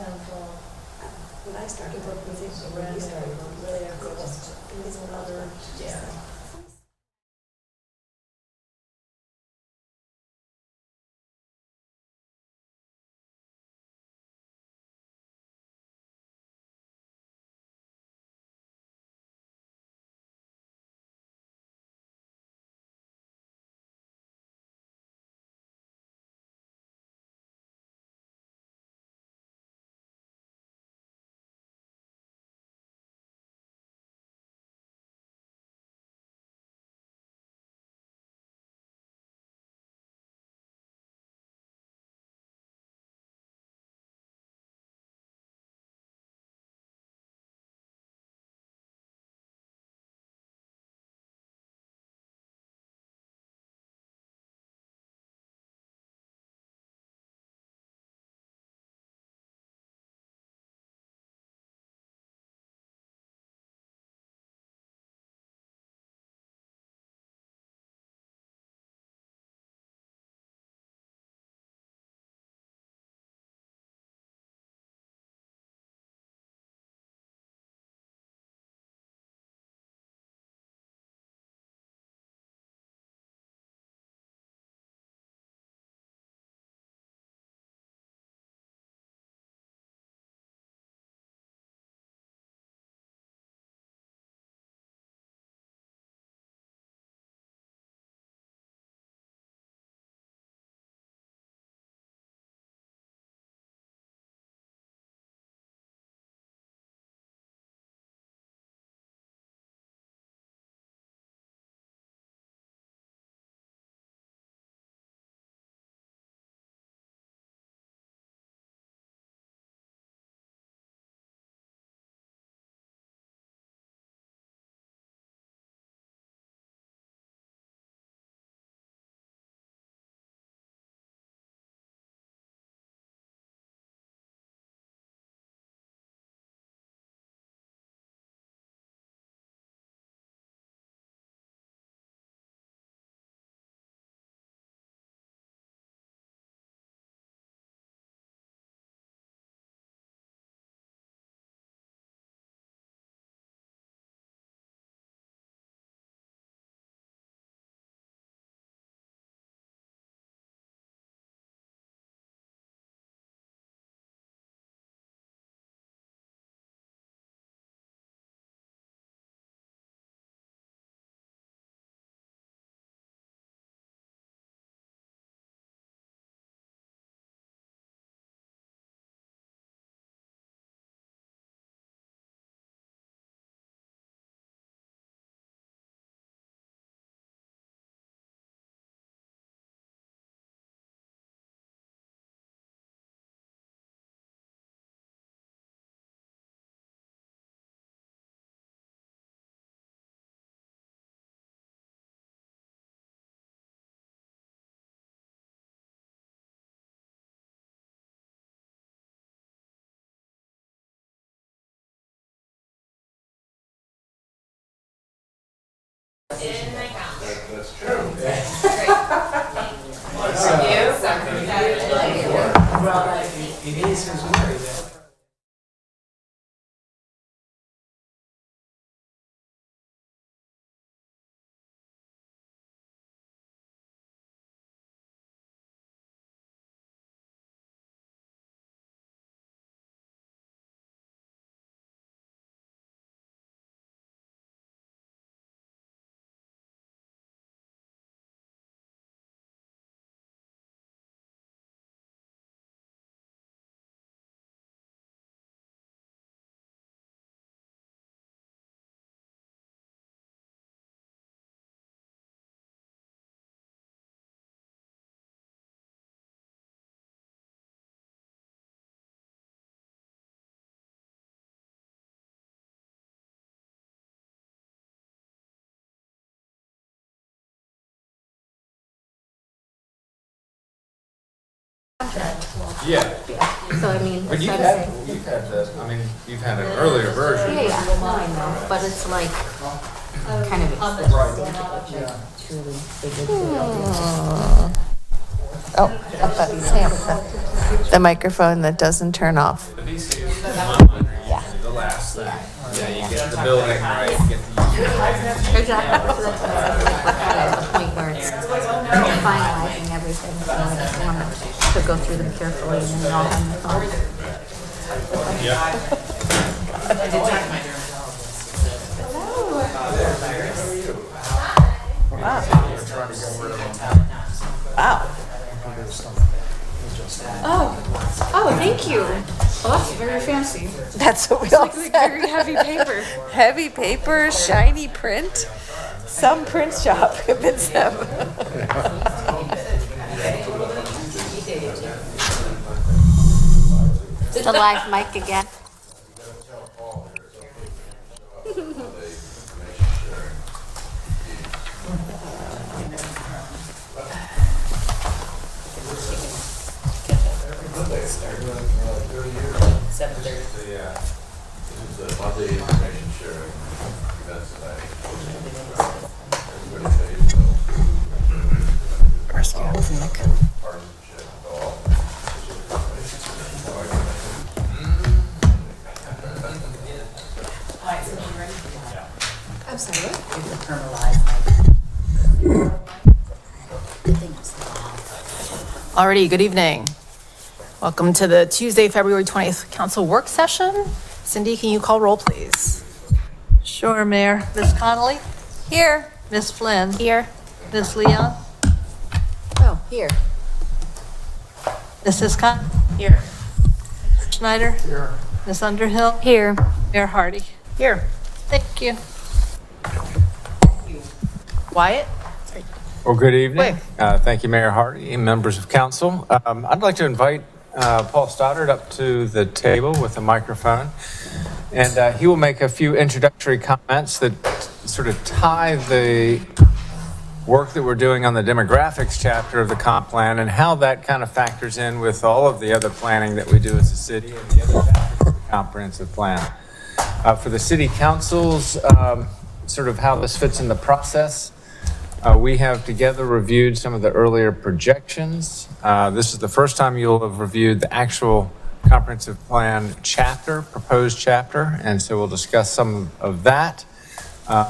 When I started working with it, when we started really focused on other, yeah. That's true. Well, it is his worry that. Yeah, So I mean, but you've had the, I mean, you've had an earlier version. yeah, no, I know, but it's like kind of expensive. Yeah. Oh, I thought you said the microphone that doesn't turn off. The VC is the last thing. Yeah, you get the building right, you get the. Exactly. So that's the point where it's finalizing everything. So I just want to go through them carefully and then all have my thoughts. I did talk to my dermatologist. Wow. Oh, thank you. Well, that's very fancy. That's what we all Like said. very heavy paper. Heavy paper, shiny print. Some print shop convinced them. The live mic again. Monthly information sharing events tonight. Everybody pays partisanship and all. I'm sorry. Alrighty, good evening. Welcome to the Tuesday, February 20th Council Work Session. Cindy, can you call roll, please? Sure, Mayor. Miss Connolly? Here. Miss Flynn? Here. Miss Leon? Oh, here. Mrs. Scott? Here. Schneider? Here. Miss Underhill? Here. Mayor Hardy? Here. Thank you. Wyatt? Well, good evening. Quick. Thank you, Mayor Hardy and members of council. I'd like to invite Paul Stoddard up to the table with a microphone. And he will make a few introductory comments that sort of tie the work that we're doing on the demographics chapter of the comp plan and how that kind of factors in with all of the other planning that we do as a city and the other chapters of the comprehensive plan. For the city councils, sort of how this fits in the process. We have together reviewed some of the earlier projections. This is the first time you'll have reviewed the actual comprehensive plan chapter, proposed chapter, and so we'll discuss some of that. And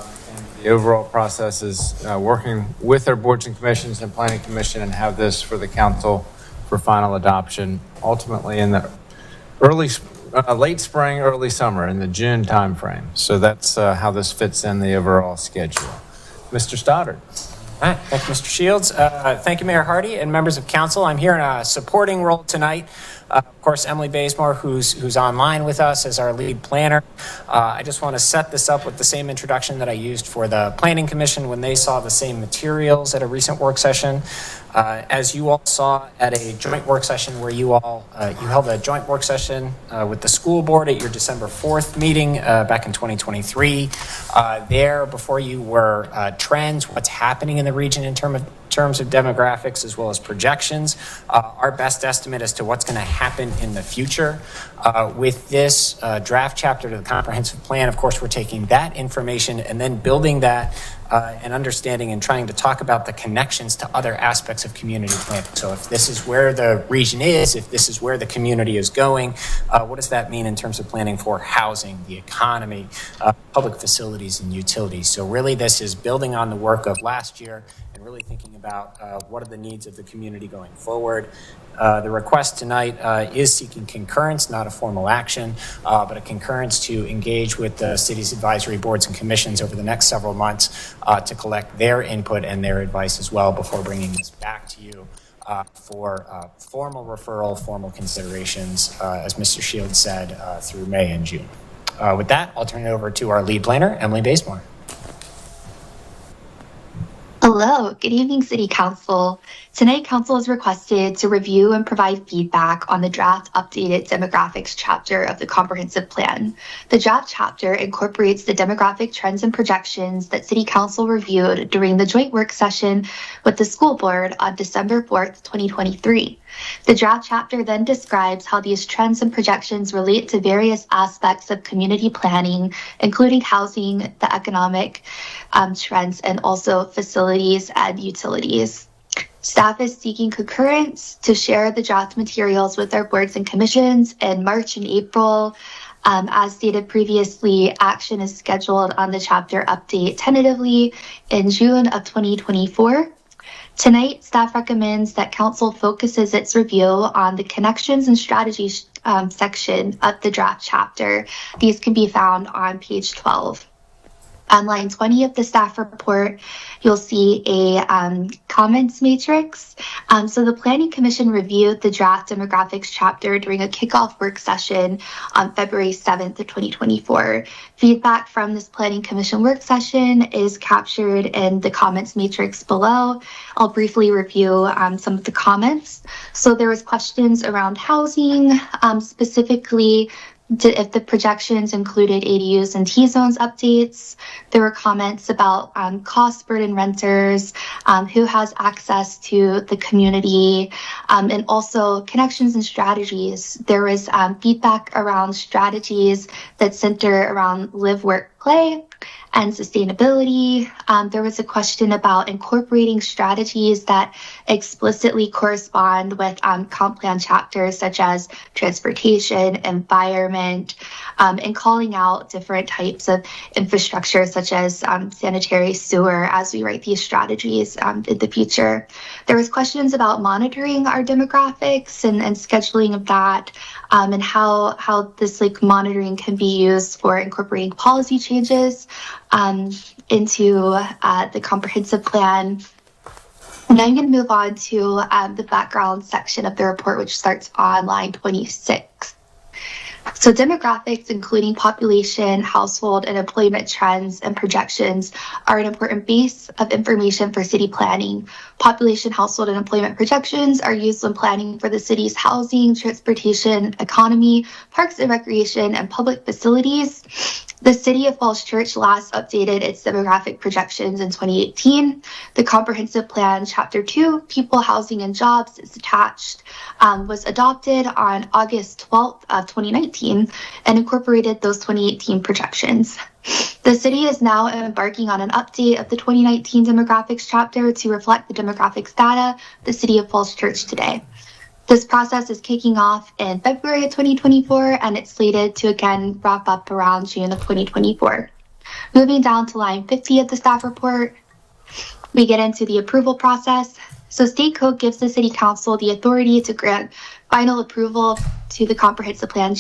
the overall process is working with our boards and commissions and planning commission and have this for the council for final adoption, ultimately in the late spring, early summer, in the June timeframe. So that's how this fits in the overall schedule. Mr. Stoddard. All right, thank you, Mr. Shields. Thank you, Mayor Hardy and members of council. I'm here in a supporting role tonight. Of course, Emily Bazemore, who's online with us as our lead planner. I just want to set this up with the same introduction that I used for the Planning Commission when they saw the same materials at a recent work session. As you all saw at a joint work session where you held a joint work session with the school board at your December 4th meeting back in 2023. There before you were trends, what's happening in the region in terms of demographics as well as projections, our best estimate as to what's going to happen in the future. With this draft chapter to the comprehensive plan, of course, we're taking that information and then building that and understanding and trying to talk about the connections to other aspects of community planning. So if this is where the region is, if this is where the community is going, what does that mean in terms of planning for housing, the economy, public facilities and utilities? So really this is building on the work of last year and really thinking about what are the needs of the community going forward. The request tonight is seeking concurrence, not a formal action, but a concurrence to engage with the city's advisory boards and commissions over the next several months to collect their input and their advice as well before bringing this back to you for formal referral, formal considerations, as Mr. Shields said, through May and June. With that, I'll turn it over to our lead planner, Emily Bazemore. Hello, good evening, City Council. Tonight, Council is requested to review and provide feedback on the draft updated demographics chapter of the Comprehensive Plan. The draft chapter incorporates the demographic trends and projections that City Council reviewed during the joint work session with the school board on December 4th, 2023. The draft chapter then describes how these trends and projections relate to various aspects of community planning, including housing, the economic trends, and also facilities and utilities. Staff is seeking concurrence to share the draft materials with our boards and commissions in March and April. As stated previously, action is scheduled on the chapter update tentatively in June of 2024. Tonight, staff recommends that council focuses its review on the connections and strategies section of the draft chapter. These can be found on page 12. On line 20 of the staff report, you'll see a comments matrix. So the Planning Commission reviewed the draft demographics chapter during a kickoff work session on February 7th of 2024. Feedback from this Planning Commission work session is captured in the comments matrix below. I'll briefly review some of the comments. So there was questions around housing, specifically if the projections included ADUs and T-zones updates. There were comments about cost burden renters, who has access to the community, and also connections and strategies. There was feedback around strategies that center around live, work, play, and sustainability. There was a question about incorporating strategies that explicitly correspond with comp plan chapters such as transportation, environment, and calling out different types of infrastructure such as sanitary, sewer as we write these strategies in the future. There was questions about monitoring our demographics and scheduling of that, and how this monitoring can be used for incorporating policy changes into the comprehensive plan. And I'm going to move on to the background section of the report, which starts on line 26. So demographics, including population, household, and employment trends and projections, are an important base of information for city planning. Population, household, and employment projections are used when planning for the city's housing, transportation, economy, parks and recreation, and public facilities. The City of Falls Church last updated its demographic projections in 2018. The Comprehensive Plan, Chapter 2, People, Housing, and Jobs, is attached, was adopted on August 12th of 2019 and incorporated those 2018 projections. The city is now embarking on an update of the 2019 demographics chapter to reflect the demographics data of the City of Falls Church today. This process is kicking off in February of 2024, and it's slated to again wrap up around June of 2024. Moving down to line 50 of the staff report, we get into the approval process. So state code gives the city council the authority to grant final approval to the comprehensive plan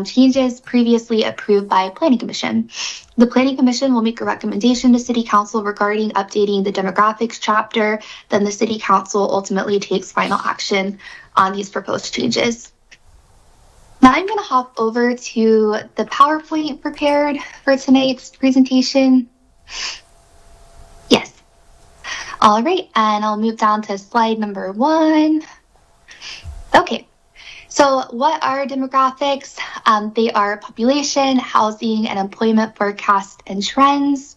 changes previously approved by Planning Commission. The Planning Commission will make a recommendation to City Council regarding updating the demographics chapter. Then the City Council ultimately takes final action on these proposed changes. Now I'm going to hop over to the PowerPoint prepared for tonight's presentation. Yes. All right, and I'll move down to slide number 1. Okay. So what are demographics? They are population, housing, and employment forecasts and trends.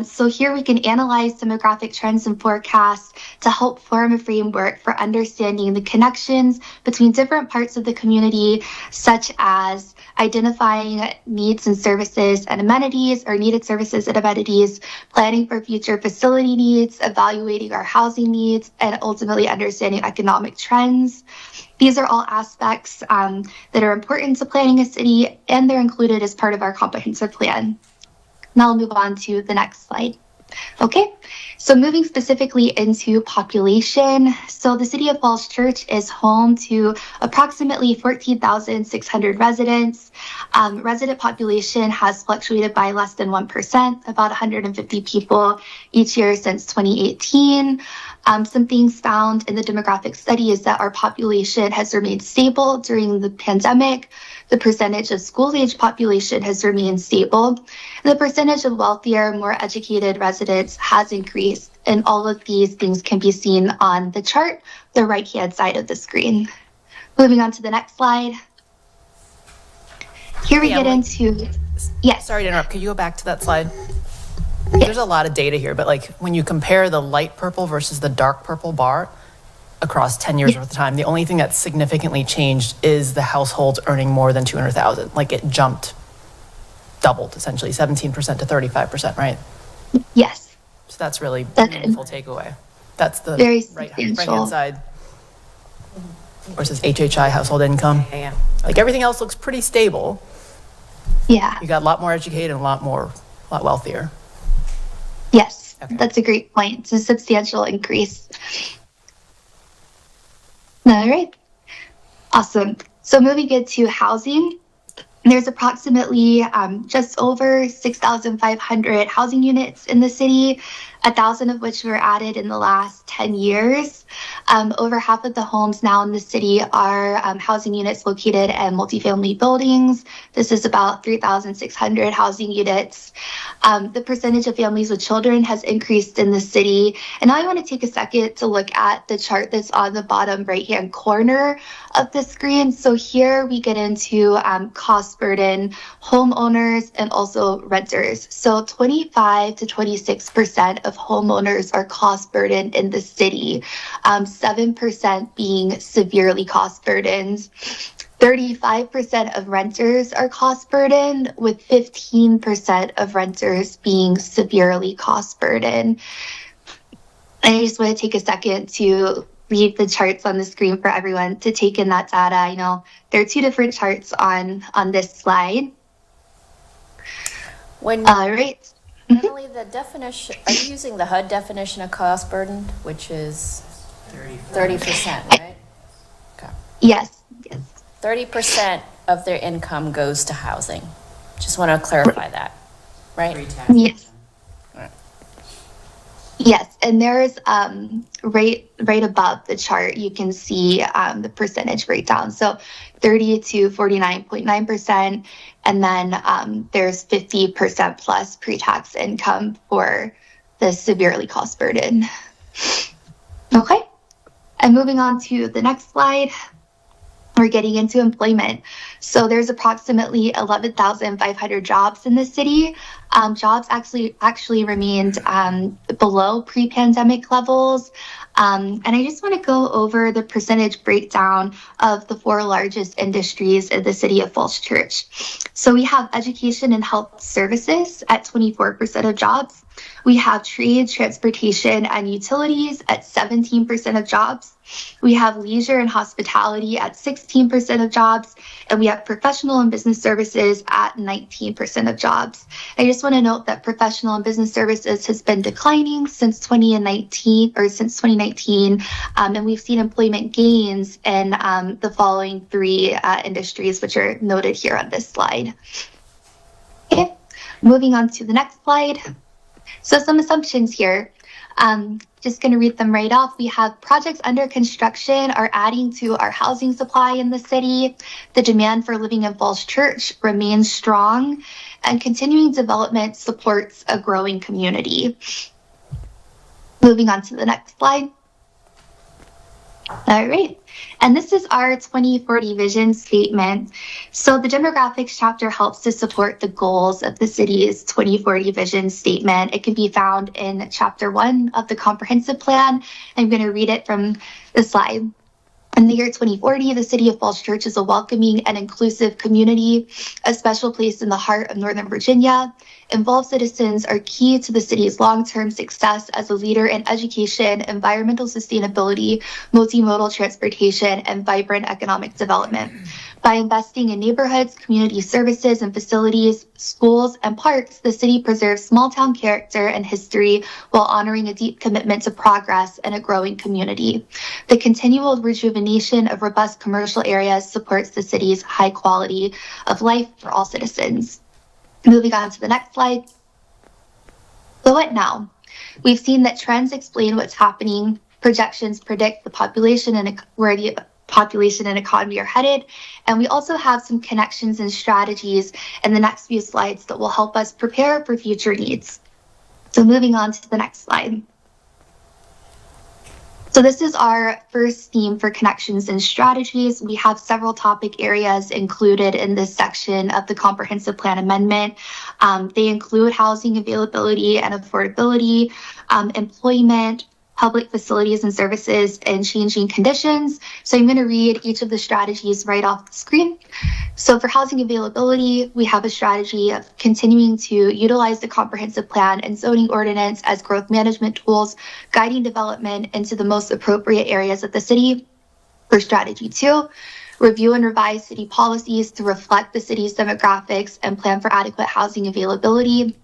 So here we can analyze demographic trends and forecasts to help form a framework for understanding the connections between different parts of the community, such as identifying needs and services and amenities, or needed services and amenities, planning for future facility needs, evaluating our housing needs, and ultimately understanding economic trends. These are all aspects that are important to planning a city, and they're included as part of our comprehensive plan. Now I'll move on to the next slide. Okay, so moving specifically into population. So the City of Falls Church is home to approximately 14,600 residents. Resident population has fluctuated by less than 1%, about 150 people each year since 2018. Some things found in the demographic study is that our population has remained stable during the pandemic. The percentage of school-age population has remained stable. And the percentage of wealthier, more educated residents has increased. And all of these things can be seen on the chart, the right-hand side of the screen. Moving on to the next slide. Here we get into, yes. Sorry to interrupt. Could you go back to that slide? There's a lot of data here, but like when you compare the light purple versus the dark purple bar across 10 years worth of time, the only thing that's significantly changed is the households earning more than 200,000. Like it jumped, doubled essentially, 17% to 35%, right? Yes. So that's really a meaningful takeaway. That's the Very right-hand substantial. side. Or it says HHI, household income. Yeah. Like everything else looks pretty stable. Yeah. You got a lot more educated and a lot wealthier. Yes, Okay. that's a great point. It's a substantial increase. All right. Awesome. So moving into housing, there's approximately just over 6,500 housing units in the city, 1,000 of which were added in the last 10 years. Over half of the homes now in the city are housing units located in multifamily buildings. This is about 3,600 housing units. The percentage of families with children has increased in the city. And now I want to take a second to look at the chart that's on the bottom right-hand corner of the screen. So here we get into cost burden, homeowners, and also renters. So 25 to 26% of homeowners are cost burdened in the city, 7% being severely cost burdened. 35% of renters are cost burdened, with 15% of renters being severely cost burdened. And I just want to take a second to read the charts on the screen for everyone to take in that data. I know there are two different charts on this slide. When All right. Emily, the definition, are you using the HUD definition of cost burden, which is 30%, right? Okay. Yes. Yes. 30% of their income goes to housing. Just want to clarify that, right? Yes. Yes, and there's right above the chart, you can see the percentage breakdown. So 30 to 49.9%, and then there's 50% plus pre-tax income for the severely cost burden. Okay, and moving on to the next slide. We're getting into employment. So there's approximately 11,500 jobs in the city. Jobs actually remained below pre-pandemic levels. And I just want to go over the percentage breakdown of the four largest industries in the city of Falls Church. So we have education and health services at 24% of jobs. We have trade, transportation, and utilities at 17% of jobs. We have leisure and hospitality at 16% of jobs, and we have professional and business services at 19% of jobs. I just want to note that professional and business services has been declining since 2019, and we've seen employment gains in the following three industries, which are noted here on this slide. Okay, moving on to the next slide. So some assumptions here. Just going to read them right off. We have projects under construction are adding to our housing supply in the city. The demand for living in Falls Church remains strong, and continuing development supports a growing community. Moving on to the next slide. All right. And this is our 2040 vision statement. So the demographics chapter helps to support the goals of the city's 2040 vision statement. It can be found in chapter 1 of the comprehensive plan. I'm going to read it from the slide. In the year 2040, the city of Falls Church is a welcoming and inclusive community, a special place in the heart of Northern Virginia. Involved citizens are key to the city's long-term success as a leader in education, environmental sustainability, multimodal transportation, and vibrant economic development. By investing in neighborhoods, community services and facilities, schools, and parks, the city preserves small-town character and history while honoring a deep commitment to progress and a growing community. The continual rejuvenation of robust commercial areas supports the city's high quality of life for all citizens. Moving on to the next slide. So what now? We've seen that trends explain what's happening. Projections predict the population and where the population and economy are headed. And we also have some connections and strategies in the next few slides that will help us prepare for future needs. So moving on to the next slide. So this is our first theme for connections and strategies. We have several topic areas included in this section of the comprehensive plan amendment. They include housing availability and affordability, employment, public facilities and services in changing conditions. So I'm going to read each of the strategies right off the screen. So for housing availability, we have a strategy of continuing to utilize the comprehensive plan and zoning ordinance as growth management tools, guiding development into the most appropriate areas of the city. For strategy 2, review and revise city policies to reflect the city's demographics and plan for adequate housing availability.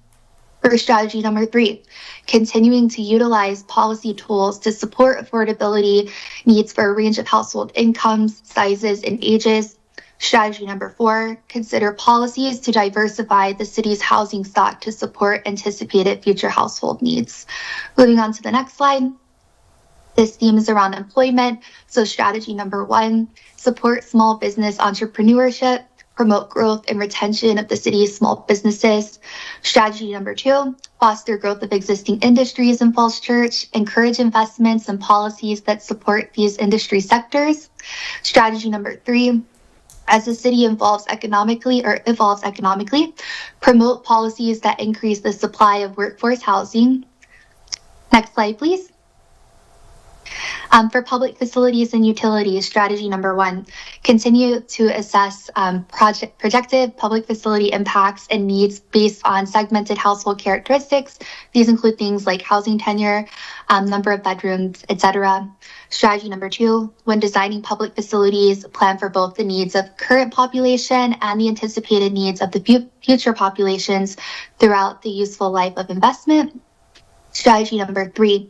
For strategy number 3, continuing to utilize policy tools to support affordability needs for a range of household incomes, sizes, and ages. Strategy number 4, consider policies to diversify the city's housing stock to support anticipated future household needs. Moving on to the next slide. This theme is around employment. So strategy number 1, support small business entrepreneurship, promote growth and retention of the city's small businesses. Strategy number 2, foster growth of existing industries in Falls Church, encourage investments and policies that support these industry sectors. Strategy number 3, as the city evolves economically, promote policies that increase the supply of workforce housing. Next slide, please. For public facilities and utilities, strategy number 1, continue to assess projected public facility impacts and needs based on segmented household characteristics. These include things like housing tenure, number of bedrooms, etc. Strategy number 2, when designing public facilities, plan for both the needs of current population and the anticipated needs of the future populations throughout the useful life of investment. Strategy number 3,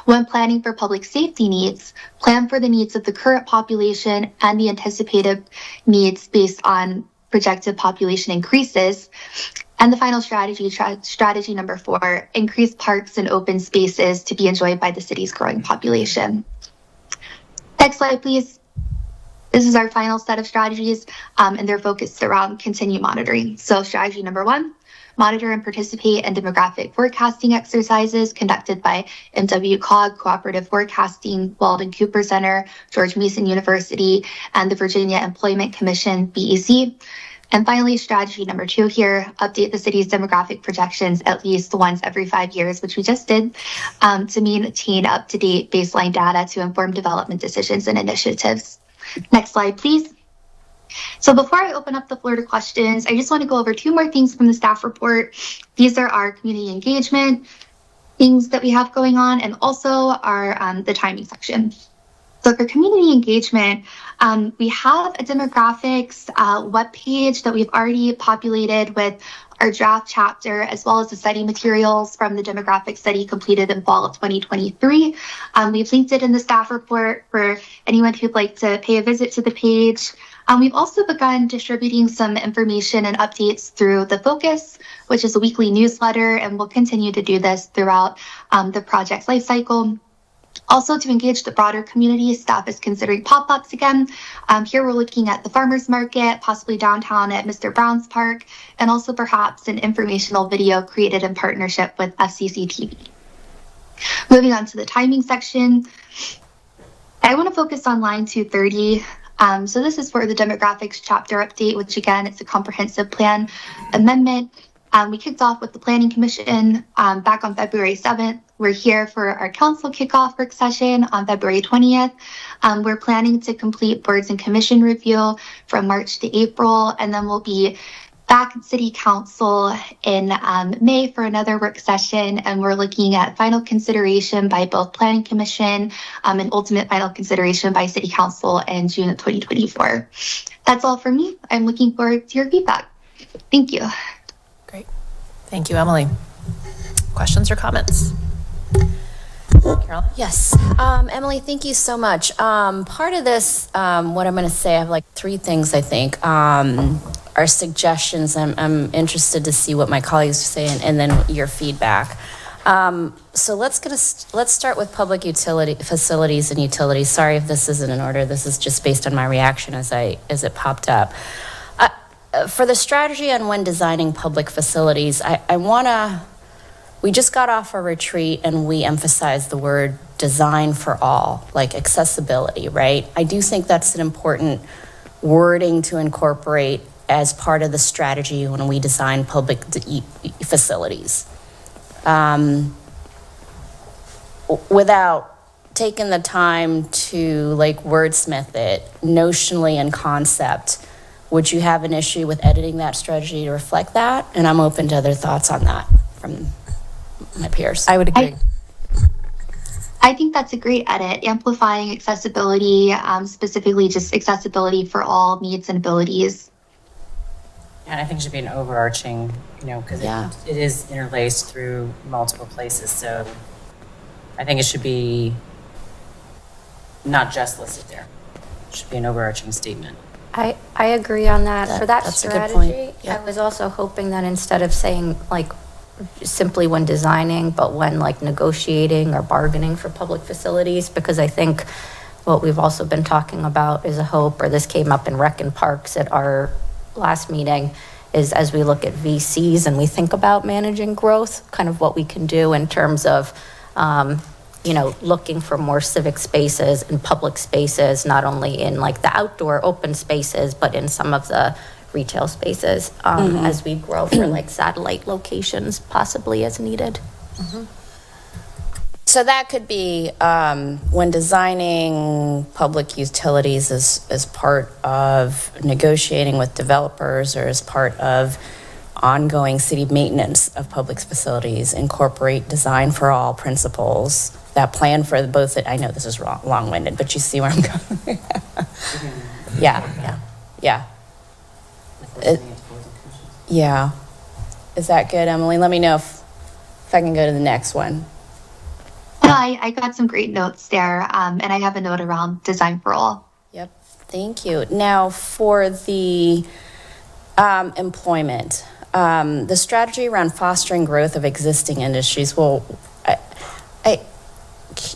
when planning for public safety needs, plan for the needs of the current population and the anticipated needs based on projected population increases. And the final strategy number 4, increase parks and open spaces to be enjoyed by the city's growing population. Next slide, please. This is our final set of strategies, and they're focused around continued monitoring. So strategy number 1, monitor and participate in demographic forecasting exercises conducted by MWCOG, Cooperative Forecasting, Walden Cooper Center, George Mason University, and the Virginia Employment Commission, BEC. And finally, strategy number 2 here, update the city's demographic projections at least once every 5 years, which we just did, to maintain up-to-date baseline data to inform development decisions and initiatives. Next slide, please. So before I open up the floor to questions, I just want to go over 2 more things from the staff report. These are our community engagement things that we have going on, and also our the timing section. So for community engagement, we have a demographics webpage that we've already populated with our draft chapter, as well as the study materials from the demographic study completed in fall of 2023. We've linked it in the staff report for anyone who'd like to pay a visit to the page. We've also begun distributing some information and updates through The Focus, which is a weekly newsletter, and we'll continue to do this throughout the project's lifecycle. Also, to engage the broader community, staff is considering pop-ups again. Here we're looking at the farmers market, possibly downtown at Mr. Brown's Park, and also perhaps an informational video created in partnership with FCC TV. Moving on to the timing section, I want to focus on line 230. So this is for the demographics chapter update, which again, it's a comprehensive plan amendment. We kicked off with the Planning Commission back on February 7th. We're here for our council kickoff work session on February 20th. We're planning to complete boards and commission review from March to April, and then we'll be back at City Council in May for another work session, and we're looking at final consideration by both Planning Commission and ultimate final consideration by City Council in June of 2024. That's all for me. I'm looking forward to your feedback. Thank you. Great. Thank you, Emily. Questions or comments? Carolyn? Yes. Emily, thank you so much. Part of this, what I'm going to say, I have like 3 things, I think, are suggestions. I'm interested to see what my colleagues say and then your feedback. So let's start with public utility facilities and utilities. Sorry if this isn't in order. This is just based on my reaction as it popped up. For the strategy on when designing public facilities, we just got off a retreat and we emphasized the word design for all, like accessibility, right? I do think that's an important wording to incorporate as part of the strategy when we design public facilities. Without taken the time to like wordsmith it notionally and concept, would you have an issue with editing that strategy to reflect that? And I'm open to other thoughts on that from my peers. I would agree. I think that's a great edit, amplifying accessibility, specifically just accessibility for all needs and abilities. And I think it should be an overarching, because Yeah. it is interlaced through multiple places. So I think it should be not just listed there. It should be an overarching statement. I agree on that. For that That's a good point. strategy, Yeah. I was also hoping that instead of saying like simply when designing, but when like negotiating or bargaining for public facilities, because I think what we've also been talking about is a hope, or this came up in Rec and Parks at our last meeting, is as we look at VCs and we think about managing growth, kind of what we can do in terms of, looking for more civic spaces and public spaces, not only in like the outdoor open spaces, but in some of the retail spaces as we grow for like satellite locations, possibly as needed. So that could be when designing public utilities as part of negotiating with developers or as part of ongoing city maintenance of public facilities, incorporate design for all principles that plan for both. I know this is long-winded, but you see where I'm going. Yeah. Yeah. Is that good, Emily? Let me know if I can go to the next one. No, I got some great notes there, and I have a note around design for all. Yep, thank you. Now for the employment, the strategy around fostering growth of existing industries. Well,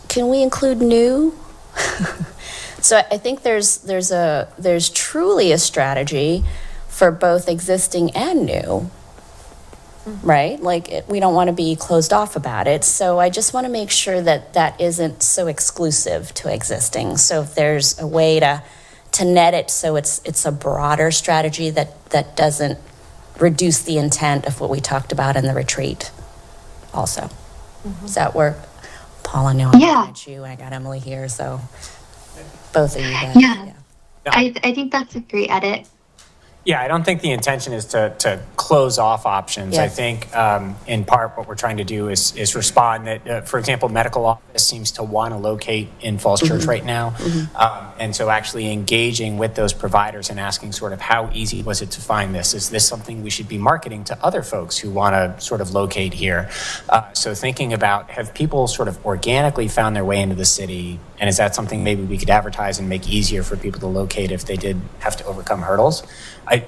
can we include new? So I think there's truly a strategy for both existing and new. Right? Like we don't want to be closed off about it. So I just want to make sure that isn't so exclusive to existing. So if there's a way to net it so it's a broader strategy that doesn't reduce the intent of what we talked about in the retreat also. Does that work? Paula, no, I got you and I got Emily here, so both of you guys. Yeah. I think that's a great edit. Yeah, I don't think the intention is to close off options. I Yes. think in part what we're trying to do is respond that, for example, medical office seems to want to locate in Falls Church right now. And so actually engaging with those providers and asking sort of how easy was it to find this? Is this something we should be marketing to other folks who want to sort of locate here? So thinking about, have people sort of organically found their way into the city? And is that something maybe we could advertise and make easier for people to locate if they did have to overcome hurdles?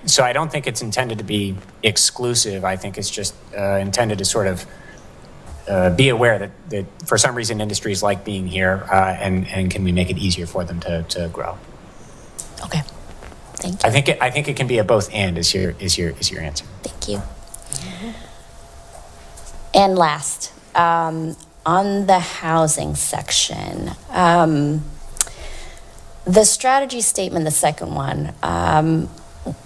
So I don't think it's intended to be exclusive. I think it's just intended to sort of be aware that for some reason industries like being here, and can we make it easier for them to grow? Okay, thank you. I think it can be a both and is your answer. Thank you. And last, on the housing section, the strategy statement, the second one,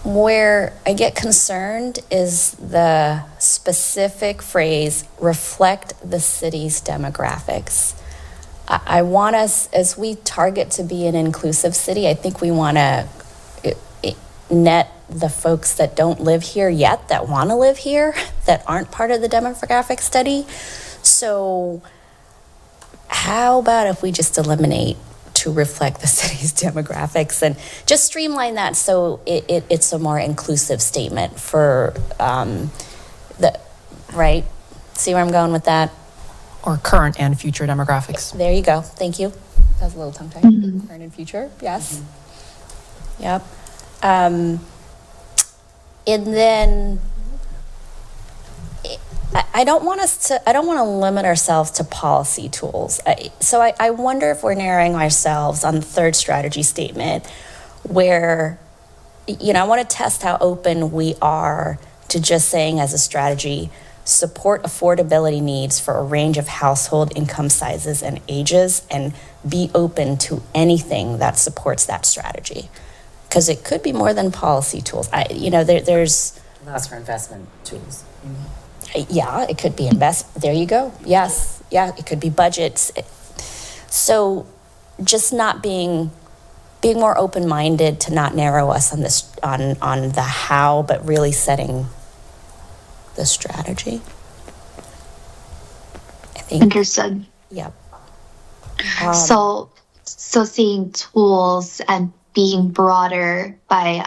where I get concerned is the specific phrase, reflect the city's demographics. I want us, as we target to be an inclusive city, I think we want to net the folks that don't live here yet, that want to live here, that aren't part of the demographic study. So how about if we just eliminate to reflect the city's demographics and just streamline that so it's a more inclusive statement for right? See where I'm going with that? Or current and future demographics. There you go. Thank you. That was a little tongue-tied. Current and future, yes. Yep. And then I don't want to limit ourselves to policy tools. So I wonder if we're narrowing ourselves on the third strategy statement where, I want to test how open we are to just saying as a strategy, support affordability needs for a range of household income sizes and ages, and be open to anything that supports that strategy. Because it could be more than policy tools. There's... That's for investment tools. Yeah, it could be there you go. Yes. Yeah, it could be budgets. So just not being more open-minded to not narrow us on this, on the how, but really setting the strategy. I think, Understood. yep. So seeing tools and being broader by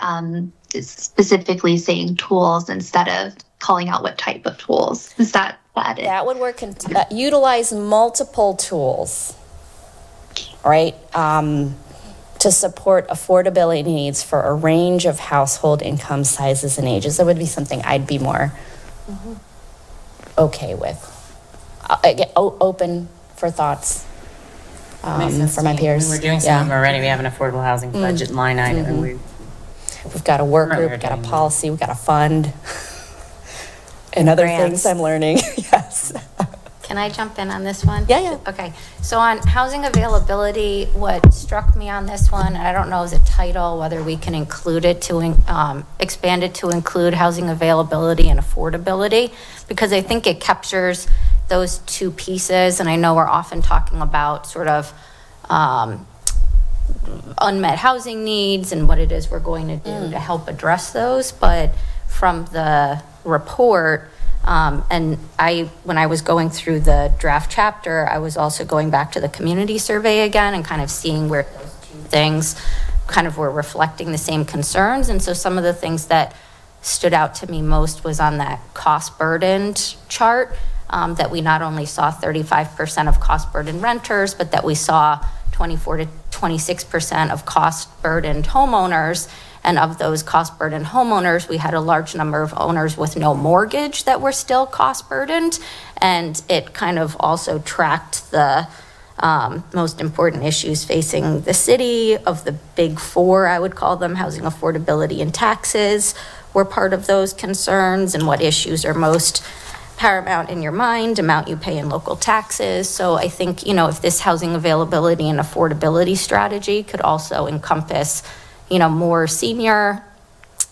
specifically saying tools instead of calling out what type of tools. Is that it? That would work. Utilize multiple tools, right? To support affordability needs for a range of household income sizes and ages. That would be something I'd be more okay with. Open for thoughts Makes sense for to my me. peers. We're doing some of them already. We have an affordable housing budget line item, and We've got a work Currently group, we've got a doing that. policy, we've got a fund, and other Grants. things I'm learning. Yes. Can I jump in on this one? Yeah, yeah. Okay, so on housing availability, what struck me on this one, and I don't know as a title, whether we can include it to, expand it to include housing availability and affordability, because I think it captures those two pieces, and I know we're often talking about sort of unmet housing needs and what it is we're going to do to help address those, but from the report, and when I was going through the draft chapter, I was also going back to the community survey again and kind of seeing where those two things kind of were reflecting the same concerns. And so some of the things that stood out to me most was on that cost burdened chart, that we not only saw 35% of cost burdened renters, but that we saw 24 to 26% of cost burdened homeowners. And of those cost burdened homeowners, we had a large number of owners with no mortgage that were still cost burdened. And it kind of also tracked the most important issues facing the city. Of the big four, I would call them, housing affordability and taxes were part of those concerns, and what issues are most paramount in your mind, amount you pay in local taxes. So I think, if this housing availability and affordability strategy could also encompass more senior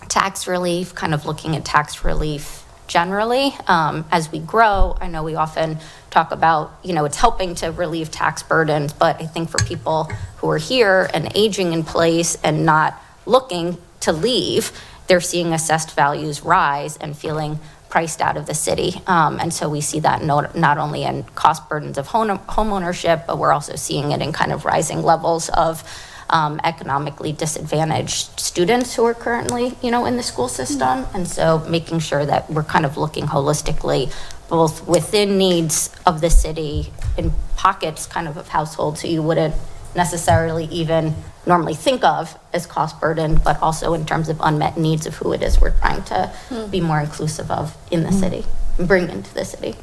tax relief, kind of looking at tax relief generally. As we grow, I know we often talk about, it's helping to relieve tax burdens, but I think for people who are here and aging in place and not looking to leave, they're seeing assessed values rise and feeling priced out of the city. And so we see that not only in cost burdens of home ownership, but we're also seeing it in kind of rising levels of economically disadvantaged students who are currently, in the school system. And so making sure that we're kind of looking holistically, both within needs of the city, in pockets kind of households who you wouldn't necessarily even normally think of as cost burdened, but also in terms of unmet needs of who it is we're trying to be more inclusive of in the city, and bring into the city. I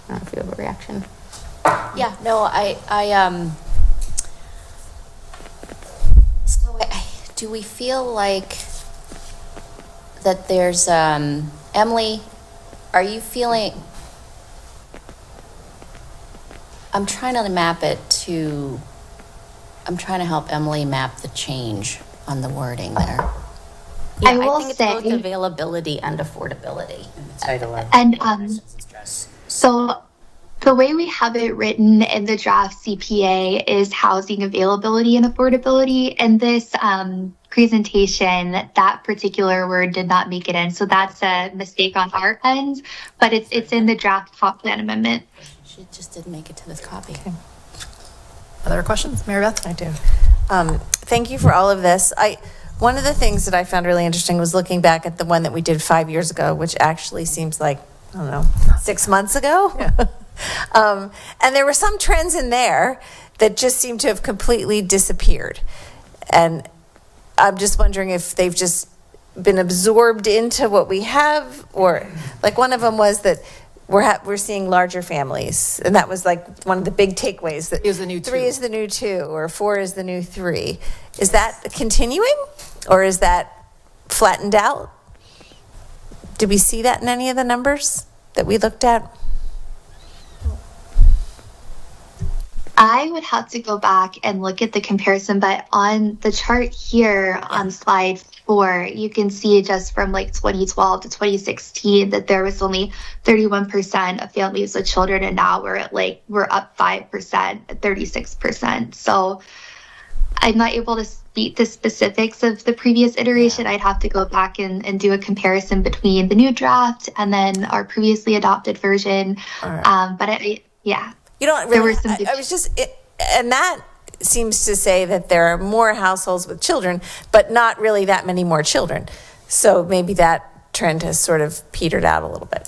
don't know if you have a reaction. Yeah, no, do we feel like that there's, Emily, are you feeling, I'm trying to help Emily map the change on the wording there. Yeah, I will think it's say- both availability and affordability. title of And so the way we have it written in the draft CPA is housing availability and affordability. In this presentation, that particular word did not make it in. So that's a mistake on our end, but it's in the draft comp plan amendment. She just didn't make it to this copy. Other questions? Mary Beth? I do. Thank you for all of this. One of the things that I found really interesting was looking back at the one that we did 5 years ago, which actually seems like, I don't know, 6 months ago. And there were some trends in there that just seem to have completely disappeared. And I'm just wondering if they've just been absorbed into what we have, or like one of them was that we're seeing larger families, and that was like one of the big takeaways, that Is the new 3 2. is the new 2 or 4 is the new 3. Is that continuing, or is that flattened out? Did we see that in any of the numbers that we looked at? I would have to go back and look at the comparison, but on the chart here on slide 4, you can see just from like 2012 to 2016 that there was only 31% of families with children, and now we're up 5% at 36%. So I'm not able to speak the specifics of the previous iteration. I'd have to go back and do a comparison between the new draft and then our previously adopted version. Yeah. You don't There really, were some I was just, and that seems to say that there are more households with children, but not really that many more children. So maybe that trend has sort of petered out a little bit.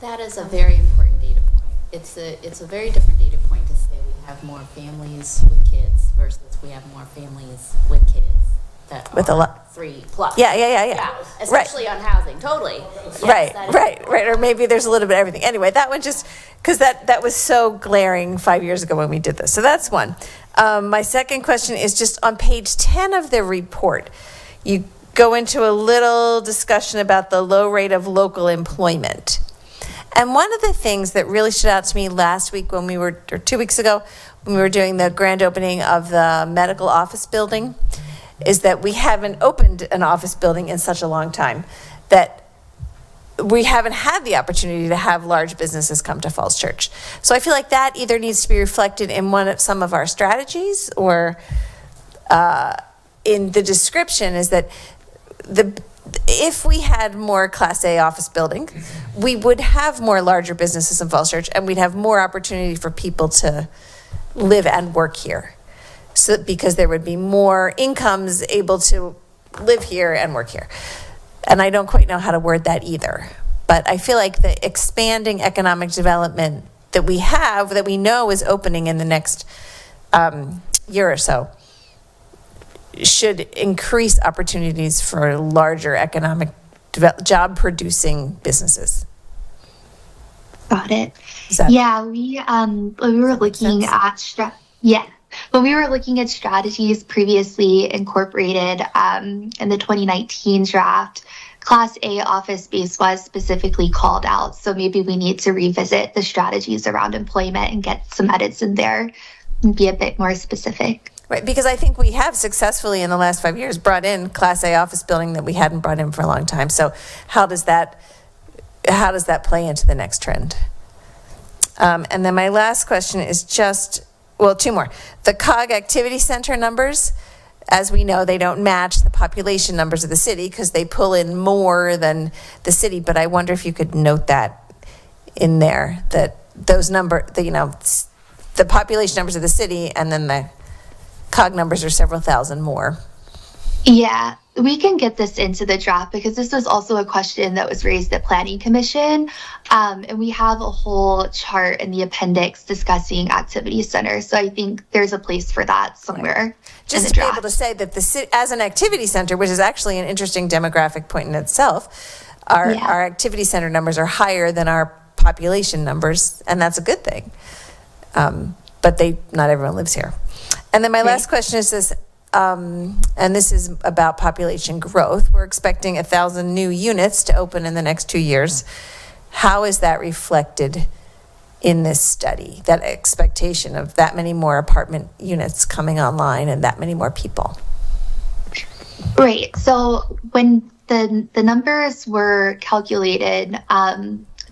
That is a very important data point. It's a very different data point to say we have more families with kids versus we have more families with kids that With a are lot. 3+. Yeah. Especially on housing, totally. Yes, Right. that is- Right. Or maybe there's a little bit of everything. Anyway, that one just, because that was so glaring 5 years ago when we did this. So that's one. My second question is just on page 10 of the report. You go into a little discussion about the low rate of local employment. And one of the things that really stood out to me last week or 2 weeks ago, when we were doing the grand opening of the medical office building, is that we haven't opened an office building in such a long time, that we haven't had the opportunity to have large businesses come to Falls Church. So I feel like that either needs to be reflected in some of our strategies or in the description, is that if we had more Class A office buildings, we would have more larger businesses in Falls Church, and we'd have more opportunity for people to live and work here. So because there would be more incomes able to live here and work here. And I don't quite know how to word that either. But I feel like the expanding economic development that we have, that we know is opening in the next year or so, should increase opportunities for larger economic job-producing businesses. Got it. Is that- Yeah, we were looking at when we were looking at strategies previously incorporated in the 2019 draft, Class A office space was specifically called out. So maybe we need to revisit the strategies around employment and get some edits in there and be a bit more specific. Right, because I think we have successfully in the last 5 years brought in Class A office building that we hadn't brought in for a long time. So how does that play into the next trend? And then my last question is just, well, two more. The COG Activity Center numbers, as we know, they don't match the population numbers of the city because they pull in more than the city. But I wonder if you could note that in there, that those the population numbers of the city and then the COG numbers are several thousand more. Yeah, we can get this into the draft because this was also a question that was raised at Planning Commission. And we have a whole chart in the appendix discussing activity centers. So I think there's a place for that somewhere. Just in to the be able draft. to say that the city, as an activity center, which is actually an interesting demographic point in itself, our activity center numbers are higher than our population numbers, and that's a good thing. But not everyone lives here. And then my last question is this, and this is about population growth. We're expecting 1,000 new units to open in the next 2 years. How is that reflected in this study, that expectation of that many more apartment units coming online and that many more people? Right. So when the numbers were calculated,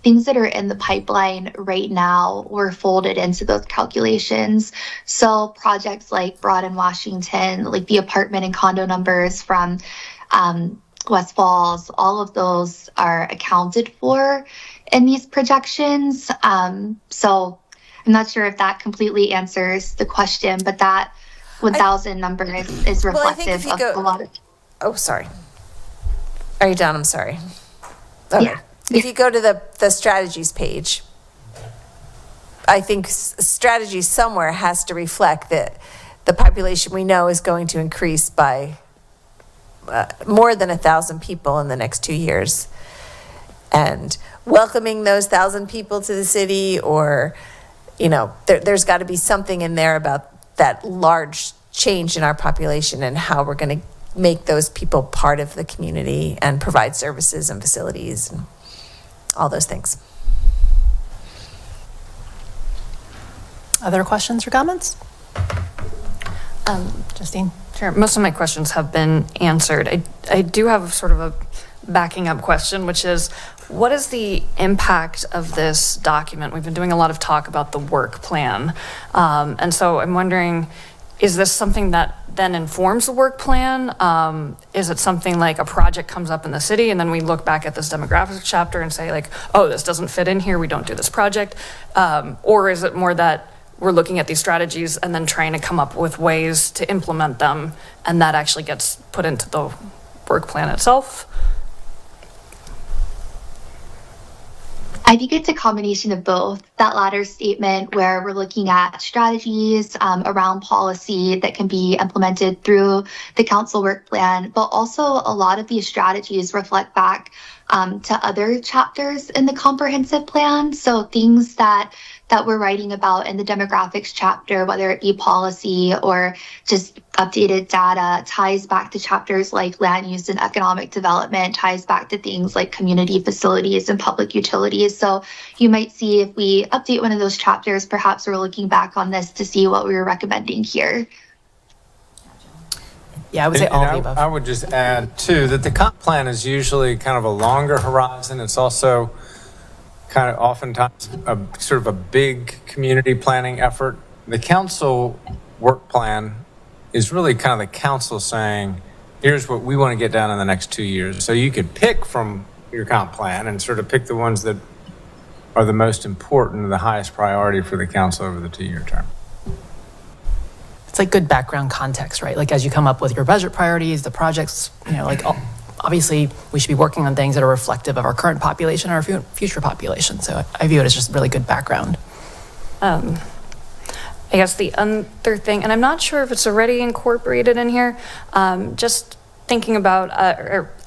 things that are in the pipeline right now were folded into those calculations. So projects like Broad and Washington, like the apartment and condo numbers from West Falls, all of those are accounted for in these projections. So I'm not sure if that completely answers the question, but that 1,000 number is Well, I think reflective if you of go- a lot of. Oh, sorry. Are you done? I'm sorry. Okay. Yeah. If you go to the strategies page, I think strategy somewhere has to reflect that the population we know is going to increase by more than 1,000 people in the next 2 years. And welcoming those 1,000 people to the city, or, there's got to be something in there about that large change in our population and how we're going to make those people part of the community and provide services and facilities and all those things. Other questions or comments? Justine? Sure. Most of my questions have been answered. I do have sort of a backing up question, which is, what is the impact of this document? We've been doing a lot of talk about the work plan. And so I'm wondering, is this something that then informs the work plan? Is it something like a project comes up in the city and then we look back at this demographics chapter and say like, oh, this doesn't fit in here, we don't do this project? Or is it more that we're looking at these strategies and then trying to come up with ways to implement them, and that actually gets put into the work plan itself? I think it's a combination of both. That latter statement where we're looking at strategies around policy that can be implemented through the council work plan, but also a lot of these strategies reflect back to other chapters in the comprehensive plan. So things that we're writing about in the demographics chapter, whether it be policy or just updated data, ties back to chapters like land use and economic development, ties back to things like community facilities and public utilities. So you might see if we update one of those chapters, perhaps we're looking back on this to see what we were recommending here. Yeah, I would say all of the above. I would just add too that the comp plan is usually kind of a longer horizon. It's also kind of oftentimes sort of a big community planning effort. The council work plan is really kind of the council saying, here's what we want to get done in the next 2 years. So you could pick from your comp plan and sort of pick the ones that are the most important, the highest priority for the council over the 2-year term. It's like good background context, right? Like as you come up with your budget priorities, the projects, like obviously we should be working on things that are reflective of our current population and our future population. So I view it as just really good background. I guess the other thing, and I'm not sure if it's already incorporated in here, just thinking about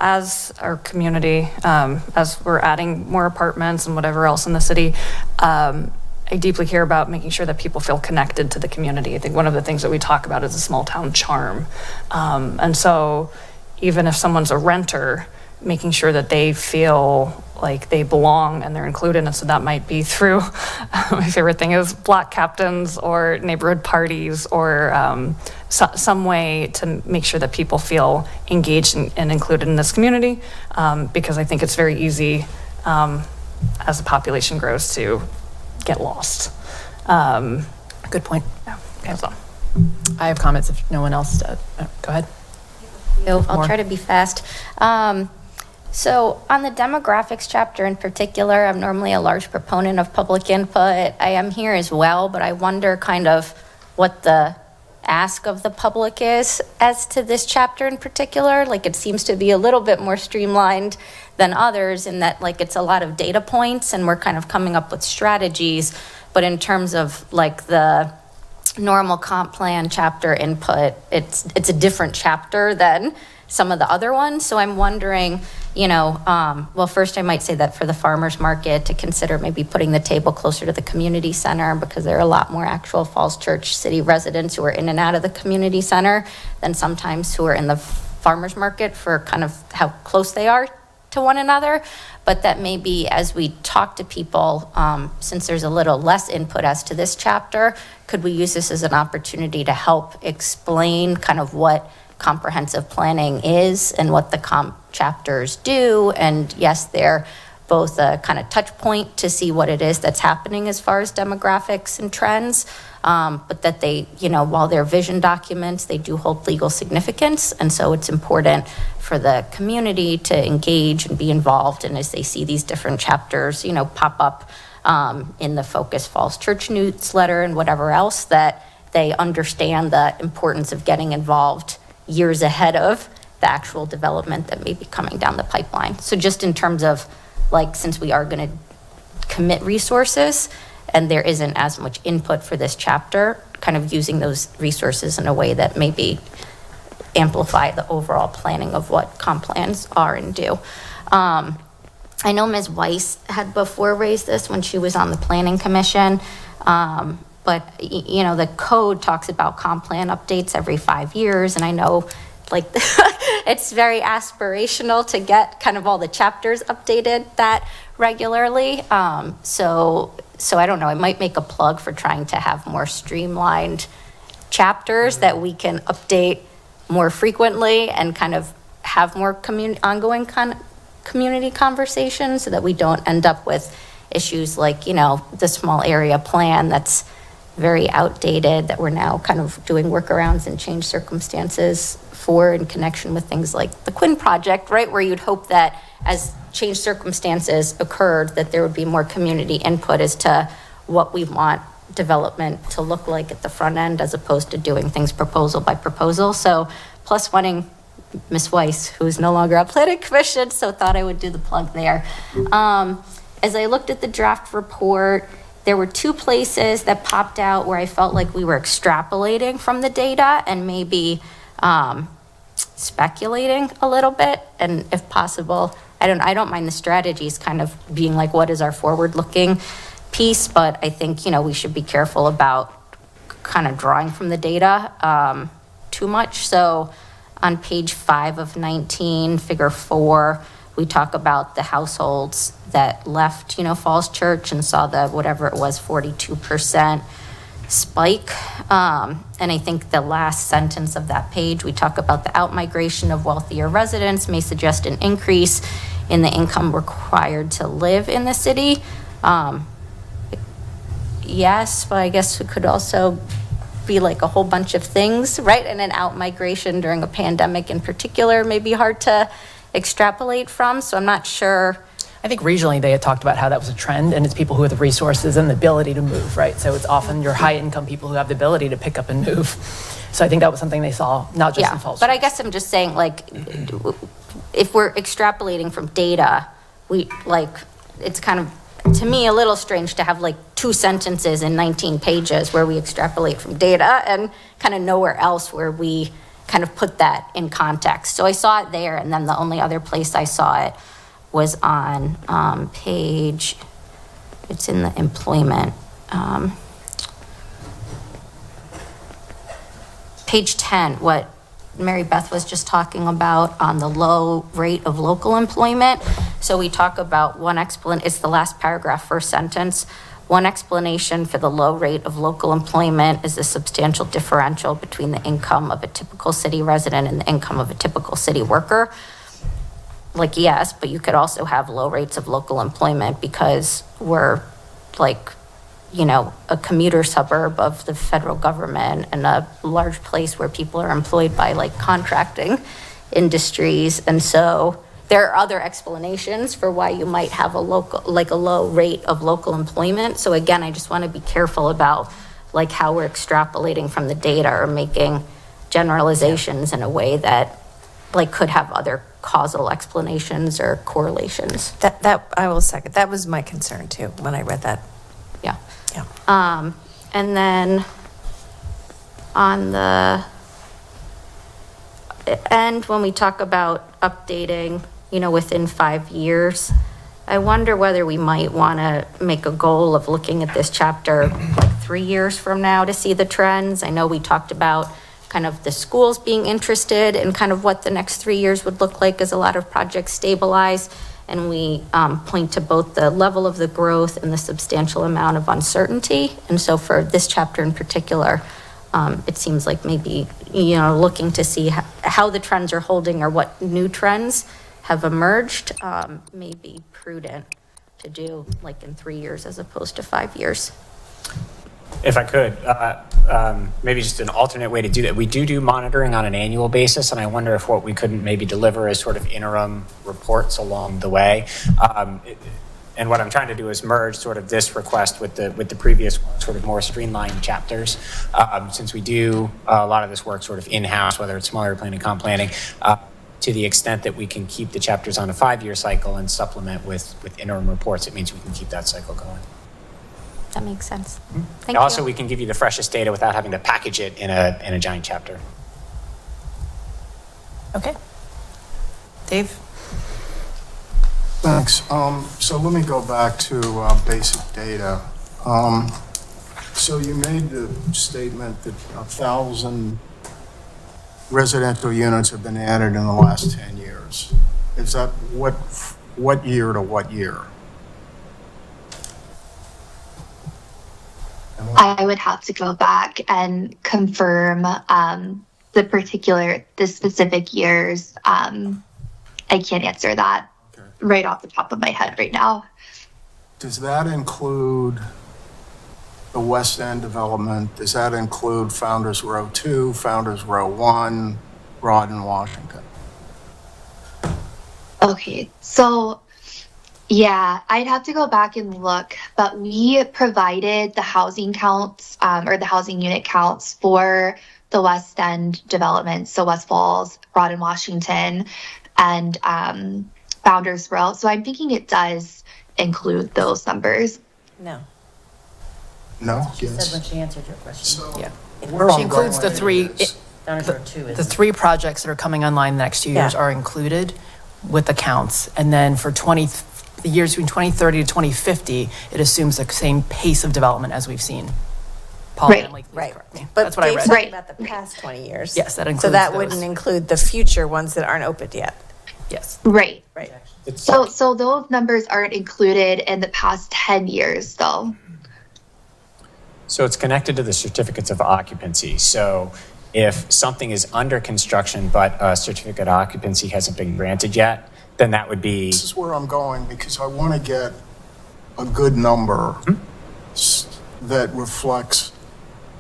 as our community, as we're adding more apartments and whatever else in the city, I deeply care about making sure that people feel connected to the community. I think one of the things that we talk about is a small town charm. And so even if someone's a renter, making sure that they feel like they belong and they're included. And so that might be through, my favorite thing is block captains or neighborhood parties or some way to make sure that people feel engaged and included in this community. Because I think it's very easy as the population grows to get lost. Good point. Yeah, okay, so. I have comments if no one else does. Go ahead. I'll try to be fast. So on the demographics chapter in particular, I'm normally a large proponent of public input. I am here as well, but I wonder kind of what the ask of the public is as to this chapter in particular. Like it seems to be a little bit more streamlined than others in that like it's a lot of data points and we're kind of coming up with strategies. But in terms of like the normal comp plan chapter input, it's a different chapter than some of the other ones. So I'm wondering, well, first I might say that for the farmers market to consider maybe putting the table closer to the community center because there are a lot more actual Falls Church city residents who are in and out of the community center than sometimes who are in the farmers market for kind of how close they are to one another. But that maybe as we talk to people, since there's a little less input as to this chapter, could we use this as an opportunity to help explain kind of what comprehensive planning is and what the comp chapters do? And yes, they're both a kind of touch point to see what it is that's happening as far as demographics and trends, but that they, while they're vision documents, they do hold legal significance. And so it's important for the community to engage and be involved. And as they see these different chapters, pop up in the Focus Falls Church newsletter and whatever else, that they understand the importance of getting involved years ahead of the actual development that may be coming down the pipeline. So just in terms of like, since we are going to commit resources and there isn't as much input for this chapter, kind of using those resources in a way that maybe amplify the overall planning of what comp plans are and do. I know Ms. Weiss had before raised this when she was on the Planning Commission, but the code talks about comp plan updates every 5 years, and I know like it's very aspirational to get kind of all the chapters updated that regularly. So so I don't know, I might make a plug for trying to have more streamlined chapters that we can update more frequently and kind of have more ongoing community conversations so that we don't end up with issues like, the small area plan that's very outdated that we're now kind of doing workarounds and change circumstances for in connection with things like the Quinn project, right? Where you'd hope that as change circumstances occurred, that there would be more community input as to what we want development to look like at the front end as opposed to doing things proposal by proposal. So plus wanting Ms. Weiss, who is no longer on planning commission, so thought I would do the plug there. As I looked at the draft report, there were two places that popped out where I felt like we were extrapolating from the data and maybe speculating a little bit. And if possible, I don't mind the strategies kind of being like, what is our forward-looking piece? But I think, we should be careful about kind of drawing from the data too much. So on page 5 of 19, figure 4, we talk about the households that left, Falls Church and saw the, whatever it was, 42% spike. And I think the last sentence of that page, we talk about the outmigration of wealthier residents may suggest an increase in the income required to live in the city. Yes, but I guess it could also be like a whole bunch of things, right? And an outmigration during a pandemic in particular may be hard to extrapolate from, so I'm not sure. I think regionally they had talked about how that was a trend, and it's people who have the resources and the ability to move, right? So it's often your high-income people who have the ability to pick up and move. So I think that was something they saw, not just in Falls But Church. I guess I'm just saying, like, if we're extrapolating from data, it's kind of, to me, a little strange to have like 2 sentences in 19 pages where we extrapolate from data and kind of nowhere else where we kind of put that in context. So I saw it there, and then the only other place I saw it was on page, it's in the employment, page 10, what Mary Beth was just talking about on the low rate of local employment. So we talk about it's the last paragraph, first sentence. One explanation for the low rate of local employment is the substantial differential between the income of a typical city resident and the income of a typical city worker. Like, yes, but you could also have low rates of local employment because we're like, a commuter suburb of the federal government and a large place where people are employed by like contracting industries. And so there are other explanations for why you might have a low rate of local employment. So again, I just want to be careful about like how we're extrapolating from the data or making generalizations in a way that like could have other causal explanations or correlations. That I will second. That was my concern too when I read that. Yeah. Yeah. And then on the end, when we talk about updating, within 5 years, I wonder whether we might want to make a goal of looking at this chapter like 3 years from now to see the trends. I know we talked about kind of the schools being interested in kind of what the next 3 years would look like as a lot of projects stabilize. And we point to both the level of the growth and the substantial amount of uncertainty. And so for this chapter in particular, it seems like maybe, looking to see how the trends are holding or what new trends have emerged may be prudent to do like in 3 years as opposed to 5 years. If I could, maybe just an alternate way to do that. We do monitoring on an annual basis, and I wonder if what we couldn't maybe deliver as sort of interim reports along the way. And what I'm trying to do is merge sort of this request with the previous sort of more streamlined chapters. Since we do a lot of this work sort of in-house, whether it's small area planning, comp planning, to the extent that we can keep the chapters on a 5-year cycle and supplement with interim reports, it means we can keep that cycle going. That makes sense. Thank Also, you. we can give you the freshest data without having to package it in a giant chapter. Okay. Dave? Thanks. So let me go back to basic data. So you made the statement that 1,000 residential units have been added in the last 10 years. Is that what year to what year? I would have to go back and confirm the specific years. I can't answer that right off the top of my head right now. Does that include the West End development? Does that include Founders Row 2, Founders Row 1, Broad and Washington? Okay, so yeah, I'd have to go back and look, but we provided the housing counts or the housing unit counts for the West End development, so West Falls, Broad and Washington, and Founders Row. So I'm thinking it does include those numbers. No. No? She Yes. said when she answered your question. So Yeah. where She I'm includes going the three, is- Founders Row 2 is. the three projects that are coming online the next 2 years Yeah. are included with the counts. And then for the years between 2030 to 2050, it assumes the same pace of development as we've seen. Paul, Right. Emily, please Right. correct me. But That's what I Dave's read. talking Right. about the past 20 years. Yes, that So includes that those. wouldn't include the future ones that aren't opened yet. Yes. Right. Right. So those numbers aren't included in the past 10 years, though. So it's connected to the certificates of occupancy. So if something is under construction, but a certificate of occupancy hasn't been granted yet, then that would be, This is where I'm going because I want to get a good number that reflects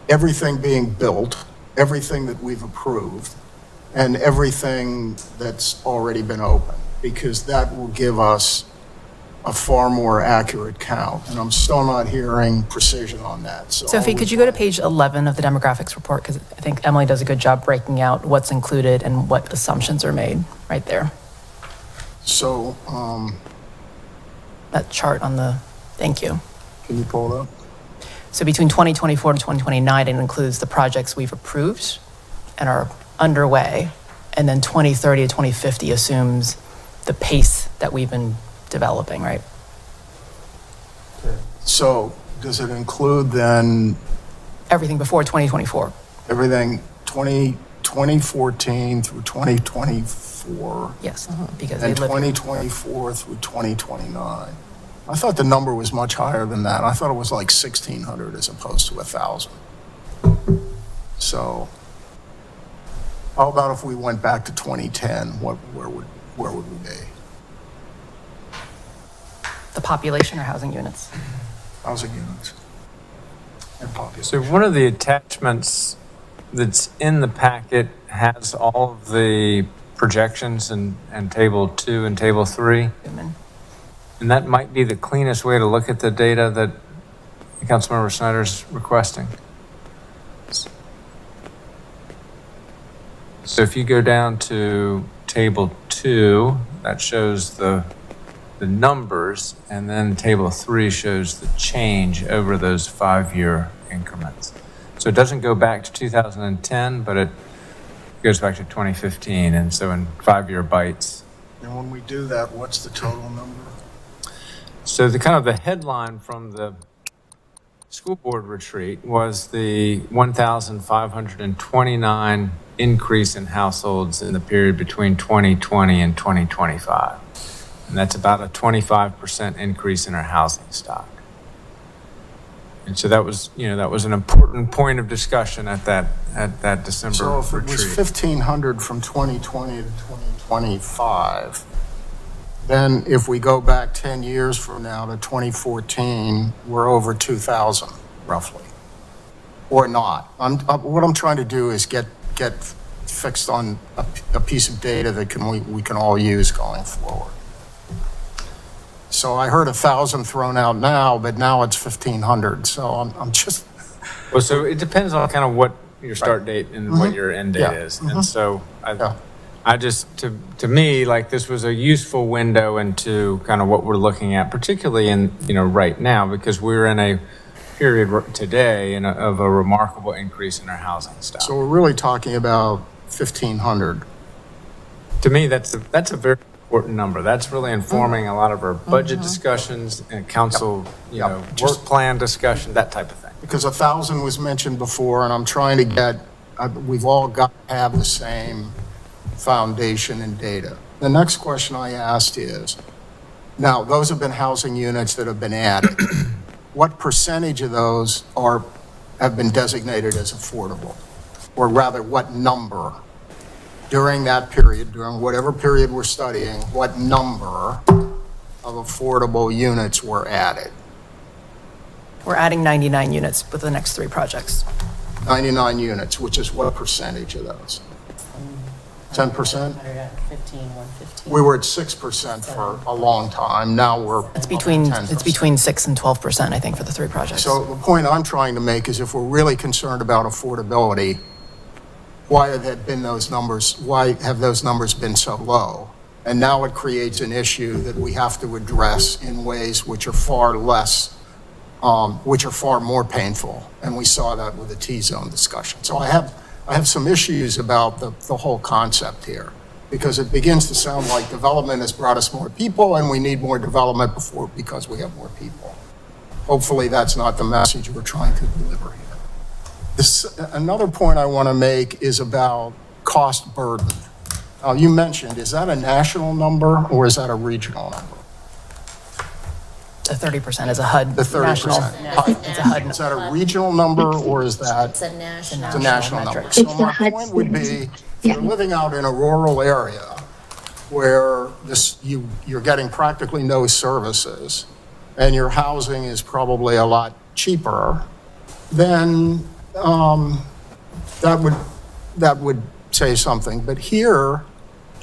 everything being built, everything that we've approved, and everything that's already been opened, because that will give us a far more accurate count. And I'm still not hearing precision on that. Sophie, could you go to page 11 of the demographics report? Because I think Emily does a good job breaking out what's included and what assumptions are made right there. So, That chart on the, thank you. can you pull it up? So between 2024 to 2029, it includes the projects we've approved and are underway. And then 2030 to 2050 assumes the pace that we've been developing, right? So does it include then Everything before 2024. everything 2014 through 2024? Yes, because they And live. 2024 through 2029. I thought the number was much higher than that. I thought it was like 1,600 as opposed to 1,000. So how about if we went back to 2010? Where would we be? The population or housing units? Housing units and population. So one of the attachments that's in the packet has all of the projections and table 2 and table 3. And that might be the cleanest way to look at the data that Councilmember Snyder's requesting. So if you go down to table 2, that shows the numbers, and then table 3 shows the change over those 5-year increments. So it doesn't go back to 2010, but it goes back to 2015, and so in 5-year bites. And when we do that, what's the total number? So the kind of the headline from the school board retreat was the 1,529 increase in households in the period between 2020 and 2025. And that's about a 25% increase in our housing stock. And so that was an important point of discussion at that December So if it retreat. was 1,500 from 2020 to 2025, then if we go back 10 years from now to 2014, we're over 2,000 roughly, or not. What I'm trying to do is get fixed on a piece of data that we can all use going forward. So I heard 1,000 thrown out now, but now it's 1,500. So I'm just. Well, so it depends on kind of what your start date and what your end date Yeah. is. And so Yeah. I just, to me, like this was a useful window into kind of what we're looking at, particularly in, right now, because we're in a period today of a remarkable increase in our housing stock. So we're really talking about 1,500. To me, that's a very important number. That's really informing a lot of our budget discussions and council, work plan discussion, that type of thing. Because 1,000 was mentioned before, and I'm trying to we've all got to have the same foundation and data. The next question I asked is, now, those have been housing units that have been added. what percentage of those have been designated as affordable? Or rather, what number during that period, during whatever period we're studying, what number of affordable units were added? We're adding 99 units with the next 3 projects. 99 units, which is what percentage of those? 10%? 115, 115. We were at 6% for a long time. Now we're It's between 10%. 6 and 12%, I think, for the 3 projects. So the point I'm trying to make is if we're really concerned about affordability, why have those numbers been so low? And now it creates an issue that we have to address in ways which are far more painful. And we saw that with the T-zone discussion. So I have some issues about the whole concept here, because it begins to sound like development has brought us more people and we need more development because we have more people. Hopefully that's not the message we're trying to deliver here. Another point I want to make is about cost burden. You mentioned, is that a national number or is that a regional number? The 30% is a HUD. The 30%. National. It's a HUD. Is that a regional number or is that? It's a national. It's a national number. metric. So It's the my HUD point would be, standard. if you're living out in a rural area where you're getting practically no services and your housing is probably a lot cheaper, then that would say something. But here,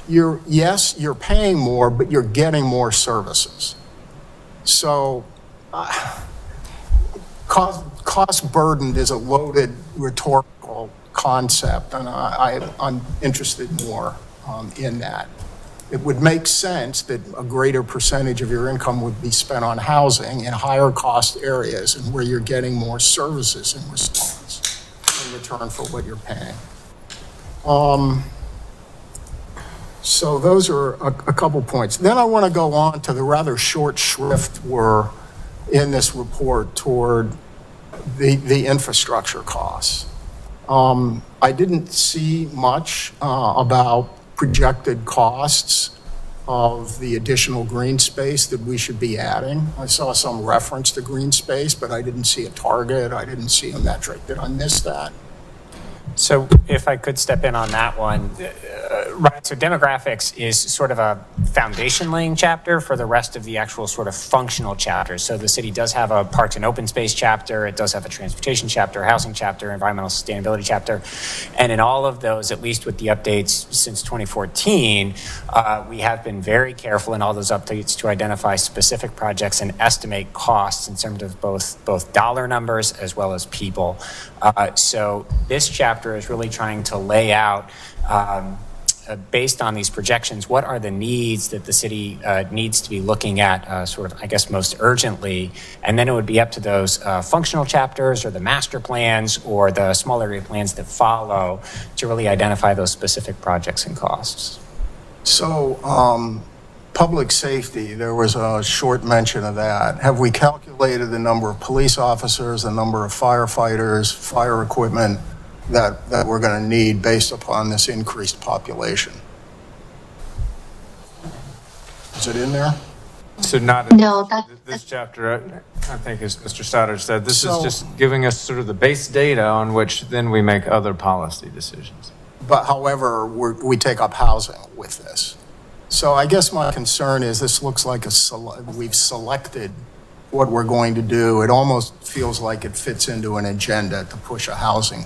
you're paying more, but you're getting more services. So cost burdened is a loaded rhetorical concept, and I'm interested more in that. It would make sense that a greater percentage of your income would be spent on housing in higher cost areas and where you're getting more services in response in return for what you're paying. So those are a couple points. Then I want to go on to the rather short shrift we're in this report toward the infrastructure costs. I didn't see much about projected costs of the additional green space that we should be adding. I saw some reference to green space, but I didn't see a target. I didn't see a metric. Did I miss that? So if I could step in on that one, right, so demographics is sort of a foundation laying chapter for the rest of the actual sort of functional chapters. So the city does have a parks and open space chapter, it does have a transportation chapter, housing chapter, environmental sustainability chapter. And in all of those, at least with the updates since 2014, we have been very careful in all those updates to identify specific projects and estimate costs in terms of both dollar numbers as well as people. So this chapter is really trying to lay out, based on these projections, what are the needs that the city needs to be looking at sort of, I guess, most urgently. And then it would be up to those functional chapters or the master plans or the small area plans that follow to really identify those specific projects and costs. So, public safety, there was a short mention of that. Have we calculated the number of police officers, the number of firefighters, fire equipment that we're going to need based upon this increased population? Is it in there? So not No, this chapter, I think as Mr. Stoddard said, this is So- just giving us sort of the base data on which then we make other policy decisions. But however, we take up housing with this. So I guess my concern is this looks like we've selected what we're going to do. It almost feels like it fits into an agenda to push a housing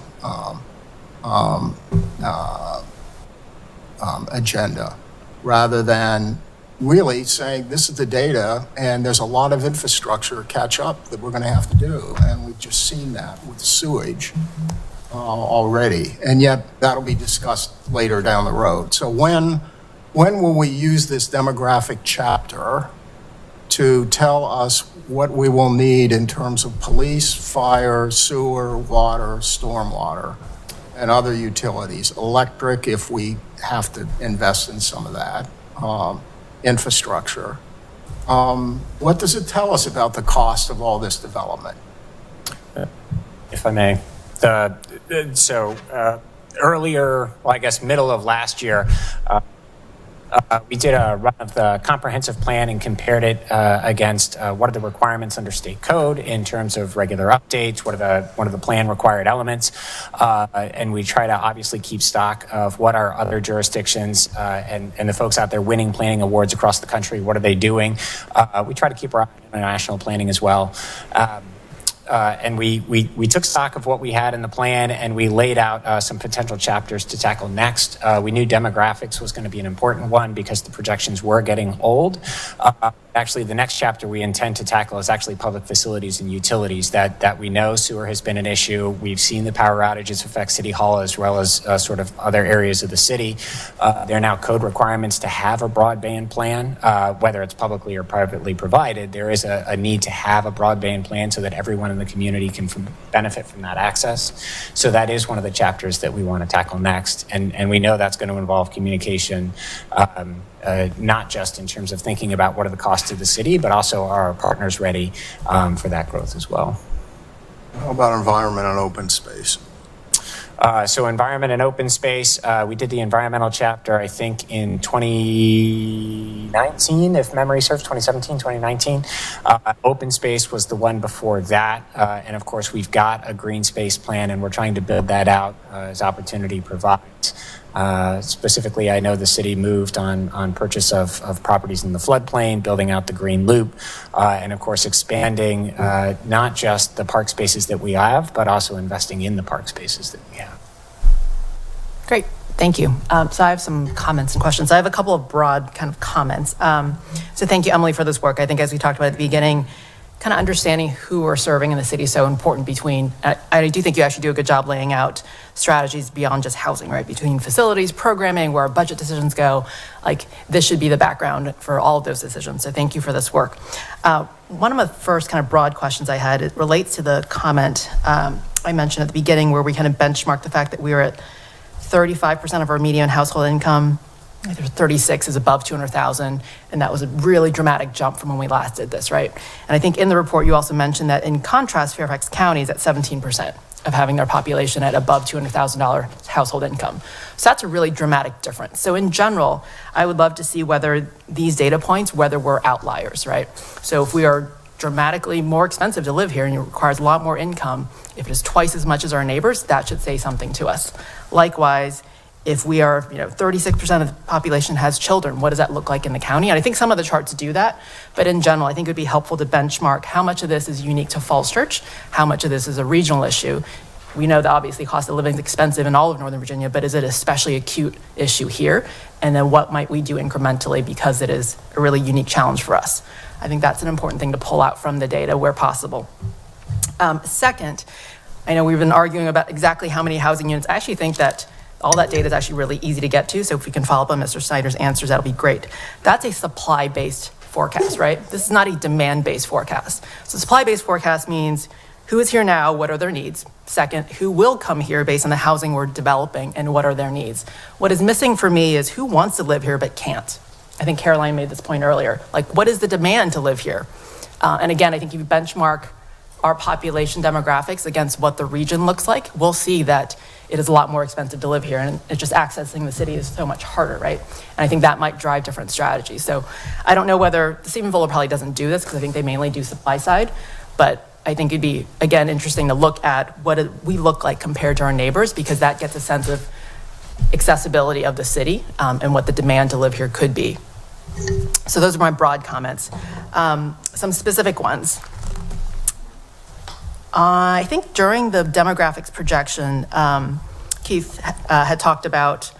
agenda, rather than really saying this is the data and there's a lot of infrastructure catch up that we're going to have to do. And we've just seen that with sewage already. And yet that'll be discussed later down the road. So when will we use this demographic chapter to tell us what we will need in terms of police, fire, sewer, water, stormwater, and other utilities, electric if we have to invest in some of that, infrastructure? What does it tell us about the cost of all this development? If I may. Earlier, well, I guess middle of last year, We did a run of the comprehensive plan and compared it against what are the requirements under state code in terms of regular updates, what are the plan required elements, and we try to obviously keep stock of what are other jurisdictions and the folks out there winning planning awards across the country, what are they doing. We try to keep our eye on international planning as well. And we took stock of what we had in the plan, and we laid out some potential chapters to tackle next. We knew demographics was going to be an important one because the projections were getting old. Actually, the next chapter we intend to tackle is actually public facilities and utilities. That we know sewer has been an issue. We've seen the power outages affect City Hall as well as sort of other areas of the city. There are now code requirements to have a broadband plan, whether it's publicly or privately provided. There is a need to have a broadband plan so that everyone in the community can benefit from that access. So that is one of the chapters that we want to tackle next. And we know that's going to involve communication, not just in terms of thinking about what are the costs of the city, but also are our partners ready for that growth as well. How about environment and open space? So environment and open space, we did the environmental chapter, I think, in 2019, if memory serves, 2017, 2019. Open space was the one before that. And of course, we've got a green space plan, and we're trying to build that out as opportunity provides. Specifically, I know the city moved on purchase of properties in the floodplain, building out the green loop, and of course expanding not just the park spaces that we have, but also investing in the park spaces that we have. Great, thank you. So I have some comments and questions. I have a couple of broad kind of comments. So thank you, Emily, for this work. I think as we talked about at the beginning, kind of understanding who we're serving in the city is so important between, I do think you actually do a good job laying out strategies beyond just housing, right? Between facilities, programming, where our budget decisions go, like this should be the background for all of those decisions. So thank you for this work. One of the first kind of broad questions I had, it relates to the comment I mentioned at the beginning where we kind of benchmarked the fact that we were at 35% of our median household income. 36 is above 200,000, and that was a really dramatic jump from when we last did this, right? And I think in the report you also mentioned that in contrast, Fairfax County is at 17% of having their population at above $200,000 household income. So that's a really dramatic difference. So in general, I would love to see whether these data points, whether we're outliers, right? So if we are dramatically more expensive to live here and it requires a lot more income, if it is twice as much as our neighbors, that should say something to us. Likewise, if we are, 36% of the population has children, what does that look like in the county? And I think some of the charts do that, but in general, I think it would be helpful to benchmark how much of this is unique to Falls Church, how much of this is a regional issue. We know that obviously cost of living is expensive in all of Northern Virginia, but is it especially acute issue here? And then what might we do incrementally because it is a really unique challenge for us? I think that's an important thing to pull out from the data where possible. Second, I know we've been arguing about exactly how many housing units. I actually think that all that data is actually really easy to get to, so if we can follow up on Mr. Snyder's answers, that'll be great. That's a supply-based forecast, right? This is not a demand-based forecast. So supply-based forecast means who is here now, what are their needs? Second, who will come here based on the housing we're developing, and what are their needs? What is missing for me is who wants to live here but can't. I think Caroline made this point earlier. Like, what is the demand to live here? And again, I think if you benchmark our population demographics against what the region looks like, we'll see that it is a lot more expensive to live here, and it's just accessing the city is so much harder, right? And I think that might drive different strategies. So I don't know whether, Stephen Fuller probably doesn't do this because I think they mainly do supply side, but I think it'd be, again, interesting to look at what we look like compared to our neighbors, because that gets a sense of accessibility of the city and what the demand to live here could be. So those are my broad comments. Some specific ones. I think during the demographics projection, Keith had talked about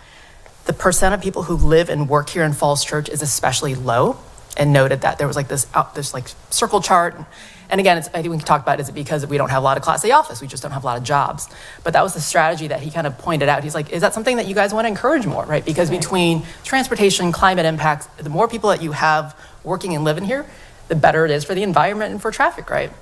the percent of people who live and work here in Falls Church is especially low, and noted that there was like this like circle chart. And again, I think we can talk about, is it because we don't have a lot of Class A office? We just don't have a lot of jobs. But that was the strategy that he kind of pointed out. He's like, is that something that you guys want to encourage more, right? Because between transportation, climate impacts, the more people that you have working and living here, the better it is for the environment and for traffic, right?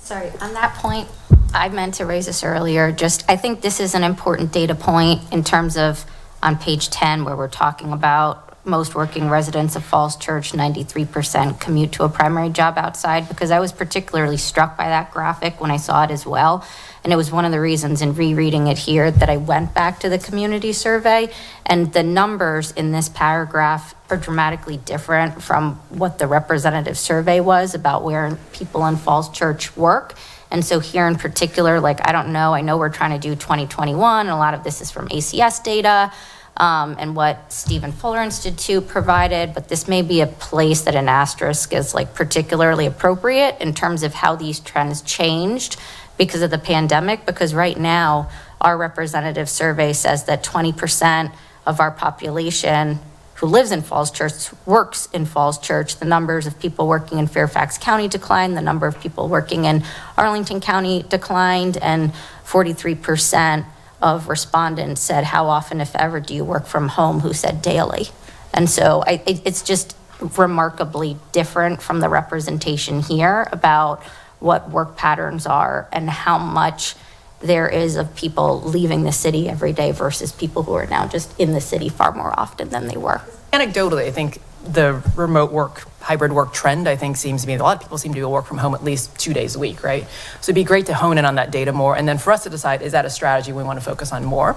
Sorry, on that point, I meant to raise this earlier. Just, I think this is an important data point in terms of on page 10 where we're talking about most working residents of Falls Church, 93% commute to a primary job outside, because I was particularly struck by that graphic when I saw it as well. And it was one of the reasons in rereading it here that I went back to the community survey. And the numbers in this paragraph are dramatically different from what the representative survey was about where people in Falls Church work. And so here in particular, like, I don't know, I know we're trying to do 2021, and a lot of this is from ACS data, and what Stephen Fuller Institute provided, but this may be a place that an asterisk is like particularly appropriate in terms of how these trends changed because of the pandemic, because right now our representative survey says that 20% of our population who lives in Falls Church works in Falls Church. The numbers of people working in Fairfax County declined, the number of people working in Arlington County declined, and 43% of respondents said, how often, if ever, do you work from home, who said daily. And so it's just remarkably different from the representation here about what work patterns are and how much there is of people leaving the city every day versus people who are now just in the city far more often than they were. Anecdotally, I think the remote work, hybrid work trend, I think seems to be, a lot of people seem to work from home at least 2 days a week, right? So it'd be great to hone in on that data more, and then for us to decide, is that a strategy we want to focus on more?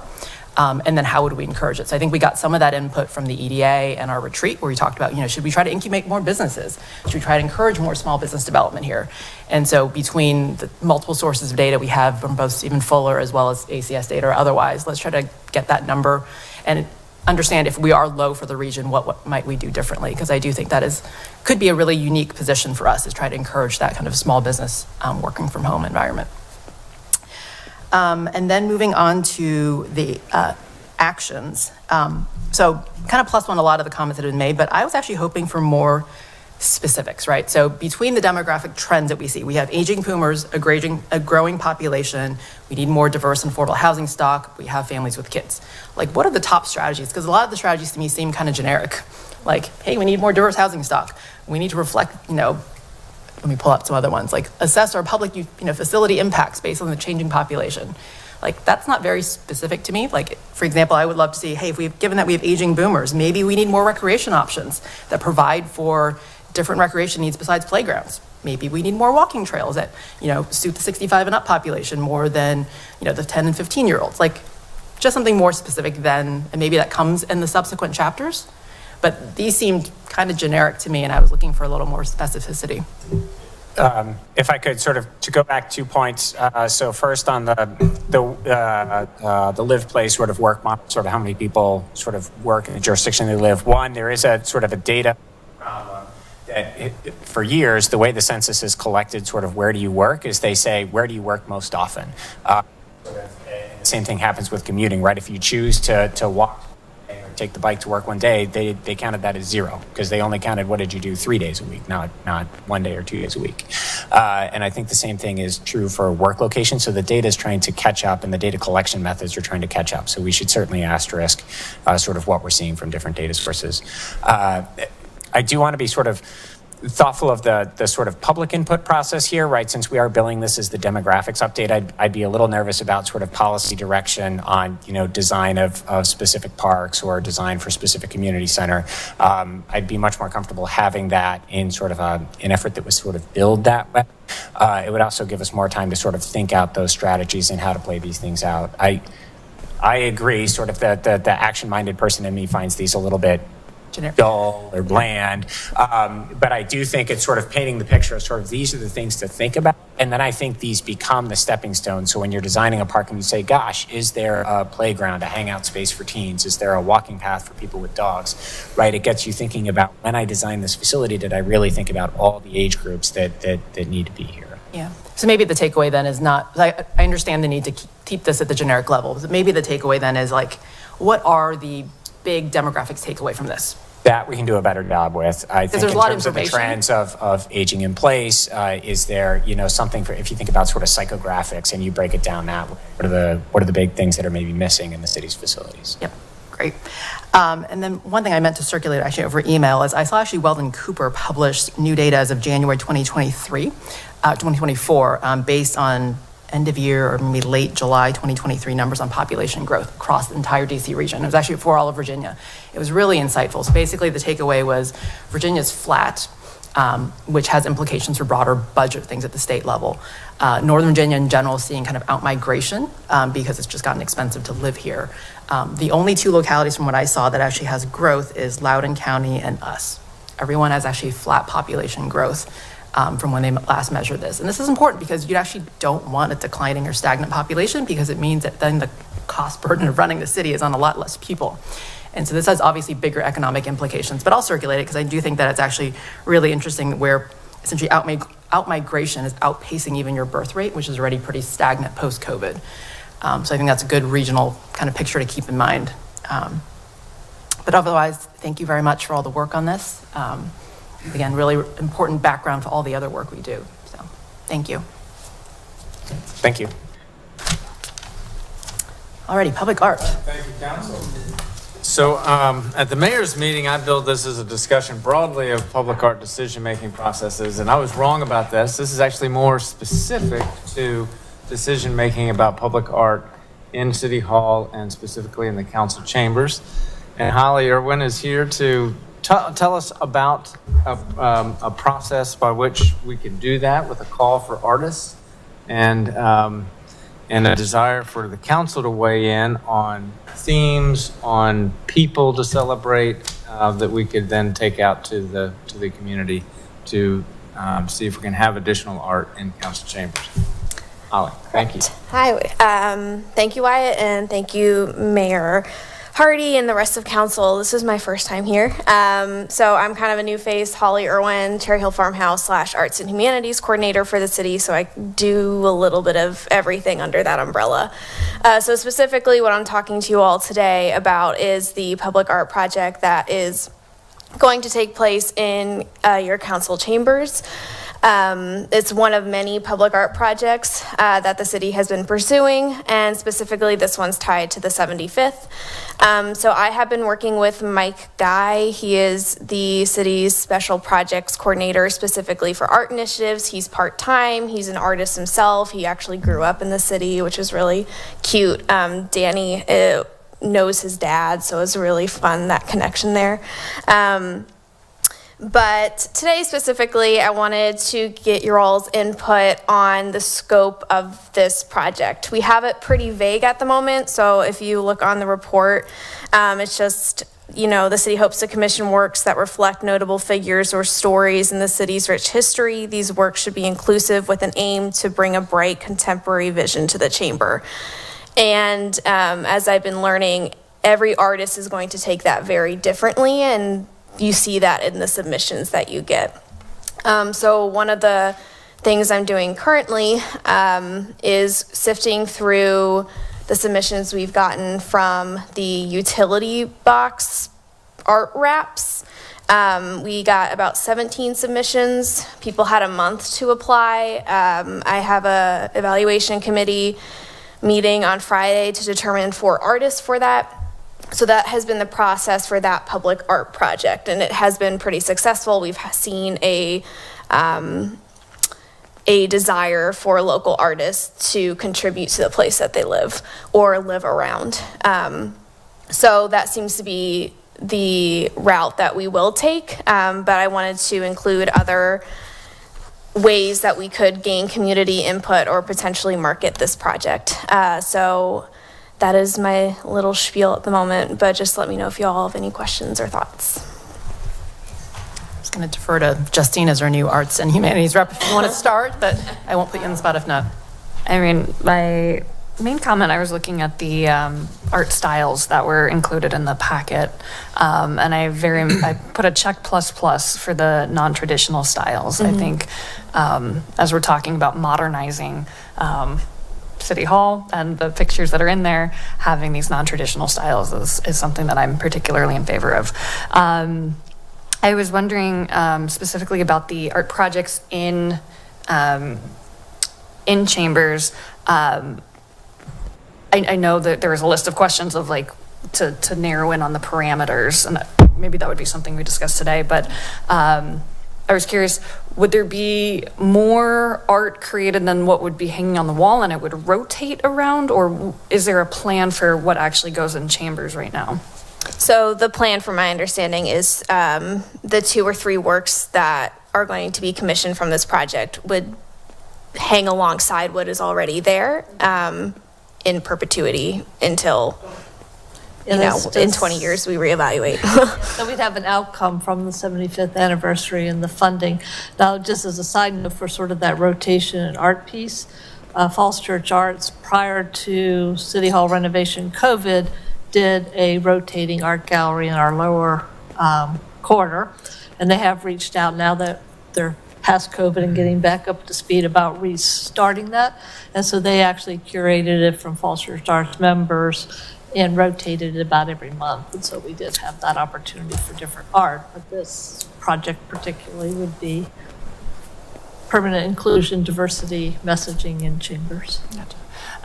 And then how would we encourage it? So I think we got some of that input from the EDA and our retreat where we talked about, should we try to incubate more businesses? Should we try to encourage more small business development here? And so between the multiple sources of data we have from both Stephen Fuller as well as ACS data or otherwise, let's try to get that number and understand if we are low for the region, what might we do differently? Because I do think that could be a really unique position for us, is try to encourage that kind of small business working from home environment. And then moving on to the actions. So kind of plus one a lot of the comments that have been made, but I was actually hoping for more specifics, right? So between the demographic trends that we see, we have aging boomers, a growing population, we need more diverse and affordable housing stock, we have families with kids. Like, what are the top strategies? Because a lot of the strategies to me seem kind of generic. Like, hey, we need more diverse housing stock. We need to reflect, let me pull up some other ones, like assess our public, facility impacts based on the changing population. Like, that's not very specific to me. Like, for example, I would love to see, hey, given that we have aging boomers, maybe we need more recreation options that provide for different recreation needs besides playgrounds. Maybe we need more walking trails that, suit the 65 and up population more than, the 10 and 15-year-olds. Like, just something more specific and maybe that comes in the subsequent chapters. But these seemed kind of generic to me, and I was looking for a little more specificity. If I could sort of to go back 2 points. So first on the live, play, sort of work model, sort of how many people sort of work in the jurisdiction they live. One, there is a sort of a data problem that for years, the way the census is collected, sort of where do you work, is they say, where do you work most often? The same thing happens with commuting, right? If you choose to walk or take the bike to work one day, they counted that as 0 because they only counted what did you do 3 days a week, not 1 day or 2 days a week. And I think the same thing is true for work location. So the data is trying to catch up, and the data collection methods are trying to catch up. So we should certainly asterisk sort of what we're seeing from different data sources. I do want to be sort of thoughtful of the sort of public input process here, right? Since we are billing this as the demographics update, I'd be a little nervous about sort of policy direction on, design of specific parks or design for specific community center. I'd be much more comfortable having that in sort of an effort that was sort of billed that way. It would also give us more time to sort of think out those strategies and how to play these things out. I agree, sort of the action-minded person in me finds these a little bit dull or bland, but I do think it's sort of painting the picture of sort of these are the things to think about, and then I think these become the stepping stones. So when you're designing a park and you say, gosh, is there a playground, a hangout space for teens? Is there a walking path for people with dogs, right? It gets you thinking about, when I designed this facility, did I really think about all the age groups that need to be here? Yeah. So maybe the takeaway then is not, I understand the need to keep this at the generic level, but maybe the takeaway then is like, what are the big demographics takeaway from this? That we can do a better job with. I think there's in a lot terms of of the information. trends of aging in place, is there, something for, if you think about sort of psychographics and you break it down that way, what are the big things that are maybe missing in the city's facilities? Yep, great. And then one thing I meant to circulate actually over email is I saw actually Weldon Cooper published new data as of January 2024, based on end of year or maybe late July 2023 numbers on population growth across the entire DC region. It was actually for all of Virginia. It was really insightful. So basically the takeaway was Virginia's flat, which has implications for broader budget things at the state level. Northern Virginia in general is seeing kind of out-migration because it's just gotten expensive to live here. The only two localities from what I saw that actually has growth is Loudoun County and us. Everyone has actually flat population growth from when they last measured this. And this is important because you actually don't want a declining or stagnant population because it means that then the cost burden of running the city is on a lot less people. And so this has obviously bigger economic implications, but I'll circulate it because I do think that it's actually really interesting where essentially out-migration is outpacing even your birth rate, which is already pretty stagnant post-COVID. So I think that's a good regional kind of picture to keep in mind. But otherwise, thank you very much for all the work on this. Again, really important background for all the other work we do. So thank you. Thank you. Alrighty, public art. Thank you, Council. So at the mayor's meeting, I billed this as a discussion broadly of public art decision-making processes, and I was wrong about this. This is actually more specific to decision-making about public art in City Hall and specifically in the council chambers. And Holly Irwin is here to tell us about a process by which we can do that with a call for artists and a desire for the council to weigh in on themes, on people to celebrate that we could then take out to the community to see if we can have additional art in council chambers. Holly, thank you. Hi, thank you, Wyatt, and thank you, Mayor Hardy and the rest of council. This is my first time here. So I'm kind of a new face, Holly Irwin, Cherry Hill Farmhouse / Arts and Humanities Coordinator for the city. So I do a little bit of everything under that umbrella. So specifically what I'm talking to you all today about is the public art project that is going to take place in your council chambers. It's one of many public art projects that the city has been pursuing, and specifically this one's tied to the 75th. So I have been working with Mike Guy. He is the city's special projects coordinator specifically for art initiatives. He's part-time. He's an artist himself. He actually grew up in the city, which is really cute. Danny knows his dad, so it's really fun, that connection there. But today specifically, I wanted to get your all's input on the scope of this project. We have it pretty vague at the moment, so if you look on the report, it's just, you know, the city hopes to commission works that reflect notable figures or stories in the city's rich history. These works should be inclusive with an aim to bring a bright contemporary vision to the chamber. And as I've been learning, every artist is going to take that very differently, and you see that in the submissions that you get. So one of the things I'm doing currently is sifting through the submissions we've gotten from the utility box art wraps. We got about 17 submissions. People had a month to apply. I have a evaluation committee meeting on Friday to determine 4 artists for that. So that has been the process for that public art project, and it has been pretty successful. We've seen a desire for local artists to contribute to the place that they live or live around. So that seems to be the route that we will take, but I wanted to include other ways that we could gain community input or potentially market this project. So that is my little spiel at the moment, but just let me know if you all have any questions or thoughts. I'm just going to defer to Justine as our new arts and humanities rep if you want to start, but I won't put you on the spot if not. I mean, my main comment, I was looking at the art styles that were included in the packet, and I put a check plus for the non-traditional styles. I think as we're talking about modernizing City Hall and the pictures that are in there, having these non-traditional styles is something that I'm particularly in favor of. I was wondering specifically about the art projects in chambers. I know that there was a list of questions of like to narrow in on the parameters, and maybe that would be something we discussed today, but I was curious, would there be more art created than what would be hanging on the wall and it would rotate around? Or is there a plan for what actually goes in chambers right now? So the plan, from my understanding, is the 2 or 3 works that are going to be commissioned from this project would hang alongside what is already there in perpetuity until, you know, in 20 years we reevaluate. So we'd have an outcome from the 75th anniversary and the funding. Now, just as a side note for sort of that rotation and art piece, Falls Church Arts, prior to City Hall renovation COVID, did a rotating art gallery in our lower corner. And they have reached out now that they're past COVID and getting back up to speed about restarting that. And so they actually curated it from Falls Church Arts members and rotated it about every month. And so we did have that opportunity for different art. But this project particularly would be permanent inclusion, diversity, messaging in chambers.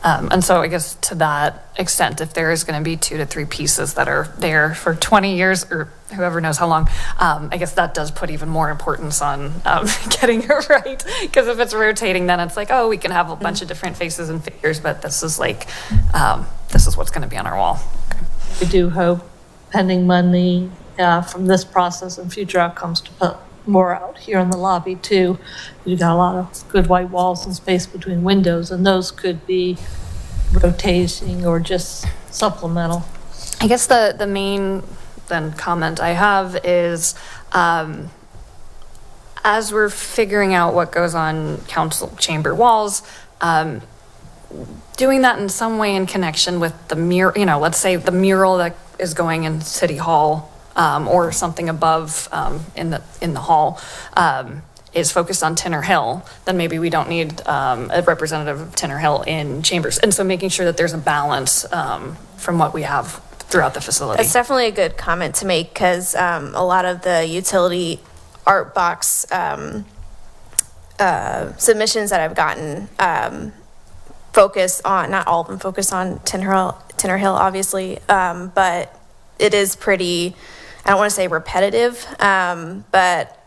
And so I guess to that extent, if there is going to be 2 to 3 pieces that are there for 20 years or whoever knows how long, I guess that does put even more importance on getting it right. Because if it's rotating, then it's like, oh, we can have a bunch of different faces and figures, but this is like, this is what's going to be on our wall. We do hope, pending money from this process and future outcomes, to put more out here in the lobby too. We've got a lot of good white walls and space between windows, and those could be rotating or just supplemental. I guess the main then comment I have is, as we're figuring out what goes on council chamber walls, doing that in some way in connection with the mural, you know, let's say the mural that is going in City Hall, or something above in the hall is focused on Tinner Hill, then maybe we don't need a representative of Tinner Hill in chambers. And so making sure that there's a balance from what we have throughout the facility. That's definitely a good comment to make, because a lot of the utility art box submissions that I've gotten focus on, not all of them focus on Tinner Hill obviously, but it is pretty, I don't want to say repetitive, but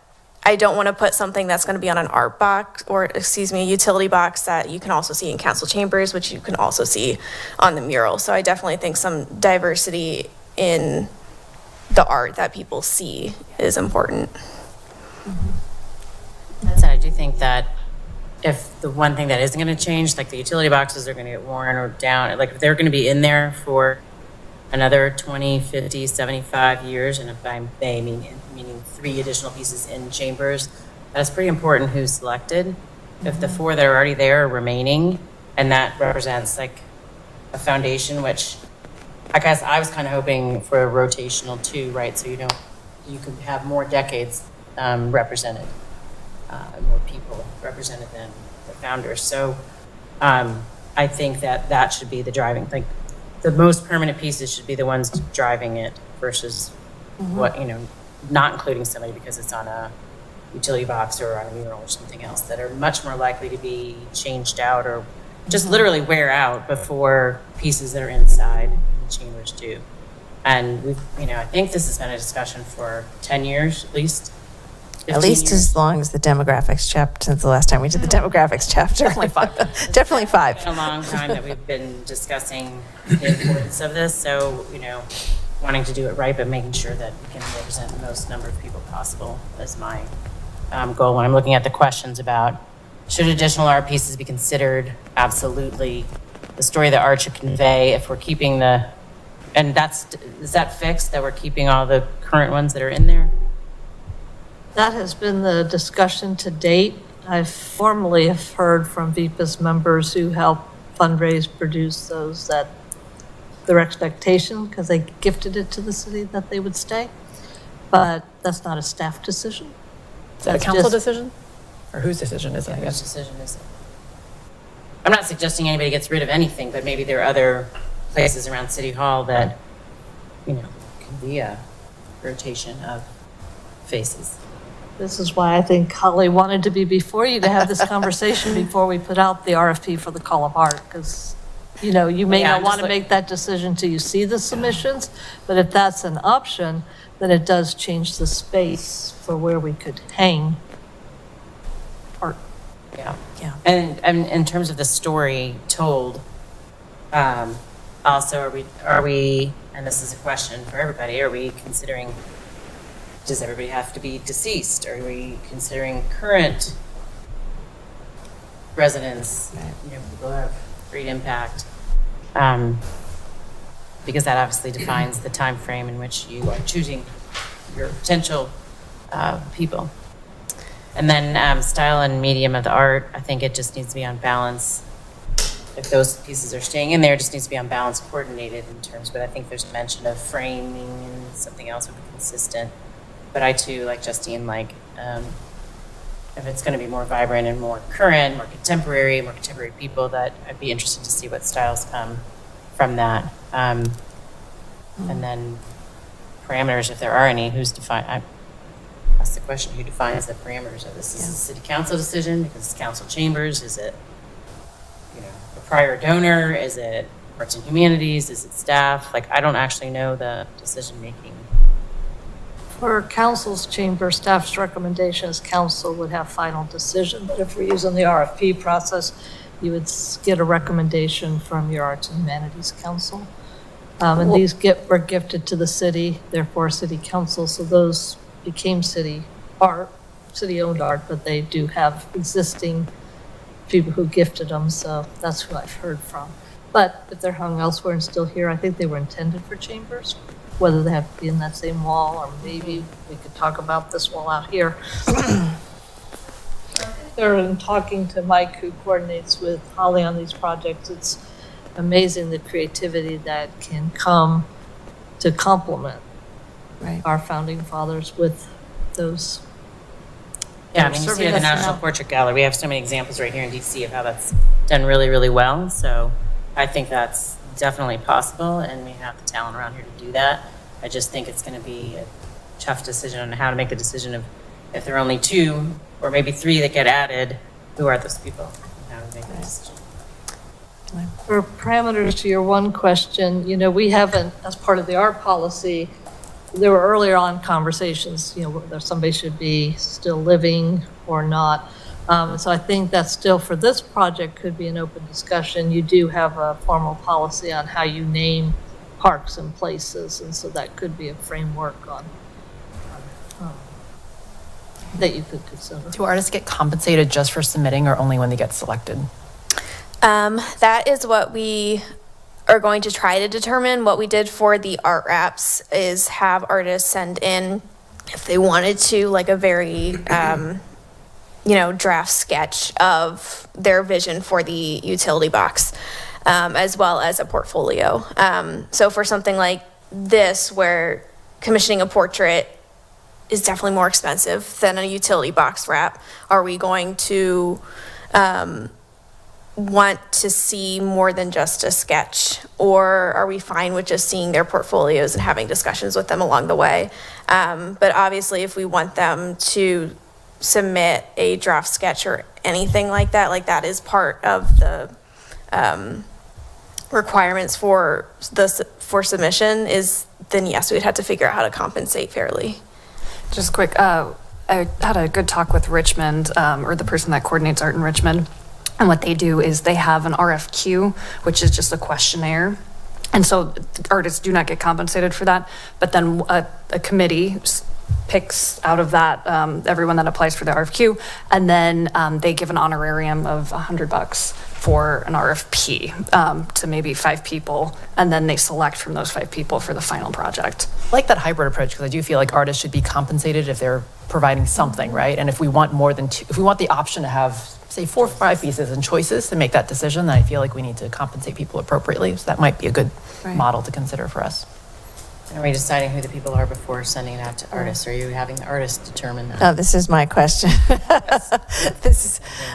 I don't want to put something that's going to be on an art box, or excuse me, a utility box that you can also see in council chambers, which you can also see on the mural. So I definitely think some diversity in the art that people see is important. That said, I do think that if the one thing that isn't going to change, like the utility boxes are going to get worn or down, like if they're going to be in there for another 20, 50, 75 years, and if I'm they, meaning 3 additional pieces in chambers, that's pretty important who's selected. If the 4 that are already there are remaining, and that represents like a foundation, which I guess I was kind of hoping for a rotational too, right? So you could have more decades represented, more people represented than the founders. So I think that should be the driving thing. The most permanent pieces should be the ones driving it versus what, not including somebody because it's on a utility box or on a mural or something else, that are much more likely to be changed out or just literally wear out before pieces that are inside the chambers do. And we've, I think this has been a discussion for 10 years at least. At least as long as the demographics chapter, since the last time we did the demographics chapter. Definitely 5. Definitely 5. It's been a long time that we've been discussing the importance of this. So, wanting to do it right, but making sure that we can represent the most number of people possible is my goal. When I'm looking at the questions about should additional art pieces be considered, absolutely. The story that art should convey, if we're keeping is that fixed, that we're keeping all the current ones that are in there? That has been the discussion to date. I formally have heard from VPAS members who help fundraise, produce those, that their expectation, because they gifted it to the city, that they would stay. But that's not a staff decision. Is that a council decision? Or whose decision is it, I Whose guess? decision is it? I'm not suggesting anybody gets rid of anything, but maybe there are other places around City Hall that, can be a rotation of faces. This is why I think Holly wanted to be before you to have this conversation before we put out the RFP for the Call of Art, because, you may Yeah, not I'm want just to make that decision till you see the submissions, but if that's an option, then it does change the space for where we could hang art. Yeah. Yeah. And in terms of the story told, also, are we, and this is a question for everybody, are we considering, does everybody have to be deceased? Are we considering current residents, people who have great impact? Because that obviously defines the time frame in which you are choosing your potential people. And then style and medium of the art, I think it just needs to be on balance. If those pieces are staying in there, it just needs to be on balance, coordinated in terms, but I think there's mention of framing and something else would be consistent. But I too, like Justine, if it's going to be more vibrant and more current, more contemporary people, that I'd be interested to see what styles come from that. And then parameters, if there are any, who's defined? That's the question, who defines the parameters of this? Is this a city council decision because it's council chambers? Is it, a prior donor? Is it arts and humanities? Is it staff? I don't actually know the decision-making. For council's chamber, staff's recommendations, council would have final decision. But if we're using the RFP process, you would get a recommendation from your Arts and Humanities Council. And these were gifted to the city, therefore city council, so those became city-owned art, but they do have existing people who gifted them, so that's who I've heard from. But if they're hung elsewhere and still here, I think they were intended for chambers, whether they have to be in that same wall, or maybe we could talk about this wall out here. They're in talking to Mike, who coordinates with Holly on these projects. It's amazing the creativity that can come to complement our founding fathers with those. Yeah, you see at the National Portrait Gallery, we have so many examples right here in DC of how that's done really, really well. So I think that's definitely possible, and we have the talent around here to do that. I just think it's going to be a tough decision on how to make the decision of if there are only 2 or maybe 3 that get added, who are those people? And how to make that decision. For parameters to your one question, we haven't, as part of the art policy, there were earlier on conversations, whether somebody should be still living or not. So I think that still for this project could be an open discussion. You do have a formal policy on how you name parks and places, and so that could be a framework on that you could consider. Do artists get compensated just for submitting or only when they get selected? That is what we are going to try to determine. What we did for the art wraps is have artists send in, if they wanted to, a very, draft sketch of their vision for the utility box, as well as a portfolio. So for something like this, where commissioning a portrait is definitely more expensive than a utility box wrap, are we going to want to see more than just a sketch, or are we fine with just seeing their portfolios and having discussions with them along the way? But obviously, if we want them to submit a draft sketch or anything like that is part of the requirements for submission, then yes, we'd have to figure out how to compensate fairly. Just quick, I had a good talk with Richmond, or the person that coordinates art in Richmond. And what they do is they have an RFQ, which is just a questionnaire. And so artists do not get compensated for that. But then a committee picks out of that everyone that applies for the RFQ. And then they give an honorarium of $100 for an RFP to maybe 5 people. And then they select from those 5 people for the final project. I like that hybrid approach because I do feel like artists should be compensated if they're providing something, right? And if we want more than 2, if we want the option to have, say, 4 or 5 pieces and choices to make that decision, then I feel like we need to compensate people appropriately. So that might be a good model to consider for us. And are we deciding who the people are before sending it out to artists? Or are you having the artists determine that? Oh, this is my question. I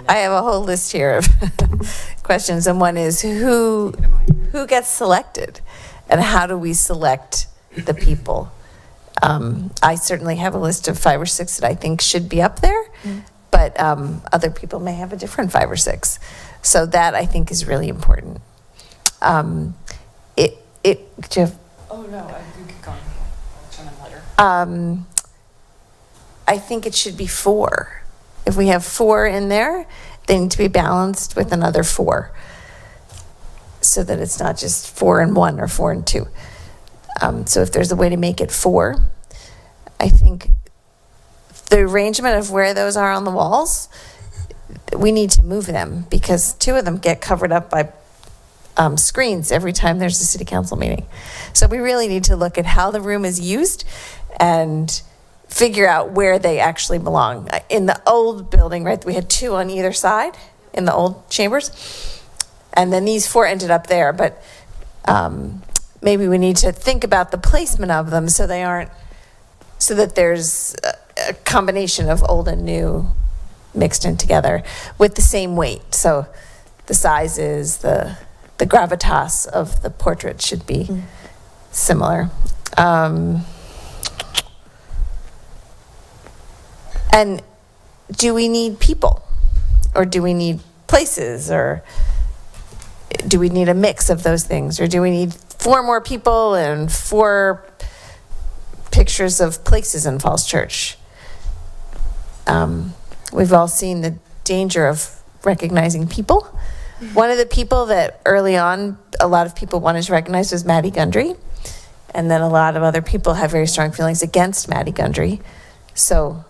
have a whole list here of questions, and one is who gets selected, and how do we select the people? I certainly have a list of 5 or 6 that I think should be up there, but other people may have a different 5 or 6. So that I think is really important. Jeff. Oh no, I think keep going. I'll chime in later. I think it should be 4. If we have 4 in there, they need to be balanced with another 4, so that it's not just 4 and 1 or 4 and 2. So if there's a way to make it 4, I think the arrangement of where those are on the walls, we need to move them, because 2 of them get covered up by screens every time there's a city council meeting. So we really need to look at how the room is used and figure out where they actually belong. In the old building, right, we had 2 on either side in the old chambers, and then these 4 ended up there, but maybe we need to think about the placement of them so they aren't, so that there's a combination of old and new mixed in together with the same weight. So the sizes, the gravitas of the portrait should be similar. And do we need people, or do we need places, or do we need a mix of those things, or do we need 4 more people and 4 pictures of places in Falls Church? We've all seen the danger of recognizing people. One of the people that early on a lot of people wanted to recognize was Maddie Gundry, and then a lot of other people have very strong feelings against Maddie Gundry. So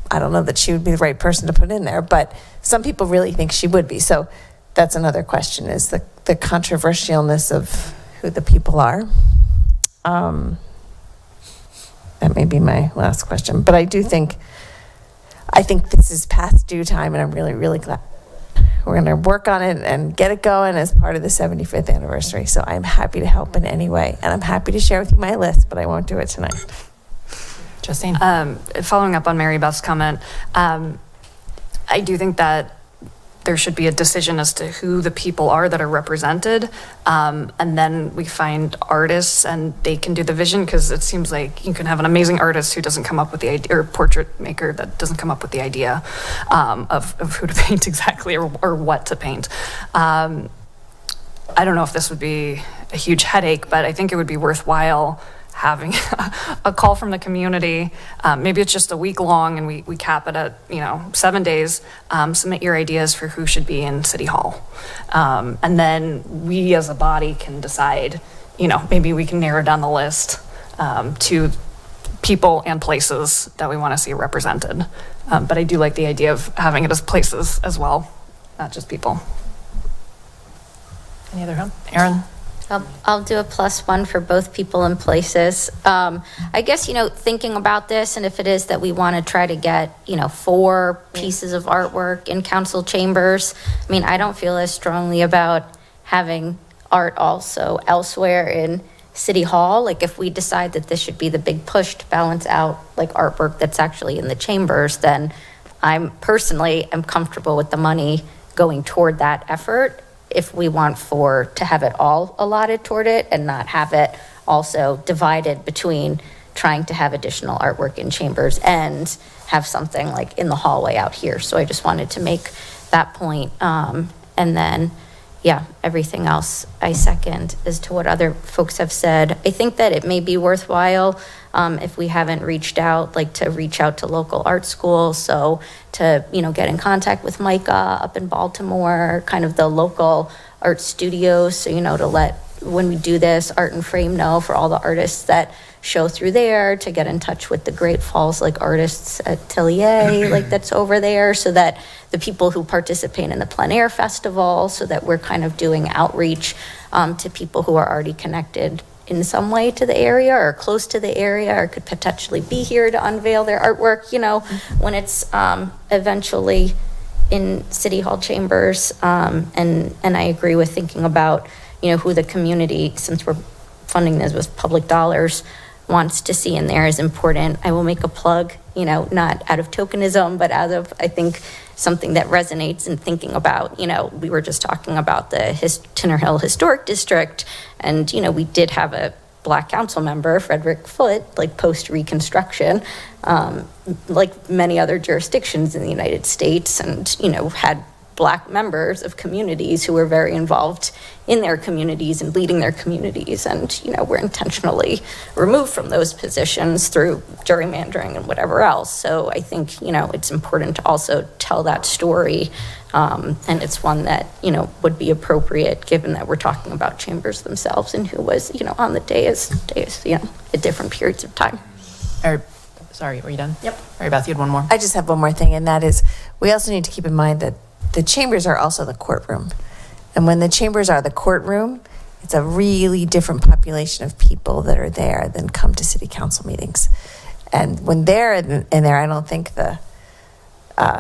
I don't know that she would be the right person to put in there, but some people really think she would be. So that's another question, is the controversialness of who the people are. That may be my last question, but I think this is past due time, and I'm really, really glad we're going to work on it and get it going as part of the 75th anniversary. So I'm happy to help in any way, and I'm happy to share with you my list, but I won't do it tonight. Justine? Following up on Mary Beth's comment, I do think that there should be a decision as to who the people are that are represented, and then we find artists and they can do the vision, because it seems like you can have an amazing artist who doesn't come up with the idea, or portrait maker that doesn't come up with the idea of who to paint exactly, or what to paint. I don't know if this would be a huge headache, but I think it would be worthwhile having a call from the community. Maybe it's just a week long and we cap it at 7 days. Submit your ideas for who should be in City Hall, and then we as a body can decide. Maybe we can narrow down the list to people and places that we want to see represented. But I do like the idea of having it as places as well, not just people. Any other help? Aaron? I'll do a +1 for both people and places. I guess, thinking about this, and if it is that we want to try to get, 4 pieces of artwork in council chambers, I don't feel as strongly about having art also elsewhere in City Hall. Like, if we decide that this should be the big push to balance out like artwork that's actually in the chambers, then I'm personally am comfortable with the money going toward that effort, if we want to have it all allotted toward it and not have it also divided between trying to have additional artwork in chambers and have something like in the hallway out here. So I just wanted to make that point. And then, everything else I second as to what other folks have said. I think that it may be worthwhile if we haven't reached out, to reach out to local art schools. So to, get in contact with Micah up in Baltimore, kind of the local art studios. So, to let, when we do this, Art and Frame know for all the artists that show through there, to get in touch with the Great Falls artists atelier that's over there, so that the people who participate in the plein air festival, so that we're kind of doing outreach to people who are already connected in some way to the area or close to the area, or could potentially be here to unveil their artwork, when it's eventually in City Hall chambers. And I agree with thinking about, who the community, since we're funding this with public dollars, wants to see in there is important. I will make a plug, not out of tokenism, but out of, I think, something that resonates in thinking about, we were just talking about the Tinner Hill Historic District, and, we did have a Black council member, Frederick Foote, post-Reconstruction, like many other jurisdictions in the United States, and, had Black members of communities who are very involved in their communities and leading their communities. And, you know, we're intentionally removed from those positions through gerrymandering and whatever else. So I think, you know, it's important to also tell that story. And it's one that, you know, would be appropriate given that we're talking about Chambers themselves and who was, you know, on the dais, you know, at different periods of time. Sorry, were you done? Yep. Mary Beth, you had one more? I just have one more thing, and that is, we also need to keep in mind that the chambers are also the courtroom. And when the chambers are the courtroom, it's a really different population of people that are there than come to city council meetings. And when they're in there, I don't think the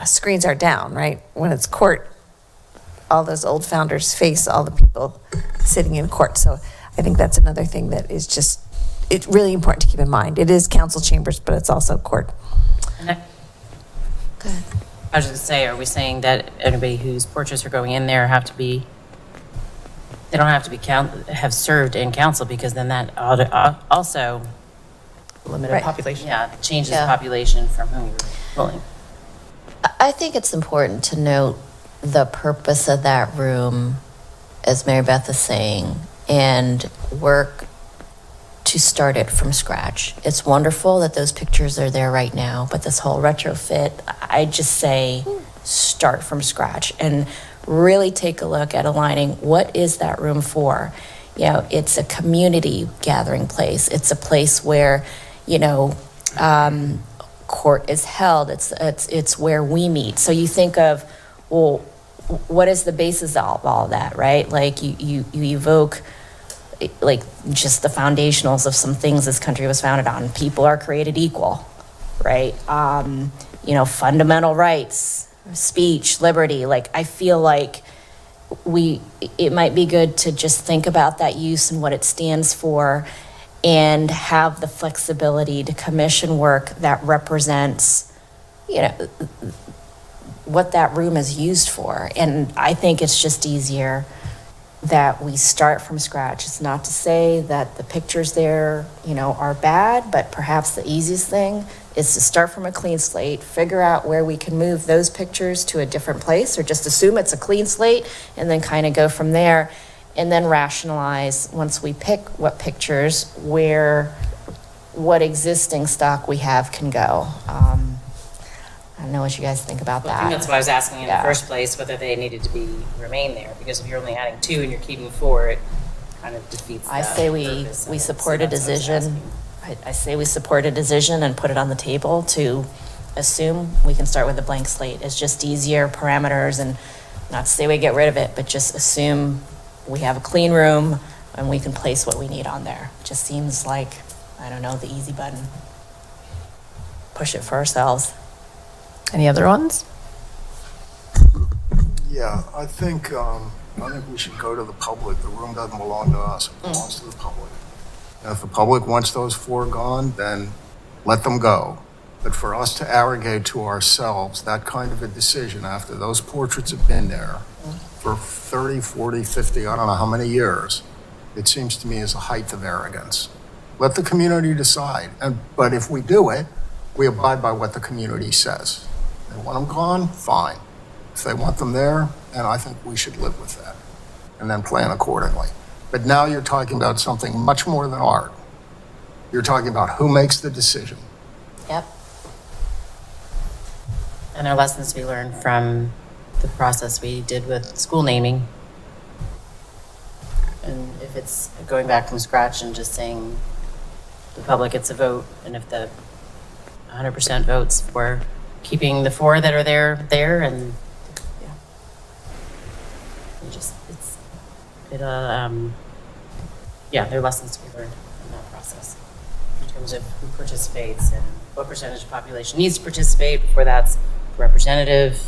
screens are down, right? When it's court, all those old founders face all the people sitting in court. So I think that's another thing that is just, it's really important to keep in mind. It is council chambers, but it's also court. I was just gonna say, are we saying that anybody whose portraits are going in there have to be, they don't have to be have served in council, because then that also, Limited Right. population. yeah, changes Yeah. the population from whom you're pulling. I think it's important to note the purpose of that room, as Mary Beth is saying, and work to start it from scratch. It's wonderful that those pictures are there right now, but this whole retrofit, I just say start from scratch and really take a look at aligning what is that room for. You know, it's a community gathering place. It's a place where, you know, court is held. It's where we meet. So you think of, well, what is the basis of all that, right? Like you evoke like just the foundationals of some things this country was founded on. People are created equal, right? You know, fundamental rights, speech, liberty. Like I feel like it might be good to just think about that use and what it stands for, and have the flexibility to commission work that represents, you know, what that room is used for. And I think it's just easier that we start from scratch. It's not to say that the pictures there, you know, are bad, but perhaps the easiest thing is to start from a clean slate, figure out where we can move those pictures to a different place, or just assume it's a clean slate and then kind of go from there, and then rationalize once we pick what pictures, what existing stock we have can go. I don't know what you guys think about I that. think that's why I was asking in Yeah. the first place, whether they needed to remain there, because if you're only adding 2 and you're keeping 4, it kind of defeats I the say we purpose of it. support So a that's what I was decision. asking. I say we support a decision and put it on the table to assume we can start with a blank slate. It's just easier parameters, and not to say we get rid of it, but just assume we have a clean room and we can place what we need on there. Just seems like, I don't know, the easy button. Push it for ourselves. Any other ones? Yeah, I think we should go to the public. The room doesn't belong to us, it belongs to the public. And if the public wants those 4 gone, then let them go. But for us to arrogate to ourselves that kind of a decision after those portraits have been there for 30, 40, 50, I don't know how many years, it seems to me is a height of arrogance. Let the community decide. But if we do it, we abide by what the community says. They want them gone, fine. If they want them there, and I think we should live with that and then plan accordingly. But now you're talking about something much more than art. You're talking about who makes the decision. Yep. And there are lessons to be learned from the process we did with school naming. And if it's going back from scratch and just saying the public gets a vote, and if the 100% votes for keeping the 4 that are there, and there are lessons to be learned from that process in terms of who participates and what percentage of population needs to participate before that's representative.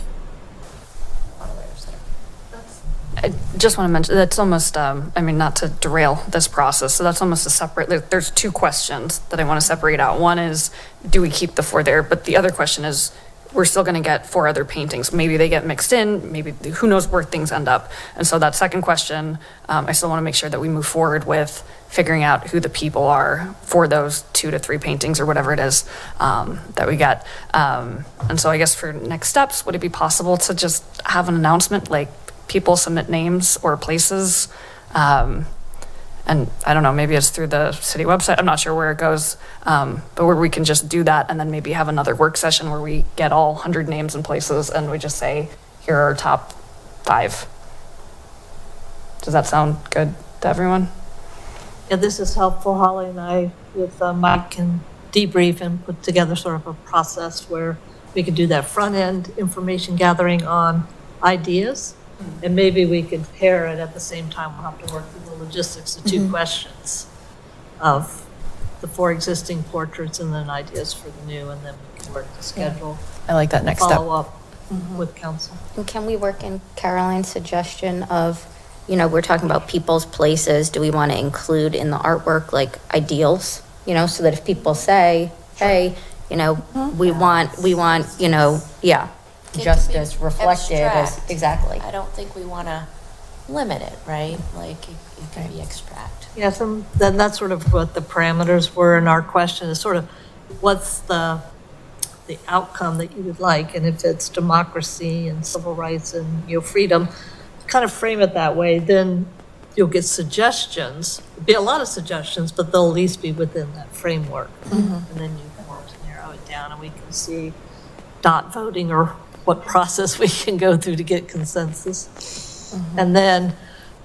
A lot of layers there. I just want to mention, that's almost, I mean, not to derail this process, so that's almost a separate, there's 2 questions that I want to separate out. One is, do we keep the 4 there? But the other question is, we're still going to get 4 other paintings. Maybe they get mixed in, maybe who knows where things end up. And so that second question, I still want to make sure that we move forward with figuring out who the people are for those 2 to 3 paintings or whatever it is that we get. And so I guess for next steps, would it be possible to just have an announcement, like people submit names or places? And I don't know, maybe it's through the city website. I'm not sure where it goes, but where we can just do that and then maybe have another work session where we get all 100 names and places and we just say, here are our top 5. Does that sound good to everyone? Yeah, this is helpful. Holly and I, with Mike, can debrief and put together sort of a process where we could do that front-end information gathering on ideas. And maybe we could pair it at the same time. We'll have to work through the logistics, the 2 questions of the 4 existing portraits and then ideas for the new, and then we can work to schedule. I like that next step. Follow up with council. And can we work in Caroline's suggestion of, you know, we're talking about people's places. Do we want to include in the artwork like ideals? You know, so that if people say, hey, you know, we want, you know, yeah, justice reflected as, abstract. exactly. I don't think we want to limit it, right? Like, it can be abstract. Yes, and then that's sort of what the parameters were in our question, is sort of what's the outcome that you would like, and if it's democracy and civil rights and, you know, freedom, kind of frame it that way, then you'll get suggestions. There'll be a lot of suggestions, but they'll at least be within that framework. And then you can work to narrow it down, and we can see dot voting or what process we can go through to get consensus. And then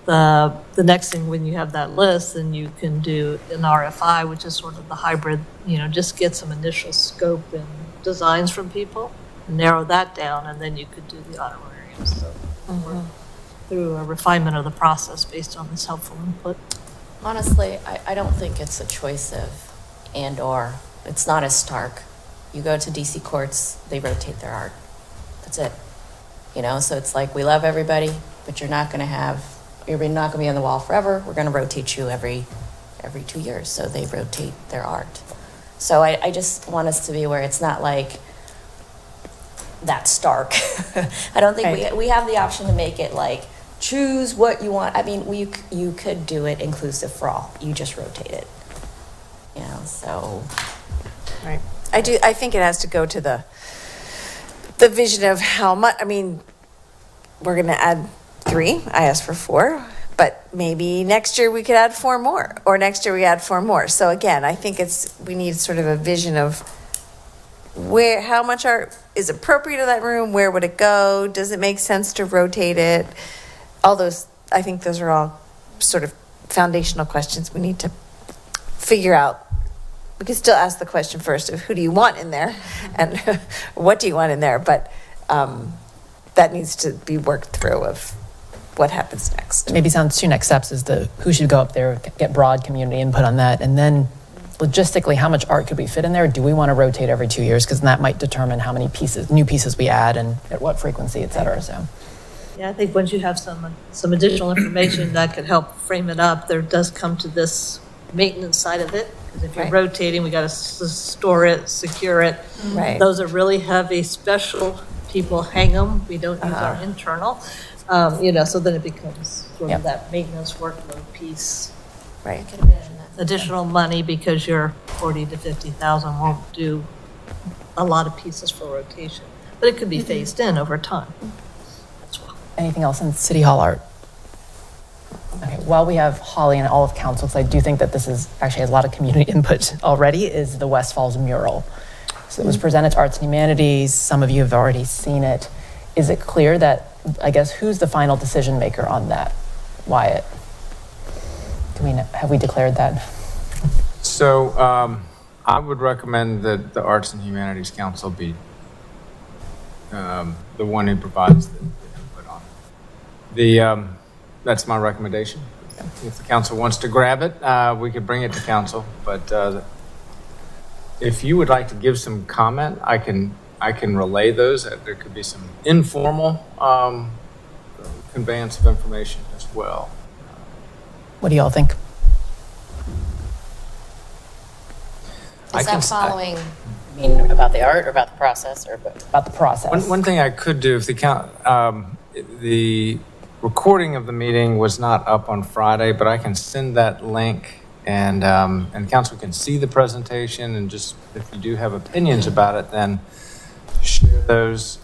the next thing, when you have that list, then you can do an RFI, which is sort of the hybrid, you know, just get some initial scope and designs from people, narrow that down, and then you could do the honorariums. So we're through a refinement of the process based on this helpful input. Honestly, I don't think it's a choice of and or. It's not as stark. You go to DC courts, they rotate their art. That's it. You know, so it's like, we love everybody, but you're not going to be on the wall forever. We're going to rotate you every 2 years. So they rotate their art. So I just want us to be aware it's not like that stark. I don't think we have the option to make it like, choose what you want. I mean, you could do it inclusive for all. You just rotate it. You know, so. Right. I think it has to go to the vision of how much. I mean, we're going to add 3. I asked for 4, but maybe next year we could add 4 more, or next year we add 4 more. So again, I think we need sort of a vision of how much art is appropriate in that room. Where would it go? Does it make sense to rotate it? All those, I think those are all sort of foundational questions we need to figure out. We can still ask the question first of who do you want in there and what do you want in there, but that needs to be worked through of what happens next. Maybe sounds 2 next steps is who should go up there, get broad community input on that, and then logistically, how much art could we fit in there? Do we want to rotate every 2 years? Because that might determine how many new pieces we add and at what frequency, et cetera. So. Yeah, I think once you have some additional information that could help frame it up, there does come to this maintenance side of it. Because if you're rotating, we got to store it, secure it. Right. Those are really heavy. Special people hang them. We don't use our internal. You know, so then it becomes sort of that maintenance workload piece. Right. Additional money because your 40 to 50,000 won't do a lot of pieces for rotation, but it could be phased in over time. Anything else in City Hall art? Okay, while we have Holly and all of council, because I do think that this is actually has a lot of community input already, is the West Falls mural. So it was presented to Arts and Humanities. Some of you have already seen it. Is it clear that, I guess, who's the final decision maker on that? Wyatt? Have we declared that? So I would recommend that the Arts and Humanities Council be the one who provides the input on it. That's my recommendation. If the council wants to grab it, we could bring it to council. But if you would like to give some comment, I can relay those. There could be some informal conveyance of information as well. What do y'all think? Is that following mean about the art or about the process or both? About the process. One thing I could do, if the recording of the meeting was not up on Friday, but I can send that link and council can see the presentation, and just, if you do have opinions about it, then share those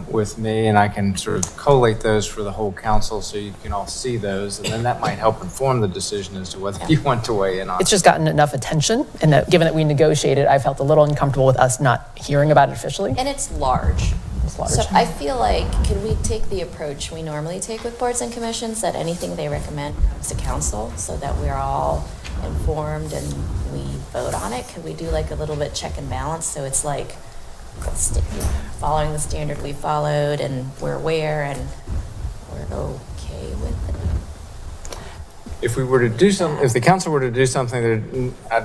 with me, and I can sort of collate those for the whole council so you can all see those, and then that might help inform the decision as to whether you want to weigh in on it. It's just gotten enough attention, and that given that we negotiated, I felt a little uncomfortable with us not hearing about it officially. And it's large. It's large. So I feel like, could we take the approach we normally take with boards and commissions, that anything they recommend comes to council so that we're all informed and we vote on it? Could we do like a little bit check and balance? So it's like following the standard we followed and we're aware and we're okay with it. If we were to do if the council were to do something that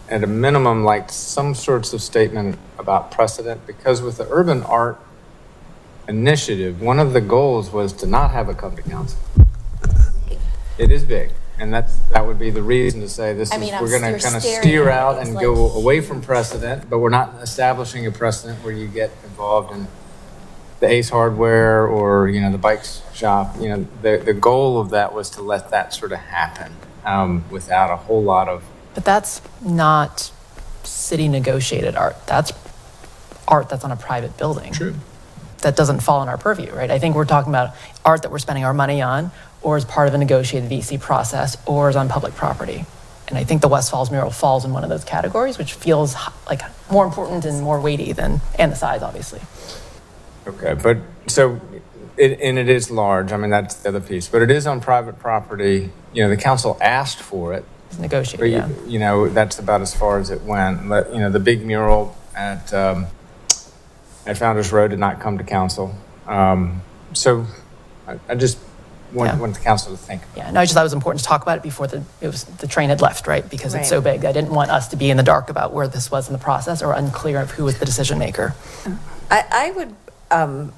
at a minimum, like some sorts of statement about precedent, because with the urban art initiative, one of the goals was to not have it come to council. It is big, and that would be the reason to say this is, we're going to kind of steer out and go away from precedent, but we're not establishing a precedent where you get involved in the Ace Hardware or, the bike shop. The goal of that was to let that sort of happen without a whole lot of. But that's not city negotiated art. That's art that's on a private building. True. That doesn't fall in our purview, right? I think we're talking about art that we're spending our money on, or as part of a negotiated VC process, or is on public property. And I think the West Falls mural falls in one of those categories, which feels like more important and more weighty and the size, obviously. Okay, but so, it is large. I mean, that's the other piece. But it is on private property. The council asked for it. It's negotiated, but that's about as far as it went. But, the big mural at Founders Road did not come to council. So I just want the council to think about it. Yeah, no, I just thought it was important to talk about it before the train had left, right? Because it's so big. I didn't want us to be in the dark about where this was in the process or unclear of who was the decision maker. I would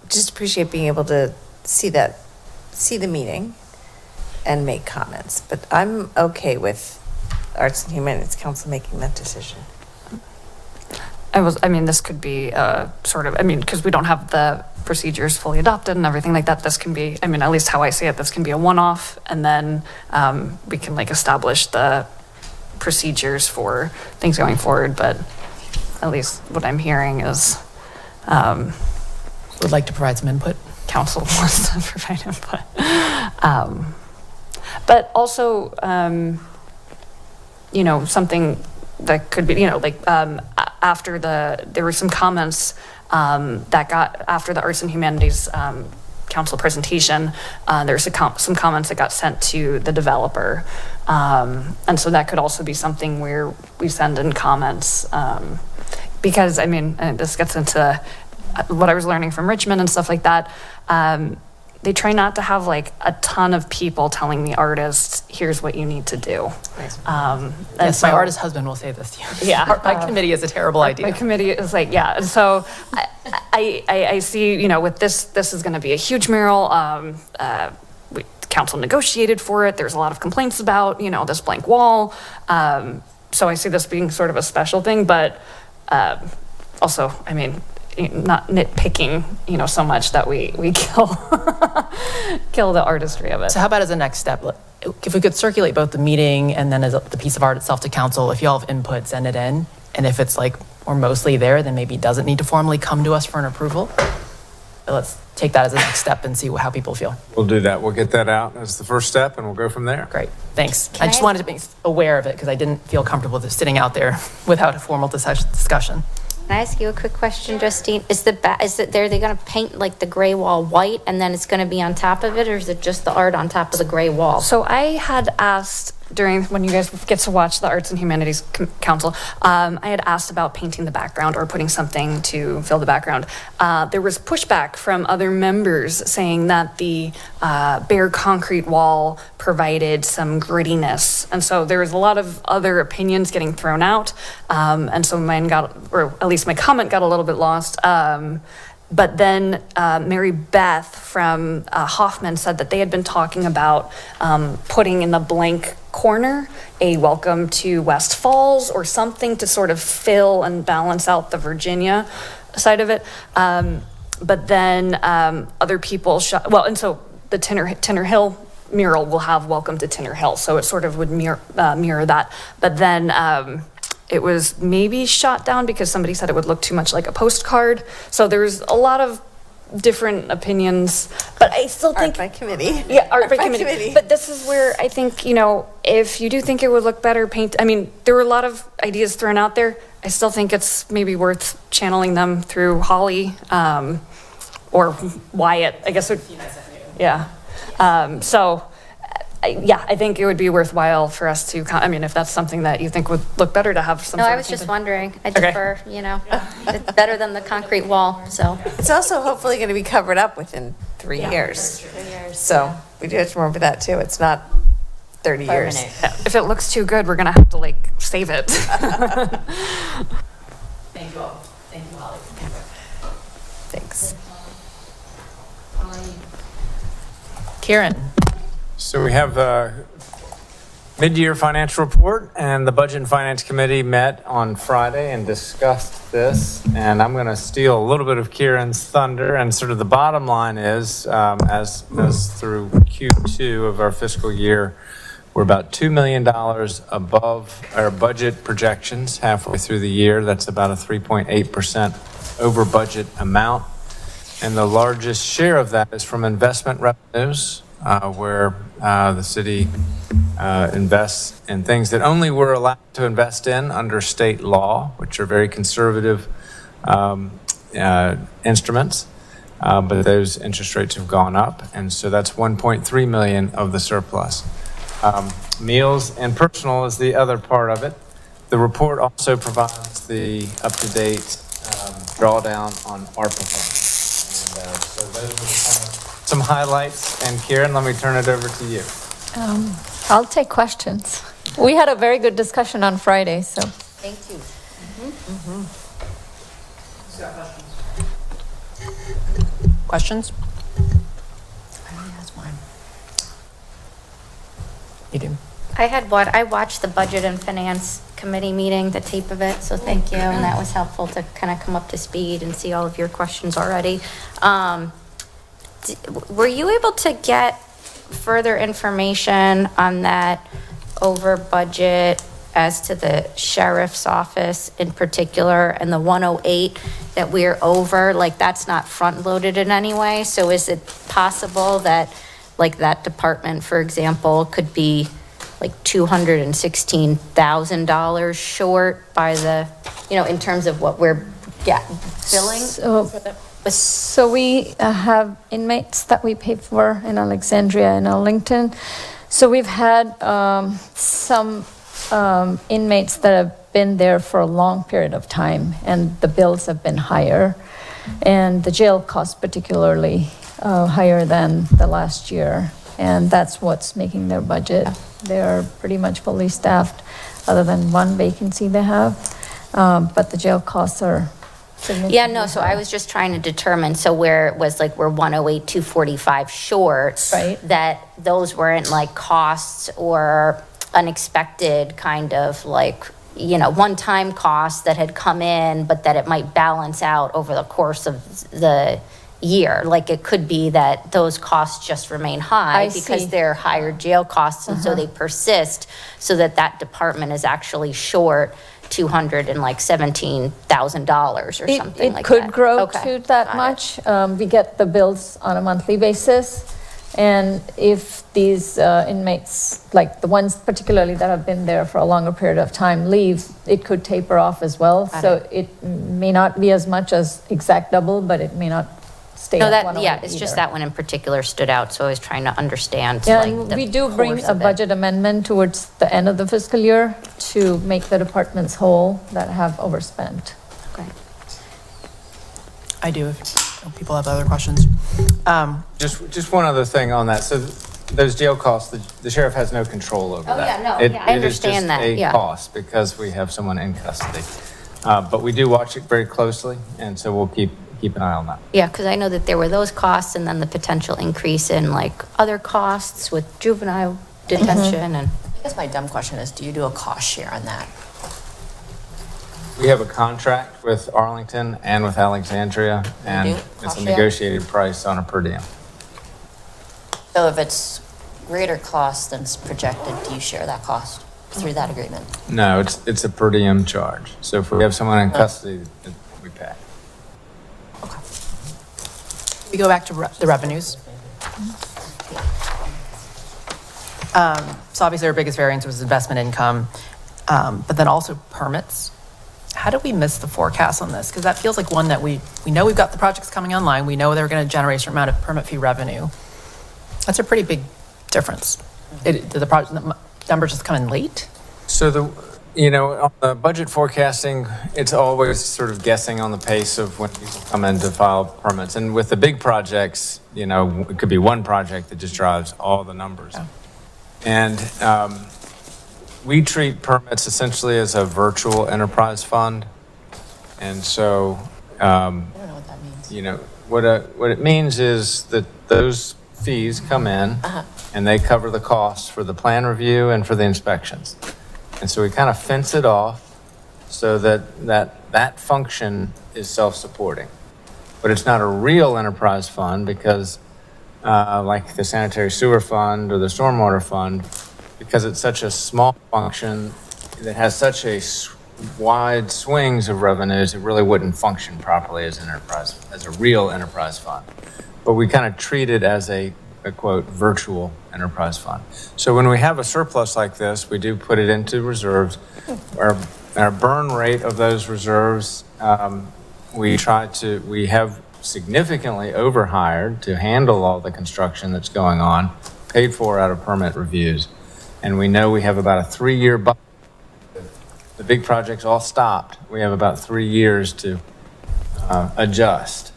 just appreciate being able to see the meeting and make comments, but I'm okay with Arts and Humanities Council making that decision. This could be because we don't have the procedures fully adopted and everything like that. This can be, at least how I see it, this can be a one-off, and then we can establish the procedures for things going forward. But at least what I'm hearing is would like to provide some input. Council wants to provide input. But also, something that could be, after there were some comments that got, after the Arts and Humanities Council presentation, there were some comments that got sent to the developer. And so that could also be something where we send in comments. Because, this gets into what I was learning from Richmond and stuff like that. They try not to have a ton of people telling the artists, here's what you need to do. Yes, my artist husband will say this to you. Yeah. My committee is a terrible idea. My committee is And so I see, with this is going to be a huge mural. Council negotiated for it. There's a lot of complaints about, this blank wall. So I see this being sort of a special thing, but also, not nitpicking, so much that we kill the artistry of it. So how about as a next step, if we could circulate both the meeting and then as the piece of art itself to council, if you all have input, send it in. And if it's we're mostly there, then maybe it doesn't need to formally come to us for an approval. But let's take that as a next step and see how people feel. We'll do that. We'll get that out as the first step, and we'll go from there. Great, thanks. I just wanted to be aware of it because I didn't feel comfortable just sitting out there without a formal discussion. Can I ask you a quick question, Justine? Are they going to paint the gray wall white and then it's going to be on top of it, or is it just the art on top of the gray wall? So I had asked when you guys get to watch the Arts and Humanities Council, I had asked about painting the background or putting something to fill the background. There was pushback from other members saying that the bare concrete wall provided some grittiness. And so there was a lot of other opinions getting thrown out. And so mine or at least my comment got a little bit lost. But then Mary Beth from Hoffman said that they had been talking about putting in the blank corner, a welcome to West Falls or something to sort of fill and balance out the Virginia side of it. But then other people shot, well, and so the Tinner Hill mural will have welcome to Tinner Hill. So it sort of would mirror that. But then it was maybe shot down because somebody said it would look too much like a postcard. So there's a lot of different opinions, but I still think— Art by committee. Yeah, art by committee. But this is where I think, you know, if you do think it would look better paint, I mean, there were a lot of ideas thrown out there. I still think it's maybe worth channeling them through Holly or Wyatt, I guess. Yeah. I think it would be worthwhile for us to, I mean, if that's something that you think would look better to have some No, sort I of was just painted- wondering. I defer, you know, it's better than the concrete wall, so. It's also hopefully going to be covered up within 3 years. So we do have to remember that too. It's not 30 years. Yeah, if it looks too good, we're gonna have to like save it. Thank you all. Thank you, Holly. Thanks. Karen. So we have the mid-year financial report, and the Budget and Finance Committee met on Friday and discussed this. And I'm going to steal a little bit of Kieran's thunder. And sort of the bottom line is, as through Q2 of our fiscal year, we're about $2 million above our budget projections halfway through the year. That's about a 3.8% over budget amount. And the largest share of that is from investment revenues, where the city invests in things that only we're allowed to invest in under state law, which are very conservative instruments. But those interest rates have gone up, and so that's 1.3 million of the surplus. Meals and personal is the other part of it. The report also provides the up-to-date drawdown on ARPA funds. And so those are some highlights. And Kieran, let me turn it over to you. I'll take questions. We had a very good discussion on Friday, so. Thank you. Questions? You do. I had one. I watched the Budget and Finance Committee meeting, the tape of it, so thank you. And that was helpful to kind of come up to speed and see all of your questions already. Were you able to get further information on that over budget as to the sheriff's office in particular and the 108 that we're over? Like, that's not front loaded in any way. So is it possible that like that department, for example, could be like $216,000 short by the, you know, in terms of what we're filling? So we have inmates that we pay for in Alexandria and Arlington. So we've had some inmates that have been there for a long period of time, and the bills have been higher. And the jail costs particularly higher than the last year. And that's what's making their budget. They're pretty much fully staffed, other than one vacancy they have. But the jail costs are significantly Yeah, no, so I was just trying to determine, so where it was like we're 108, 245 short. Right. That those weren't like costs or unexpected kind of like, you know, one-time costs that had come in, but that it might balance out over the course of the year. Like it could be that those costs just remain high I because see. they're higher jail costs, and so they persist, so that department is actually short $217,000 or something like that. It could grow Okay, to that got it. much. We get the bills on a monthly basis. And if these inmates, like the ones particularly that have been there for a longer period of time, leave, it could taper off as well. Got So it may not be as much as exact double, but it may not stay No, at that, 108 yeah, it's just either. that one in particular stood out, so I was trying to understand Yeah, like and the we do bring course a of it. budget amendment towards the end of the fiscal year to make the departments whole that have overspent. Okay. I do, if people have other questions. Just one other thing on that. So those jail costs, the sheriff has no control over Oh, that. yeah, no, It- yeah, I understand that, It is yeah. just a cost because we have someone in custody. But we do watch it very closely, and so we'll keep an eye on that. Yeah, because I know that there were those costs and then the potential increase in like other costs with juvenile detention and, I guess my dumb question is, do you do a cost share on that? We have a contract with Arlington and with Alexandria, and do? it's Cost a share? negotiated price on a per diem. So if it's greater cost than's projected, do you share that cost through that agreement? No, it's a per diem charge. So if we have someone in custody, we pay. We go back to the revenues. So obviously our biggest variance was investment income, but then also permits. How did we miss the forecast on this? Because that feels like one that we know we've got the projects coming online. We know they're going to generate a certain amount of permit fee revenue. That's a pretty big difference. Did the project numbers just come in late? So on the budget forecasting, it's always sort of guessing on the pace of when people come in to file permits. And with the big projects, it could be one project that just drives all the numbers. Yeah. And we treat permits essentially as a virtual enterprise fund. And so, I don't know what that means. what it means is that those fees come in and they cover the costs for the plan review and for the inspections. And so we kind of fence it off so that function is self-supporting. But it's not a real enterprise fund because like the sanitary sewer fund or the stormwater fund, because it's such a small function that has such a wide swings of revenues, it really wouldn't function properly as a real enterprise fund. But we kind of treat it as a quote, virtual enterprise fund. So when we have a surplus like this, we do put it into reserves. Our burn rate of those reserves, we have significantly overhired to handle all the construction that's going on, paid for out of permit reviews. And we know we have about a 3-year budget. The big projects all stopped. We have about 3 years to adjust.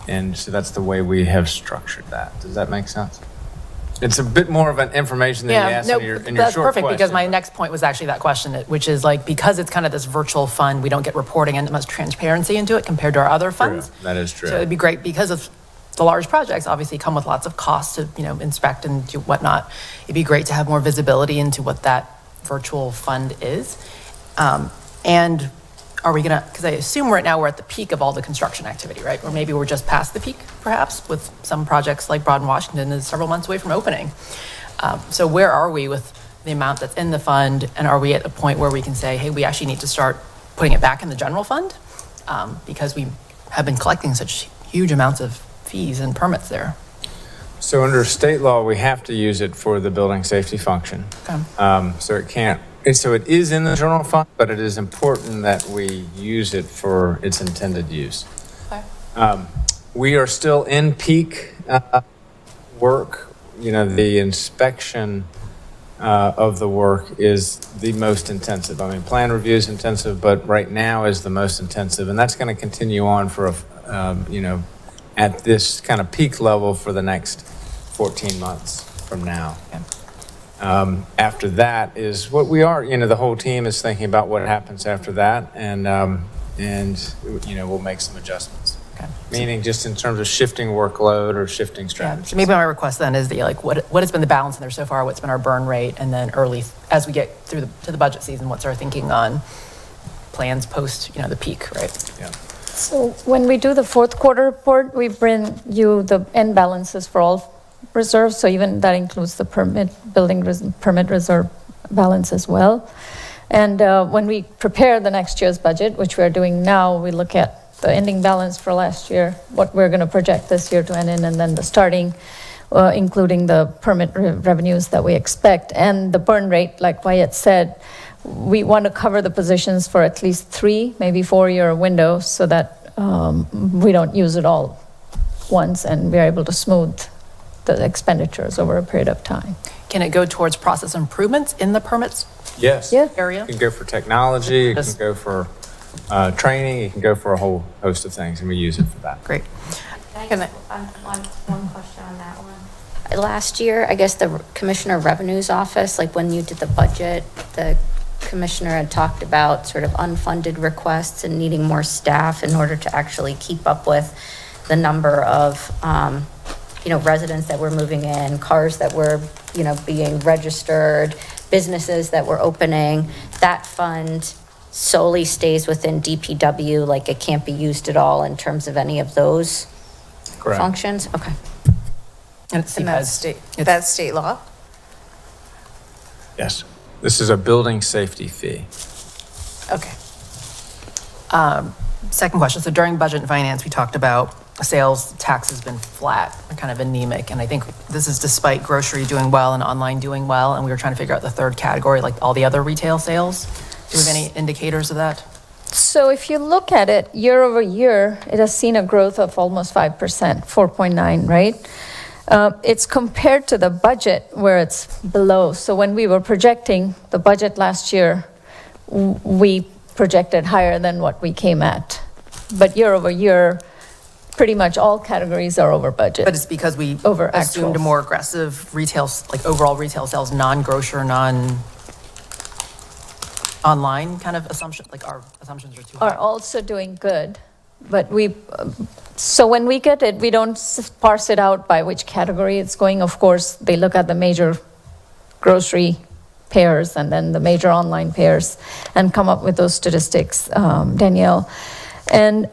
And so that's the way we have structured that. Does that make sense? It's a bit more of an information than you asked in your that's short perfect question. because my next point was actually that question, which is like, because it's kind of this virtual fund, we don't get reporting and much transparency into it compared to our other funds. That is true. So it'd be great because of the large projects obviously come with lots of costs to, inspect and do whatnot. It'd be great to have more visibility into what that virtual fund is. And are we gonna, because I assume right now we're at the peak of all the construction activity, right? Or maybe we're just past the peak, perhaps, with some projects like Broad and Washington is several months away from opening. So where are we with the amount that's in the fund? And are we at a point where we can say, hey, we actually need to start putting it back in the general fund? Because we have been collecting such huge amounts of fees and permits there. So under state law, we have to use it for the building safety function. Okay. So it is in the general fund, but it is important that we use it for its intended use. Okay. We are still in peak work. The inspection of the work is the most intensive. I mean, plan review is intensive, but right now is the most intensive. And that's going to continue on for, at this kind of peak level for the next 14 months from now. Okay. After that is what we are, the whole team is thinking about what happens after that. And we'll make some adjustments. Okay. Meaning just in terms of shifting workload or shifting Yeah. strategies. So maybe my request then is what has been the balance in there so far? What's been our burn rate? And then as we get to the budget season, what's our thinking on plans post, the peak, right? Yeah. So when we do the fourth quarter report, we bring you the end balances for all reserves. So even that includes the permit reserve balance as well. And when we prepare the next year's budget, which we're doing now, we look at the ending balance for last year, what we're going to project this year to end in, and then the starting, including the permit revenues that we expect. And the burn rate, like Wyatt said, we want to cover the positions for at least 3, maybe 4-year windows so that we don't use it all once and we're able to smooth the expenditures over a period of time. Can it go towards process improvements in the permits Yes. Yeah. area? You can go for technology, you can Yes. go for training, you can go for a whole host of things, and we use it for that. Great. Can I one question on that one? Last year, I guess the Commissioner of Revenue's office, like when you did the budget, the commissioner had talked about sort of unfunded requests and needing more staff in order to actually keep up with the number of, residents that were moving in, cars that were being registered, businesses that were opening, that fund solely stays within DPW, like it can't be used at all in terms of any of those Correct. functions? Okay. And it's And that's because that's state law? Yes. This is a building safety fee. Okay. Second question, so during budget and finance, we talked about sales tax has been flat, or kind of anemic, and I think this is despite grocery doing well and online doing well, and we were trying to figure out the third category, like all the other retail sales. Do we have any indicators of that? So if you look at it year over year, it has seen a growth of almost 5%, 4.9, right? It's compared to the budget where it's below. So when we were projecting the budget last year, we projected higher than what we came at. But year over year, pretty much all categories are over budget. But it's because we Over assumed a actuals. more aggressive retail, like overall retail sales, non-grocer, non-online kind of assumption, like our assumptions are too high. Are also doing good. But so when we get it, we don't parse it out by which category it's going. Of course, they look at the major grocery pairs and then the major online pairs and come up with those statistics, Danielle. And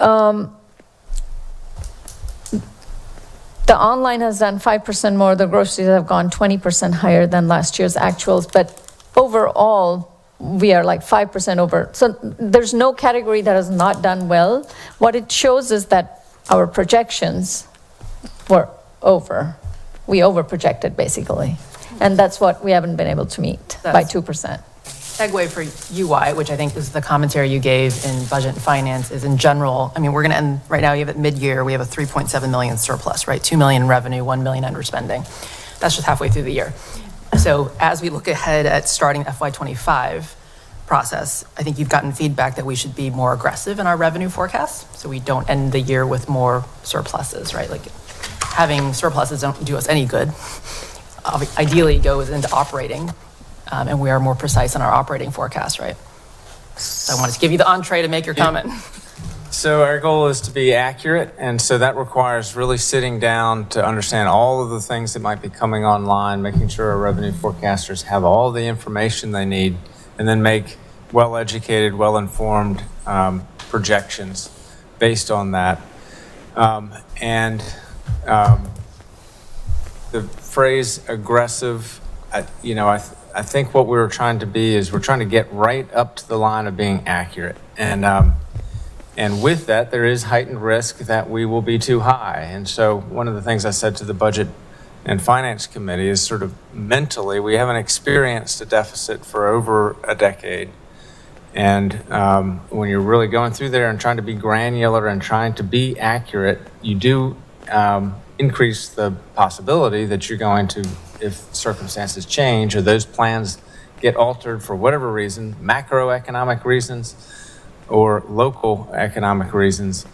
the online has done 5% more, the groceries have gone 20% higher than last year's actuals, but overall, we are like 5% over. So there's no category that has not done well. What it shows is that our projections were over. We over-projected, basically. And that's what we haven't been able to meet by 2%. Segue for UI, which I think is the commentary you gave in budget and finance, is in general, I mean, we're going to end, right now, you have at mid-year, we have a 3.7 million surplus, right? 2 million in revenue, 1 million under spending. That's just halfway through the year. So as we look ahead at starting FY25 process, I think you've gotten feedback that we should be more aggressive in our revenue forecasts, so we don't end the year with more surpluses, right? Like, having surpluses don't do us any good. Ideally, it goes into operating, and we are more precise in our operating forecast, right? So I wanted to give you the entree to make your comment. So our goal is to be accurate, and so that requires really sitting down to understand all of the things that might be coming online, making sure our revenue forecasters have all the information they need, and then make well-educated, well-informed projections based on that. The phrase aggressive, I think what we were trying to be is we're trying to get right up to the line of being accurate. And with that, there is heightened risk that we will be too high. And so one of the things I said to the Budget and Finance Committee is sort of mentally, we haven't experienced a deficit for over a decade. And when you're really going through there and trying to be granular and trying to be accurate, you do increase the possibility that you're going to, if circumstances change or those plans get altered for whatever reason, macroeconomic reasons or local economic reasons,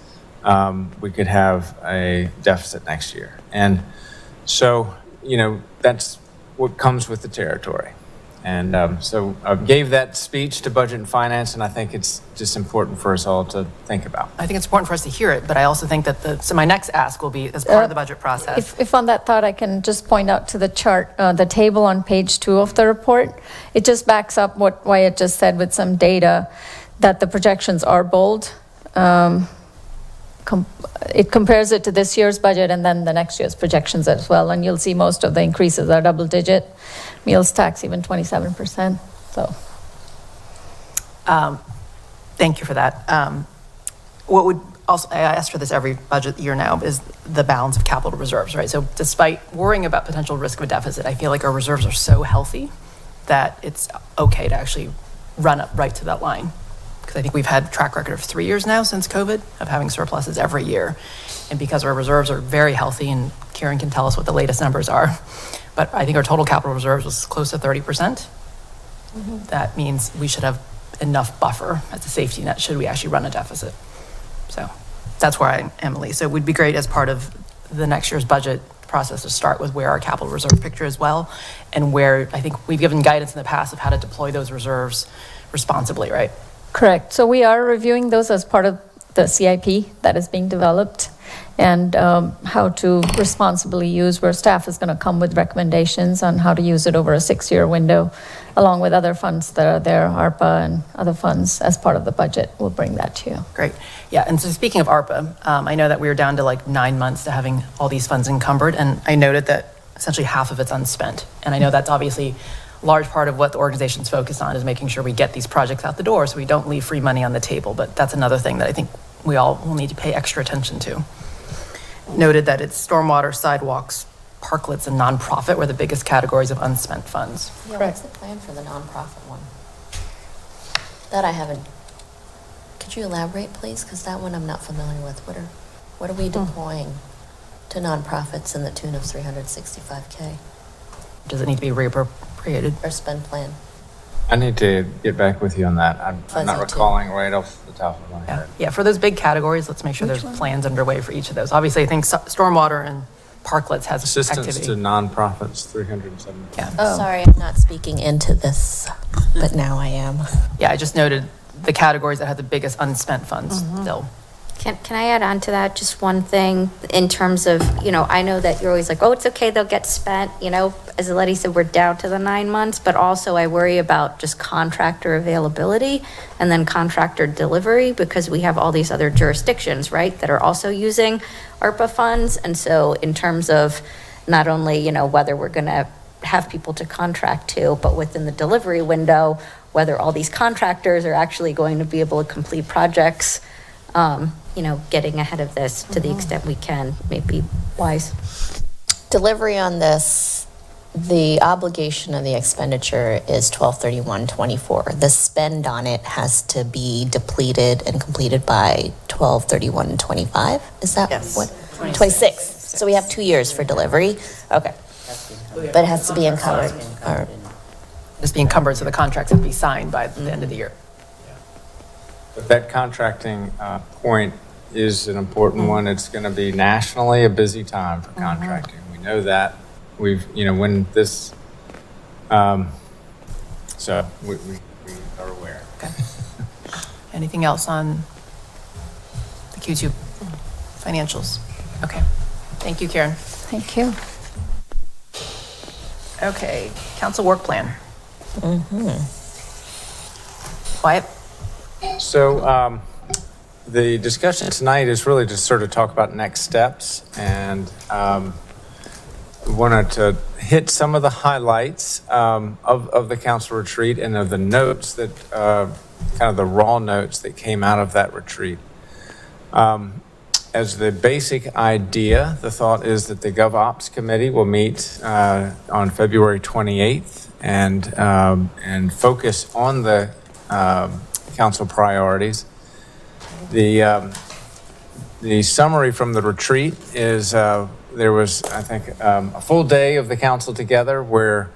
we could have a deficit next year. And so, that's what comes with the territory. And so I gave that speech to Budget and Finance, and I think it's just important for us all to think about. I think it's important for us to hear it, but I also think that so my next ask will be as part of the budget process. If on that thought, I can just point out to the chart, the table on page 2 of the report, it just backs up what Wyatt just said with some data that the projections are bold. It compares it to this year's budget and then the next year's projections as well. And you'll see most of the increases are double digit. Meals tax, even 27%. So. Thank you for that. What would also, I ask for this every budget year now, is the balance of capital reserves, right? So despite worrying about potential risk of a deficit, I feel like our reserves are so healthy that it's okay to actually run up right to that line. Because I think we've had a track record of 3 years now since COVID of having surpluses every year. And because our reserves are very healthy, and Karen can tell us what the latest numbers are, but I think our total capital reserves was close to 30%. That means we should have enough buffer as a safety net should we actually run a deficit. So that's where I am, Emily. So it would be great as part of the next year's budget process to start with where our capital reserve picture is well, and where I think we've given guidance in the past of how to deploy those reserves responsibly, right? Correct. So we are reviewing those as part of the CIP that is being developed. and how to responsibly use, where staff is going to come with recommendations on how to use it over a 6-year window, along with other funds that are there, ARPA and other funds as part of the budget. We'll bring that to you. Great. Yeah, and so speaking of ARPA, I know that we were down to like 9 months to having all these funds encumbered, and I noted that essentially half of it's unspent. And I know that's obviously a large part of what the organization's focused on, is making sure we get these projects out the door so we don't leave free money on the table. But that's another thing that I think we all will need to pay extra attention to. Noted that it's stormwater, sidewalks, parklets, and nonprofit were the biggest categories of unspent funds. Yeah, what's the plan for the nonprofit one? That I haven't. Could you elaborate, please? Because that one I'm not familiar with. What are we deploying to nonprofits in the tune of $365K? Does it need to be reappropriated? Or spend plan? I need to get back with you on that. I'm Fuzzy not too. recalling right off the top of my head. Yeah, for those big categories, let's make sure there's plans underway for each of those. Obviously, I think stormwater and parklets has Assistance activity. to nonprofits, 370. Yeah. Sorry, I'm not speaking into this, but now I am. Yeah, I just noted the categories that have the biggest unspent funds still. Can I add on to that just one thing in terms of, I know that you're always like, oh, it's okay, they'll get spent, as Letty said, we're down to the 9 months, but also I worry about just contractor availability and then contractor delivery, because we have all these other jurisdictions, right, that are also using ARPA funds. And so in terms of not only, whether we're going to have people to contract to, but within the delivery window, whether all these contractors are actually going to be able to complete projects, getting ahead of this to the extent we can may be wise. Delivery on this, the obligation of the expenditure is 12/31/24. The spend on it has to be depleted and completed by 12/31/25. Is that what? 26. So we have 2 years for delivery. Okay. But it has to be encumbered. Or, It's being encumbered, so the contracts have to be signed by the end of the year. But that contracting point is an important one. It's going to be nationally a busy time for contracting. We know that. We've, when this, so we are aware. Okay. Anything else on the Q2 financials? Okay. Thank you, Karen. Thank you. Okay, council work plan. Wyatt? So the discussion tonight is really just sort of talk about next steps, and we wanted to hit some of the highlights of the council retreat and of the notes that kind of the raw notes that came out of that retreat. As the basic idea, the thought is that the GovOps committee will meet on February 28th and focus on the council priorities. The summary from the retreat is there was, I think, a full day of the council together where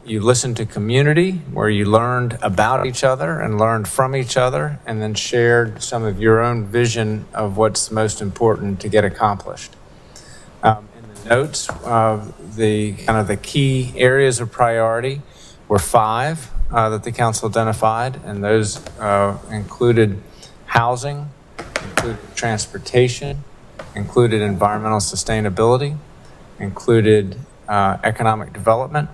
you listened to community, where you learned about each other and learned from each other, and then shared some of your own vision of what's most important to get accomplished. In the notes, the key areas of priority were 5 that the council identified, and those included housing, included transportation, included environmental sustainability, included economic development,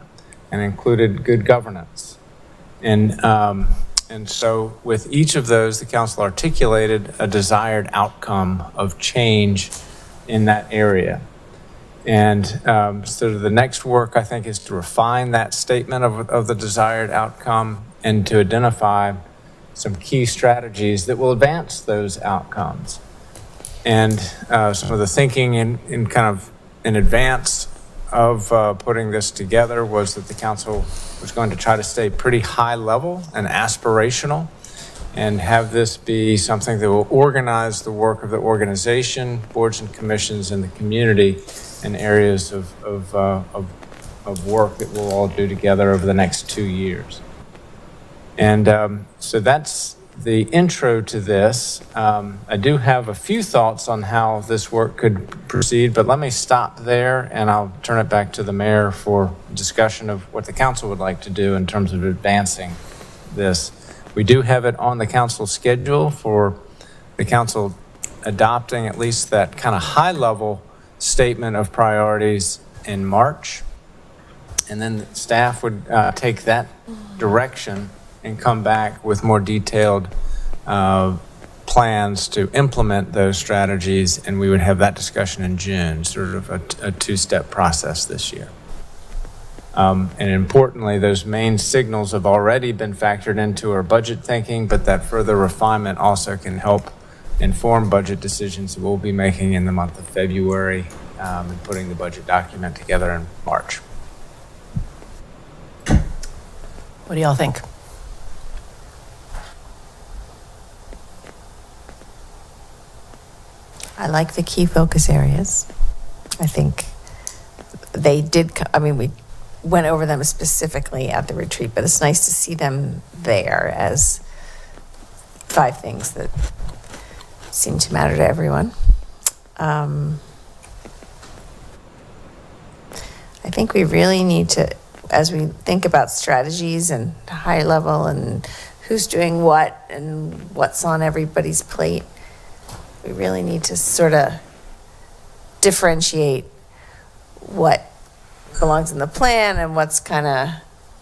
and included good governance. And so with each of those, the council articulated a desired outcome of change in that area. And so the next work, I think, is to refine that statement of the desired outcome and to identify some key strategies that will advance those outcomes. And some of the thinking in advance of putting this together was that the council was going to try to stay pretty high level and aspirational and have this be something that will organize the work of the organization, boards and commissions, and the community in areas of work that we'll all do together over the next 2 years. And so that's the intro to this. I do have a few thoughts on how this work could proceed, but let me stop there and I'll turn it back to the mayor for discussion of what the council would like to do in terms of advancing this. We do have it on the council schedule for the council adopting at least that kind of high-level statement of priorities in March. And then staff would take that direction and come back with more detailed plans to implement those strategies, and we would have that discussion in June, sort of a two-step process this year. And importantly, those main signals have already been factored into our budget thinking, but that further refinement also can help inform budget decisions that we'll be making in the month of February and putting the budget document together in March. What do y'all think? I like the key focus areas. I think they did, we went over them specifically at the retreat, but it's nice to see them there as 5 things that seem to matter to everyone. I think we really need to, as we think about strategies and high level and who's doing what and what's on everybody's plate, we really need to sort of differentiate what belongs in the plan and what's kind of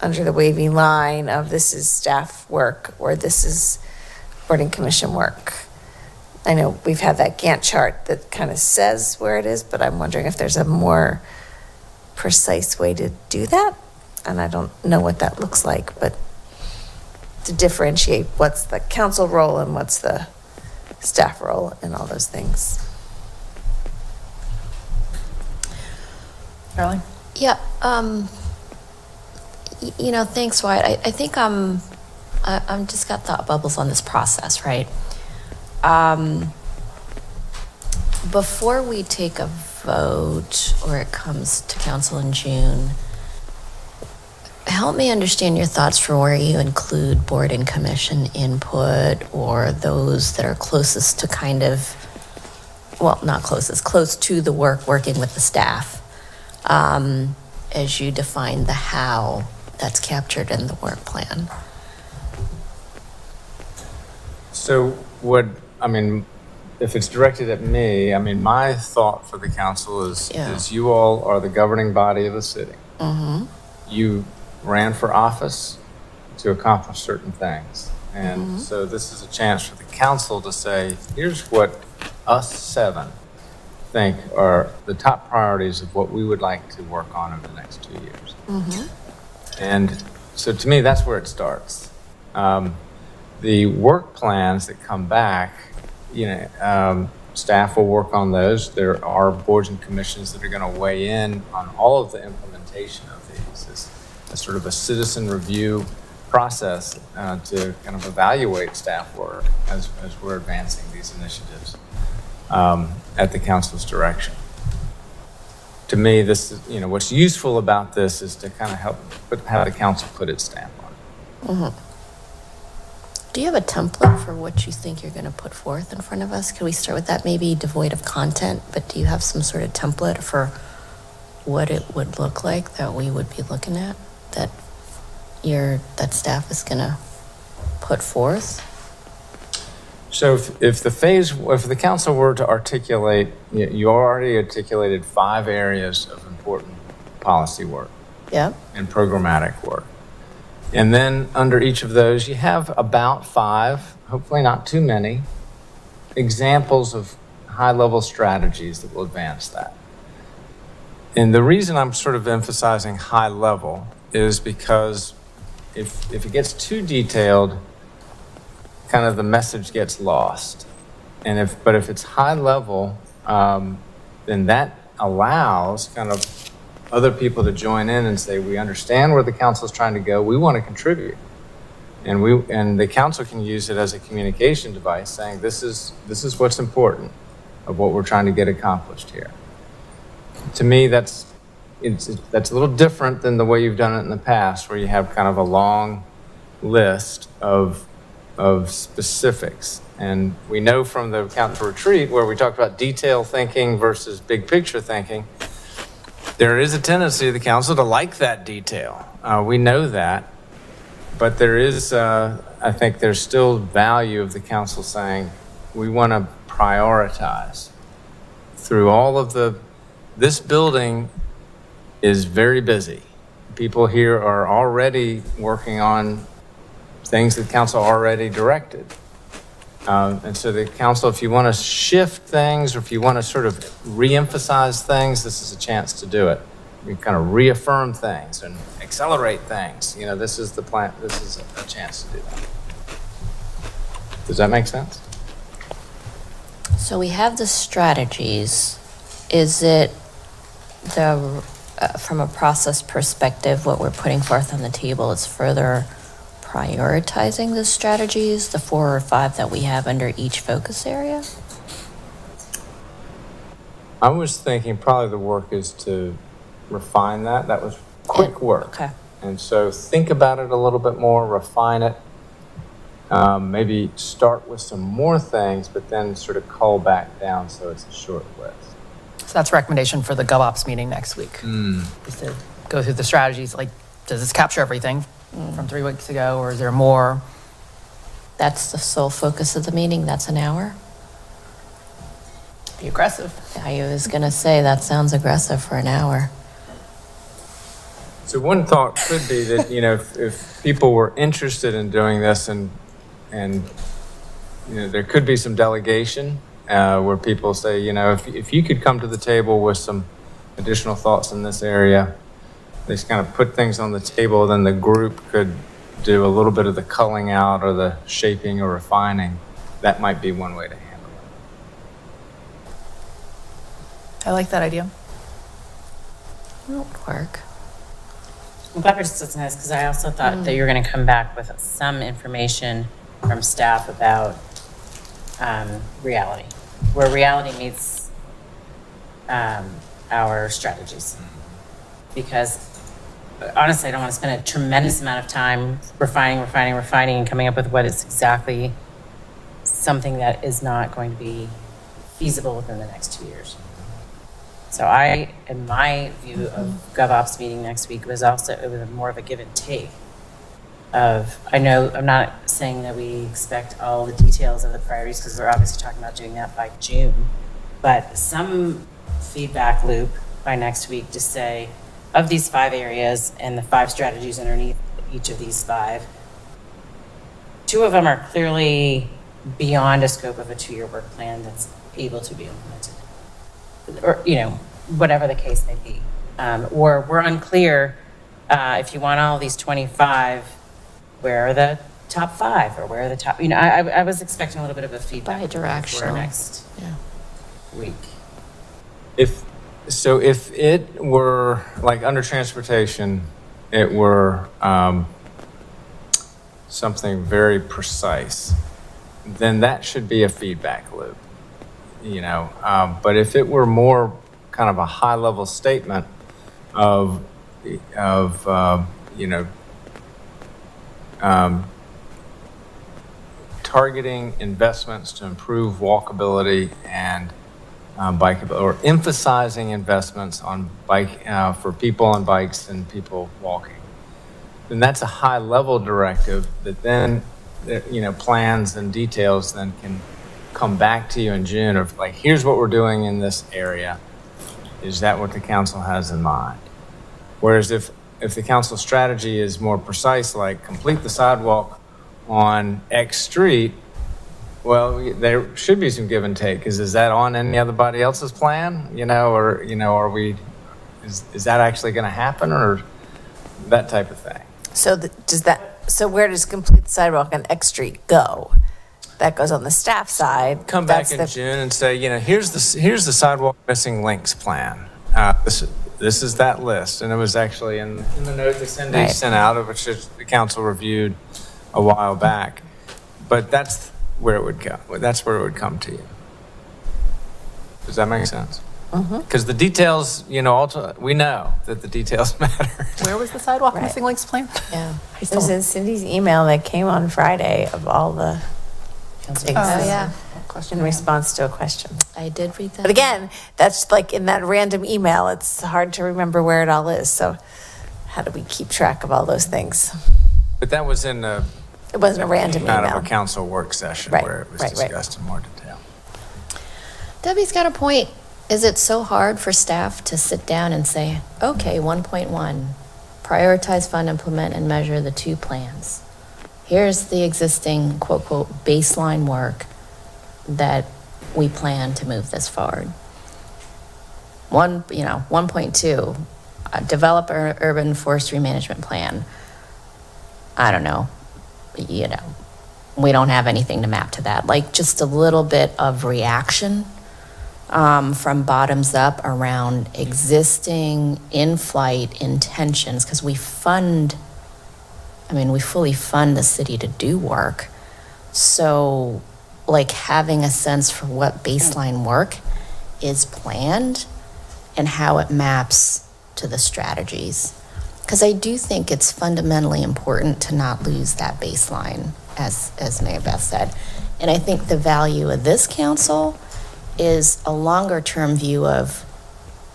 under the wavy line of this is staff work or this is boarding commission work. I know we've had that Gantt chart that kind of says where it is, but I'm wondering if there's a more precise way to do that. And I don't know what that looks like, but to differentiate what's the council role and what's the staff role and all those things. Caroline? Yeah, thanks, Wyatt. I think I'm just got thought bubbles on this process, right? Before we take a vote or it comes to council in June, help me understand your thoughts for where you include board and commission input or those that are closest to close to the working with the staff. As you define the how that's captured in the work plan. So if it's directed at me, my thought for the council is you all are the governing body of the city. Mm-hmm. You ran for office to accomplish certain things. And so this is a chance for the council to say, here's what us 7 think are the top priorities of what we would like to work on over the next 2 years. And so to me, that's where it starts. The work plans that come back, staff will work on those. There are boards and commissions that are going to weigh in on all of the implementation of these. It's sort of a citizen review process to kind of evaluate staff work as we're advancing these initiatives at the council's direction. To me, this is, what's useful about this is to kind of have the council put its stamp on it. Do you have a template for what you think you're going to put forth in front of us? Can we start with that? Maybe devoid of content, but do you have some sort of template for what it would look like that we would be looking at, that staff is going to put forth? So if the council were to articulate, you already articulated 5 areas of important policy work. Yep. And programmatic work. And then under each of those, you have about 5, hopefully not too many, examples of high-level strategies that will advance that. And the reason I'm sort of emphasizing high level is because if it gets too detailed, kind of the message gets lost. And if it's high level, then that allows kind of other people to join in and say, we understand where the council is trying to go. We want to contribute. And the council can use it as a communication device saying, this is what's important of what we're trying to get accomplished here. To me, that's a little different than the way you've done it in the past, where you have kind of a long list of specifics. And we know from the council retreat where we talked about detail thinking versus big picture thinking, there is a tendency of the council to like that detail. We know that, but there is, I think there's still value of the council saying, we want to prioritize through all of this building is very busy. People here are already working on things that council already directed. And so the council, if you want to shift things or if you want to sort of reemphasize things, this is a chance to do it. You kind of reaffirm things and accelerate things. You know, this is the plan. This is a chance to do that. Does that make sense? So we have the strategies. Is it from a process perspective, what we're putting forth on the table is further prioritizing the strategies, the 4 or 5 that we have under each focus area? I was thinking probably the work is to refine that. That was quick work. Okay. And so think about it a little bit more, refine it. Maybe start with some more things, but then sort of cull back down so it's a short list. So that's a recommendation for the GovOps meeting next week. Is to go through the strategies, like, does this capture everything from 3 weeks ago, or is there more? That's the sole focus of the meeting. That's an hour. Be aggressive. I was going to say, that sounds aggressive for an hour. So one thought could be that, you know, if people were interested in doing this and you know, there could be some delegation where people say, you know, if you could come to the table with some additional thoughts in this area, they just kind of put things on the table, then the group could do a little bit of the culling out or the shaping or refining. That might be one way to handle it. I like that idea. That would work. I'm glad we're discussing this because I also thought that you were going to come back with some information from staff about reality, where reality meets our strategies. Because honestly, I don't want to spend a tremendous amount of time refining, and coming up with what is exactly something that is not going to be feasible within the next 2 years. So in my view of GovOps meeting next week, it was more of a give and take of, I know, I'm not saying that we expect all the details of the priorities because we're obviously talking about doing that by June, but some feedback loop by next week to say, of these 5 areas and the 5 strategies underneath each of these 5, 2 of them are clearly beyond a scope of a 2-year work plan that's able to be implemented. Or, you know, whatever the case may be. Or we're unclear if you want all these 25, where are the top 5 or where are the top, you know, I was expecting a little bit of a feedback Bi-directional. for next week. If it were like under transportation, it were something very precise, then that should be a feedback loop, you know. But if it were more kind of a high level statement of you know, targeting investments to improve walkability and bikeability, or emphasizing investments on bike for people on bikes and people walking, then that's a high level directive that then, you know, plans and details then can come back to you in June of like, here's what we're doing in this area. Is that what the council has in mind? Whereas if the council strategy is more precise, like complete the sidewalk on X street, well, there should be some give and take, because is that on anybody else's plan? You know, or, you know, is that actually going to happen, or that type of thing? So where does complete the sidewalk on X Street go? That goes on the staff side. Come back in June and say, you know, here's the sidewalk missing links plan. This is that list, and it was actually in the note that Cindy sent out, of which the council reviewed a while back. But that's where it would go. That's where it would come to you. Does that make sense? Because the details, you know, we know that the details matter. Where was the sidewalk missing links plan? Yeah. It was in Cindy's email that came on Friday of all the things. Oh, yeah. In response to a question. I did read that. But again, that's like in that random email, it's hard to remember where it all is. So how do we keep track of all those things? But that was in It wasn't a random out email. of a council work session where it was discussed in more detail. Debbie's got a point. Is it so hard for staff to sit down and say, okay, 1.1, prioritize, fund, implement, and measure the 2 plans. Here's the existing quote, quote, baseline work that we plan to move this forward. 1.2, develop an urban forestry management plan. I don't know, we don't have anything to map to that. Like just a little bit of reaction from bottoms up around existing in-flight intentions, because we fully fund the city to do work. So like having a sense for what baseline work is planned and how it maps to the strategies. Because I do think it's fundamentally important to not lose that baseline, as Mayor Beth said. And I think the value of this council is a longer term view of,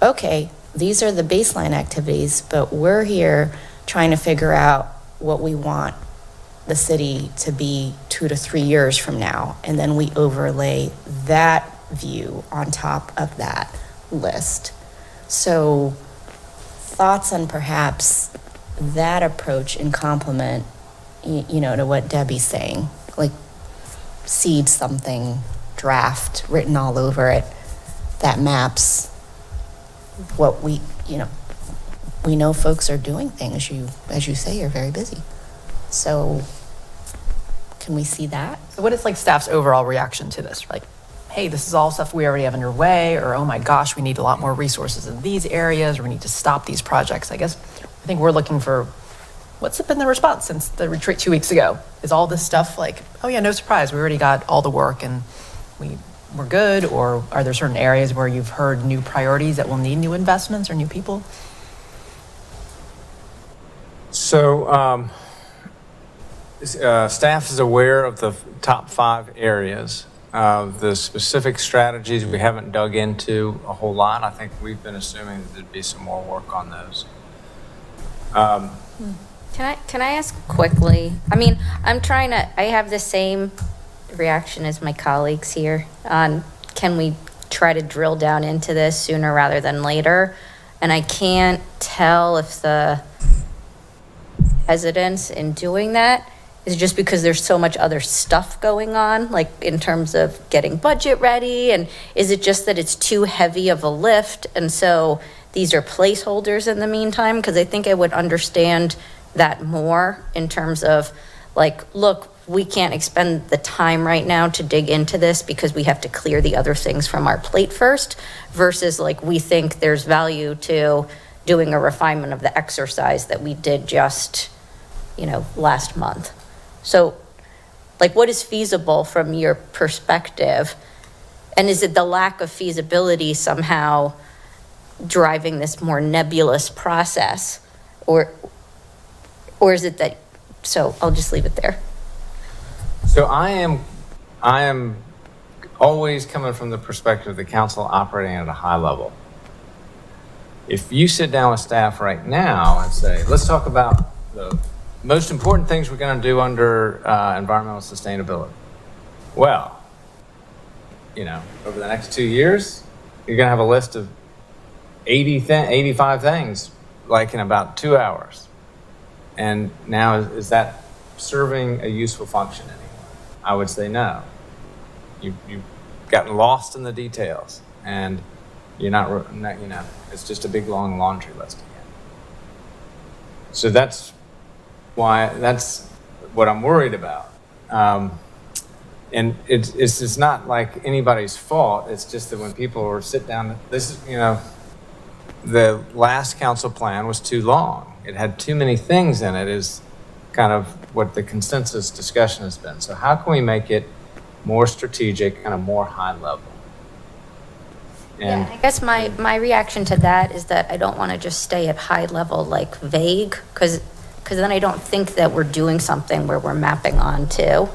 okay, these are the baseline activities, but we're here trying to figure out what we want the city to be 2 to 3 years from now. And then we overlay that view on top of that list. So thoughts on perhaps that approach in complement, to what Debbie's saying, like seed something, draft written all over it that maps what we know folks are doing things. As you say, you're very busy. So can we see that? So what is like staff's overall reaction to this? Like, hey, this is all stuff we already have underway, or oh my gosh, we need a lot more resources in these areas, or we need to stop these projects. I think we're looking for what's been the response since the retreat 2 weeks ago? Is all this stuff like, oh yeah, no surprise, we already got all the work and we're good? Or are there certain areas where you've heard new priorities that will need new investments or new people? So staff is aware of the top 5 areas. The specific strategies we haven't dug into a whole lot. I think we've been assuming that there'd be some more work on those. Can I ask quickly? I have the same reaction as my colleagues here on, can we try to drill down into this sooner rather than later? And I can't tell if the hesitance in doing that is just because there's so much other stuff going on, like in terms of getting budget ready, and is it just that it's too heavy of a lift, and so these are placeholders in the meantime? Because I think I would understand that more in terms of like, look, we can't expend the time right now to dig into this because we have to clear the other things from our plate first, versus like, we think there's value to doing a refinement of the exercise that we did just, last month. So like, what is feasible from your perspective? And is it the lack of feasibility somehow driving this more nebulous process? Or is it that, so I'll just leave it there. So I am always coming from the perspective of the council operating at a high level. If you sit down with staff right now and say, let's talk about the most important things we're going to do under environmental sustainability. Well, over the next 2 years, you're going to have a list of 85 things, like in about 2 hours. And now, is that serving a useful function anymore? I would say no. You've gotten lost in the details, and you're not, it's just a big long laundry list again. So that's what I'm worried about. And it's not like anybody's fault. It's just that when people sit down, the last council plan was too long. It had too many things in it, is kind of what the consensus discussion has been. So how can we make it more strategic, kind of more high level? And I guess my reaction to that is that I don't want to just stay at high level, like vague, because then I don't think that we're doing something where we're mapping onto.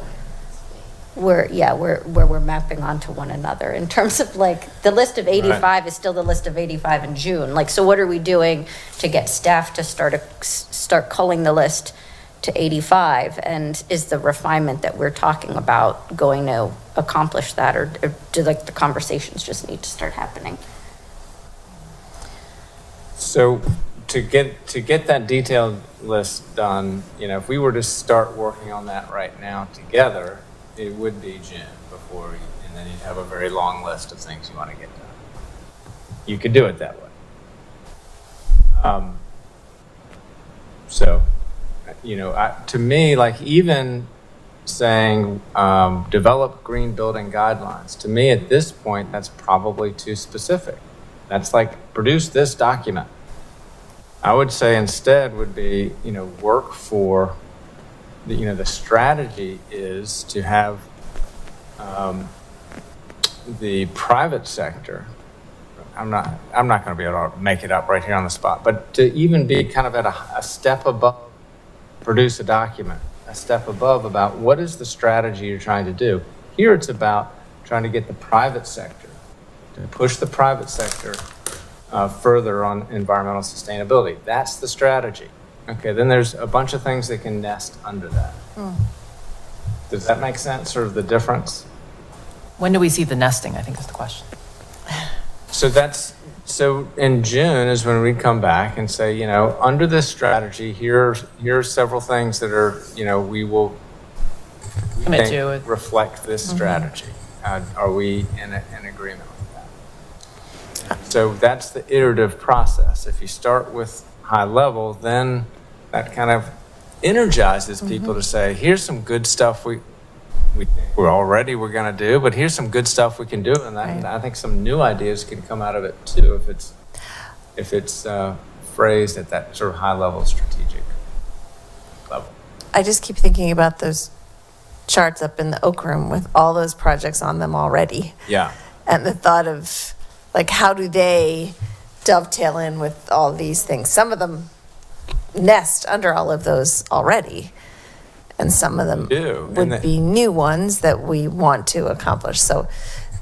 Where we're mapping onto one another in terms of like the list of 85 right. is still the list of 85 in June. Like, so what are we doing to get staff to start culling the list to 85? And is the refinement that we're talking about going to accomplish that, or do like the conversations just need to start happening? So to get that detailed list done, if we were to start working on that right now together, it would be June before, and then you'd have a very long list of things you want to get done. You could do it that way. To me, like even saying develop green building guidelines, to me at this point, that's probably too specific. That's like produce this document. I would say instead would be, work for, the strategy is to have the private sector. I'm not going to be able to make it up right here on the spot, but to even be kind of at a step above, produce a document, a step above about what is the strategy you're trying to do. Here it's about trying to get the private sector, to push the private sector further on environmental sustainability. That's the strategy. Okay, then there's a bunch of things that can nest under that. Does that make sense, sort of the difference? When do we see the nesting, I think is the question. So in June is when we come back and say, under this strategy, here's several things that are, we Commit think to it. reflect this strategy. Are we in agreement with that? So that's the iterative process. If you start with high level, then that kind of energizes people to say, here's some good stuff we think we're going to do, but here's some good stuff we can do, and I think some new ideas can come out of it too if it's phrased at that sort of high level strategic level. I just keep thinking about those charts up in the Oak Room with all those projects on them already. Yeah. And the thought of, like, how do they dovetail in with all these things? Some of them nest under all of those already, and some of them would be new ones that we want to accomplish. So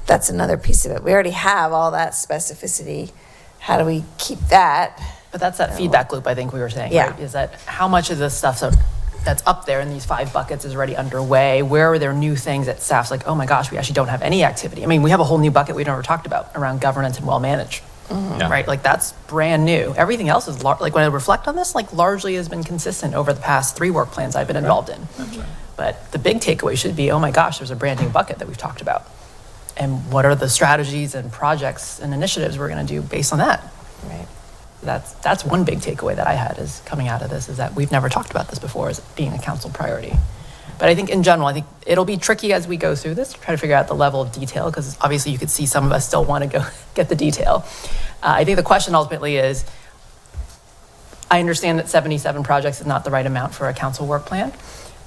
that's another piece of it. We already have all that specificity. How do we keep that? But that's that feedback loop I think we were saying, Yeah. right? Is that how much of this stuff that's up there in these 5 buckets is already underway? Where are there new things that staff's like, oh my gosh, we actually don't have any activity? I mean, we have a whole new bucket we never talked about around governance and well-managed, right? Like that's brand new. Everything else is, like when I reflect on this, like largely has been consistent over the past 3 work plans I've been involved in. But the big takeaway should be, oh my gosh, there's a brand new bucket that we've talked about. And what are the strategies and projects and initiatives we're going to do based on that? Right. That's one big takeaway that I had is coming out of this, is that we've never talked about this before as being a council priority. But I think in general, I think it'll be tricky as we go through this to try to figure out the level of detail, because obviously you could see some of us still want to go get the detail. I think the question ultimately is, I understand that 77 projects is not the right amount for a council work plan.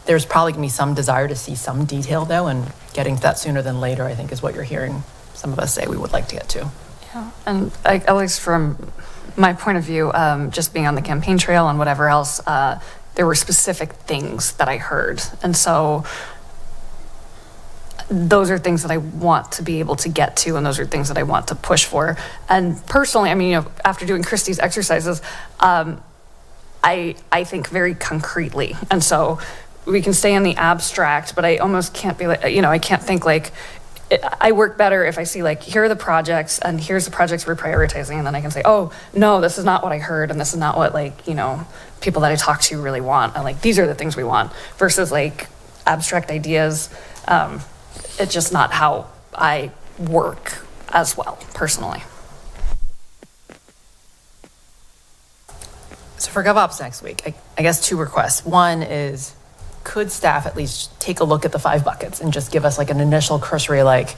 There's probably going to be some desire to see some detail though, and getting to that sooner than later, I think, is what you're hearing some of us say we would like to get to. Yeah, and at least from my point of view, just being on the campaign trail and whatever else, there were specific things that I heard. And so those are things that I want to be able to get to, and those are things that I want to push for. And personally, I mean, after doing Christie's exercises, I think very concretely. And so we can stay in the abstract, but I almost can't be like, I can't think like, I work better if I see like, here are the projects and here's the projects we're prioritizing. And then I can say, oh, no, this is not what I heard. And this is not what people that I talk to really want. And like, these are the things we want versus like abstract ideas. It's just not how I work as well, personally. So for GovOps next week, I guess 2 requests. One is, could staff at least take a look at the 5 buckets and just give us like an initial cursory, like,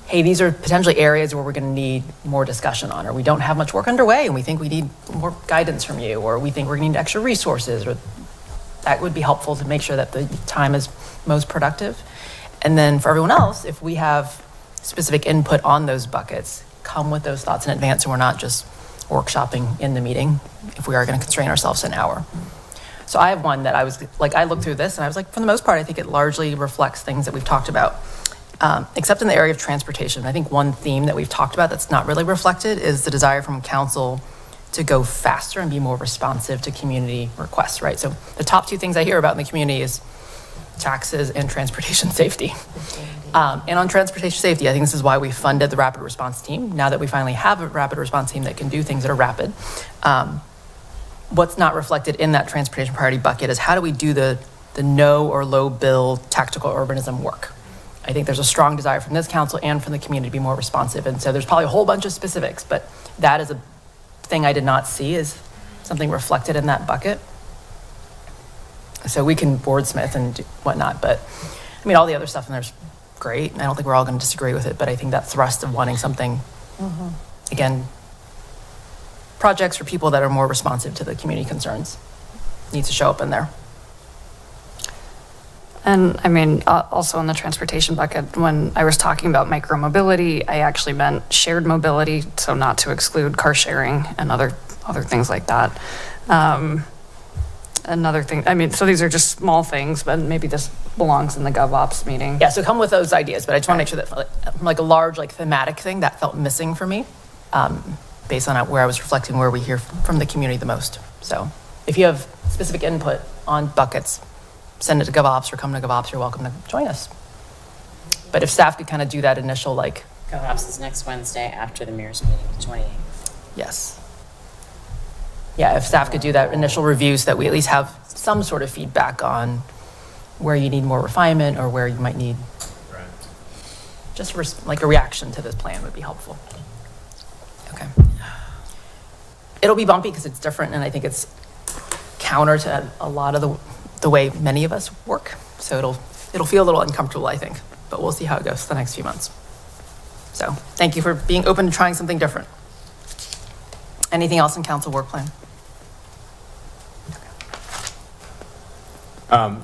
hey, these are potentially areas where we're going to need more discussion on, or we don't have much work underway and we think we need more guidance from you, or we think we're going to need extra resources, or that would be helpful to make sure that the time is most productive. And then for everyone else, if we have specific input on those buckets, come with those thoughts in advance, so we're not just workshopping in the meeting if we are going to constrain ourselves to an hour. So I have one that I was like, I looked through this and I was like, for the most part, I think it largely reflects things that we've talked about, except in the area of transportation. I think one theme that we've talked about that's not really reflected is the desire from council to go faster and be more responsive to community requests, right? So the top two things I hear about in the community is taxes and transportation safety. And on transportation safety, I think this is why we funded the rapid response team. Now that we finally have a rapid response team that can do things that are rapid, what's not reflected in that transportation priority bucket is how do we do the no or low bill tactical urbanism work? I think there's a strong desire from this council and from the community to be more responsive. And so there's probably a whole bunch of specifics, but that is a thing I did not see is something reflected in that bucket. So we can wordsmith and do whatnot, but I mean, all the other stuff in there's great. And I don't think we're all going to disagree with it, but I think that thrust of wanting something, again, projects for people that are more responsive to the community concerns needs to show up in there. And I mean, also in the transportation bucket, when I was talking about micromobility, I actually meant shared mobility, so not to exclude car sharing and other things like that. Another thing, I mean, so these are just small things, but maybe this belongs in the GovOps meeting. Yeah, so come with those ideas, but I just want to make sure that like a large like thematic thing that felt missing for me, based on where I was reflecting where we hear from the community the most. So if you have specific input on buckets, send it to GovOps or come to GovOps, you're welcome to join us. But if staff could kind of do that initial like... GovOps is next Wednesday after the mayor's meeting, the 28th. Yes. Yeah, if staff could do that initial review so that we at least have some sort of feedback on where you need more refinement or where you might need just like a reaction to this plan would be helpful. Okay. It'll be bumpy because it's different and I think it's counter to a lot of the way many of us work. So it'll feel a little uncomfortable, I think, but we'll see how it goes the next few months. So thank you for being open to trying something different. Anything else in council work plan?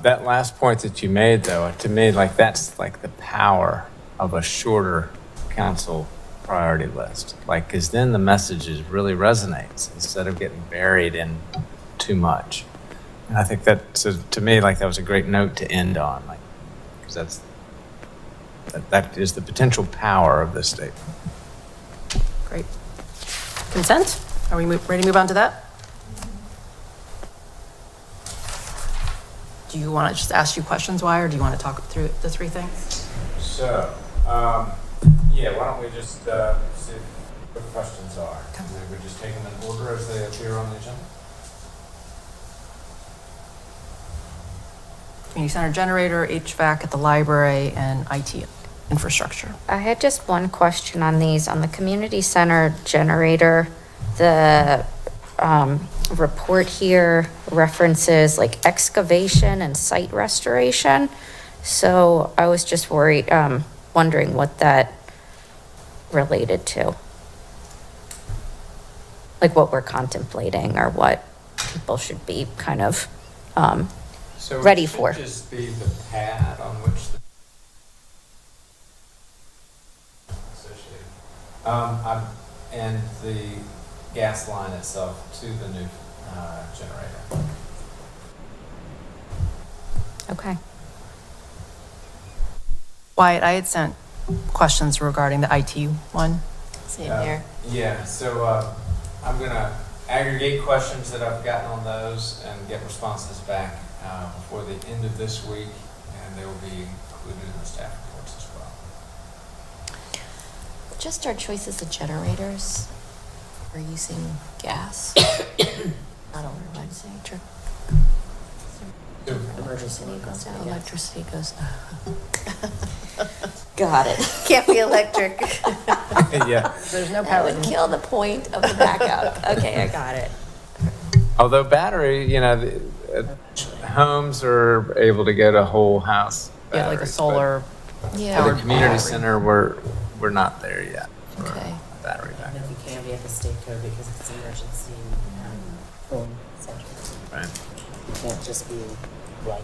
That last point that you made, though, to me, like that's like the power of a shorter council priority list. Like, because then the message really resonates instead of getting buried in too much. And I think that, so to me, like that was a great note to end on, like, because that is the potential power of this statement. Great. Consent? Are we ready to move on to that? Do you want to just ask you questions, Why, or do you want to talk through the three things? So, yeah, why don't we just see what the questions are? Maybe we just take them in order as they appear on the agenda. Community center generator, HVAC at the library, and IT infrastructure. I had just one question on these. On the community center generator, the report here references like excavation and site restoration. So I was just wondering what that related to. Like what we're contemplating or what people should be kind of So ready it should for. just be the pad on which the associated, and the gas line itself to the new generator. Okay. Wyatt, I had sent questions regarding the IT one. Same here. Yeah, so I'm going to aggregate questions that I've gotten on those and get responses back before the end of this week, and they will be included in the staff reports as well. Just our choices of generators. We're using gas. Not only electric. Electricity goes out. Electricity goes out. Got it. Can't be electric. Yeah. There's no That power. would kill the point of the backup. Okay, I got it. Although battery, homes are able to get a whole house. Yeah, like a batteries, solar. but Yeah. for the community center, we're not there yet. for Okay. a battery And backup. then you can't be at the state code because it's emergency phone center. Right. You can't just be like.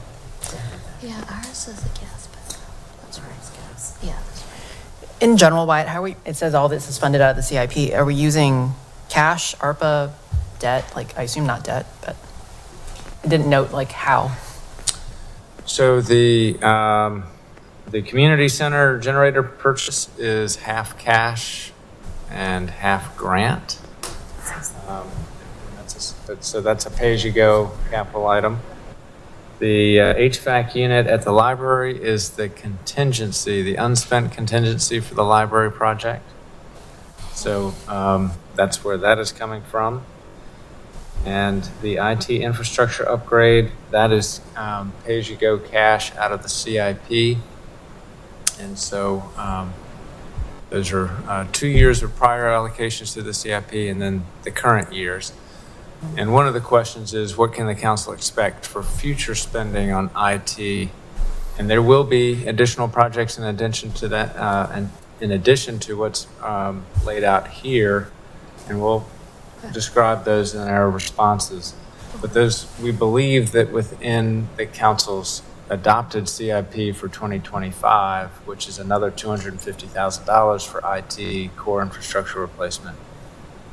Yeah, ours is a gas backup. That's right. It's gas. Yeah, that's right. In general, Wyatt, it says all this is funded out of the CIP. Are we using cash, ARPA, debt? Like, I assume not debt, but it didn't note like how. So the community center generator purchase is half cash and half grant. but so that's a pay-as-you-go capital item. The HVAC unit at the library is the contingency, the unspent contingency for the library project. So that's where that is coming from. And the IT infrastructure upgrade, that is pay-as-you-go cash out of the CIP. And so those are 2 years of prior allocations to the CIP and then the current years. And one of the questions is, what can the council expect for future spending on IT? And there will be additional projects in addition to that, and in addition to what's laid out here, and we'll describe those in our responses. But those, we believe that within the council's adopted CIP for 2025, which is another $250,000 for IT core infrastructure replacement,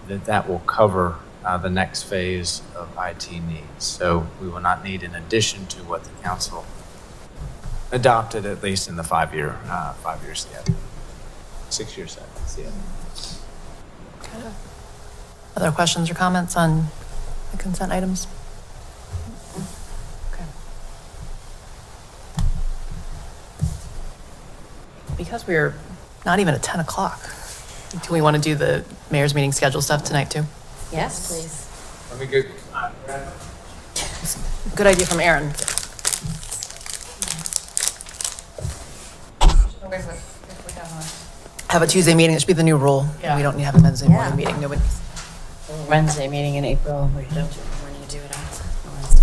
that will cover the next phase of IT needs. So we will not need in addition to what the council adopted, at least in the 5-year CIP, 6-year CIP. Other questions or comments on the consent items? Okay. Because we're not even at 10 o'clock, do we want to do the mayor's meeting schedule stuff tonight too? Yes, please. Let me go. Good idea from Aaron. Have a Tuesday meeting, it should be the new rule. Yeah. We don't need to have a Wednesday morning meeting, nobody. Wednesday meeting in April, when you do it on Wednesday.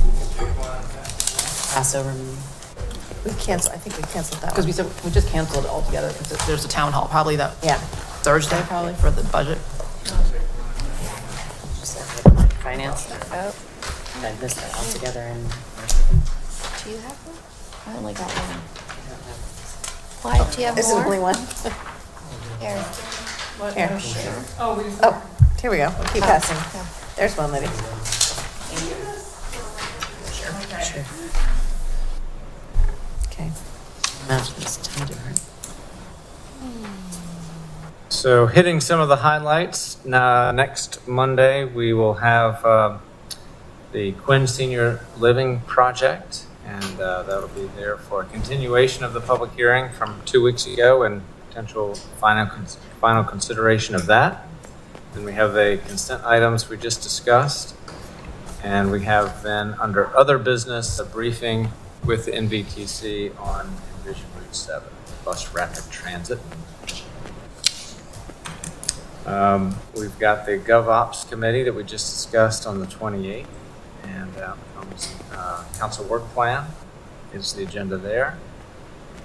Passover meeting. We canceled, I think we canceled that Because one. we said, we just canceled it altogether, because there's a town hall, probably that Yeah. Thursday, probably, for the budget. Finance. Oh, I missed that altogether and do you have one? I only got one. Why, do you have This is more? only one. Here. Here. Oh, here we go. We'll keep passing. There's one, Liddy. sure. Okay. Imagine it's 10 different. So hitting some of the highlights, next Monday, we will have the Quinn Senior Living Project, and that'll be there for a continuation of the public hearing from 2 weeks ago and potential final consideration of that. Then we have the consent items we just discussed, and we have then under other business, a briefing with the NVTC on Envision Route 7, bus rapid transit. We've got the GovOps committee that we just discussed on the 28th, and council work plan is the agenda there.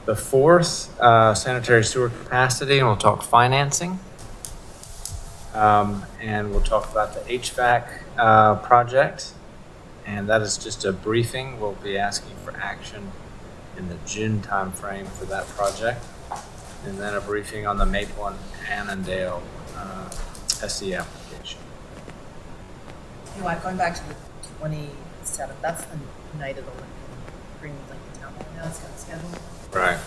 The 4th, sanitary sewer capacity, and we'll talk financing. And we'll talk about the HVAC project, and that is just a briefing. We'll be asking for action in the June timeframe for that project, and then a briefing on the Maple and Annandale SE application. You want, going back to the 27th, that's the night of the Green Lincoln Town Hall now, it's got scheduled. Right.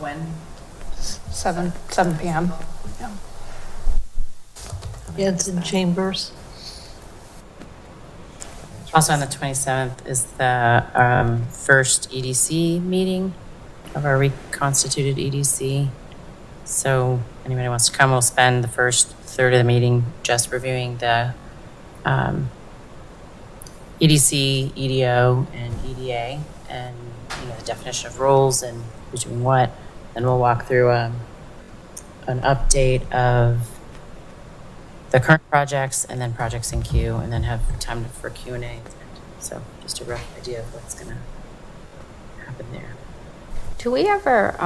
When? 7 p.m. Yeah. Yeah, it's in Chambers. Also on the 27th is the first EDC meeting of our reconstituted EDC. So anybody wants to come, we'll spend the first third of the meeting just reviewing the EDC, EDO, and EDA, and the definition of roles and who's doing what. Then we'll walk through an update of the current projects and then projects in queue, and then have time for Q&A at the end. So just a rough idea of what's going to happen there. Do we ever,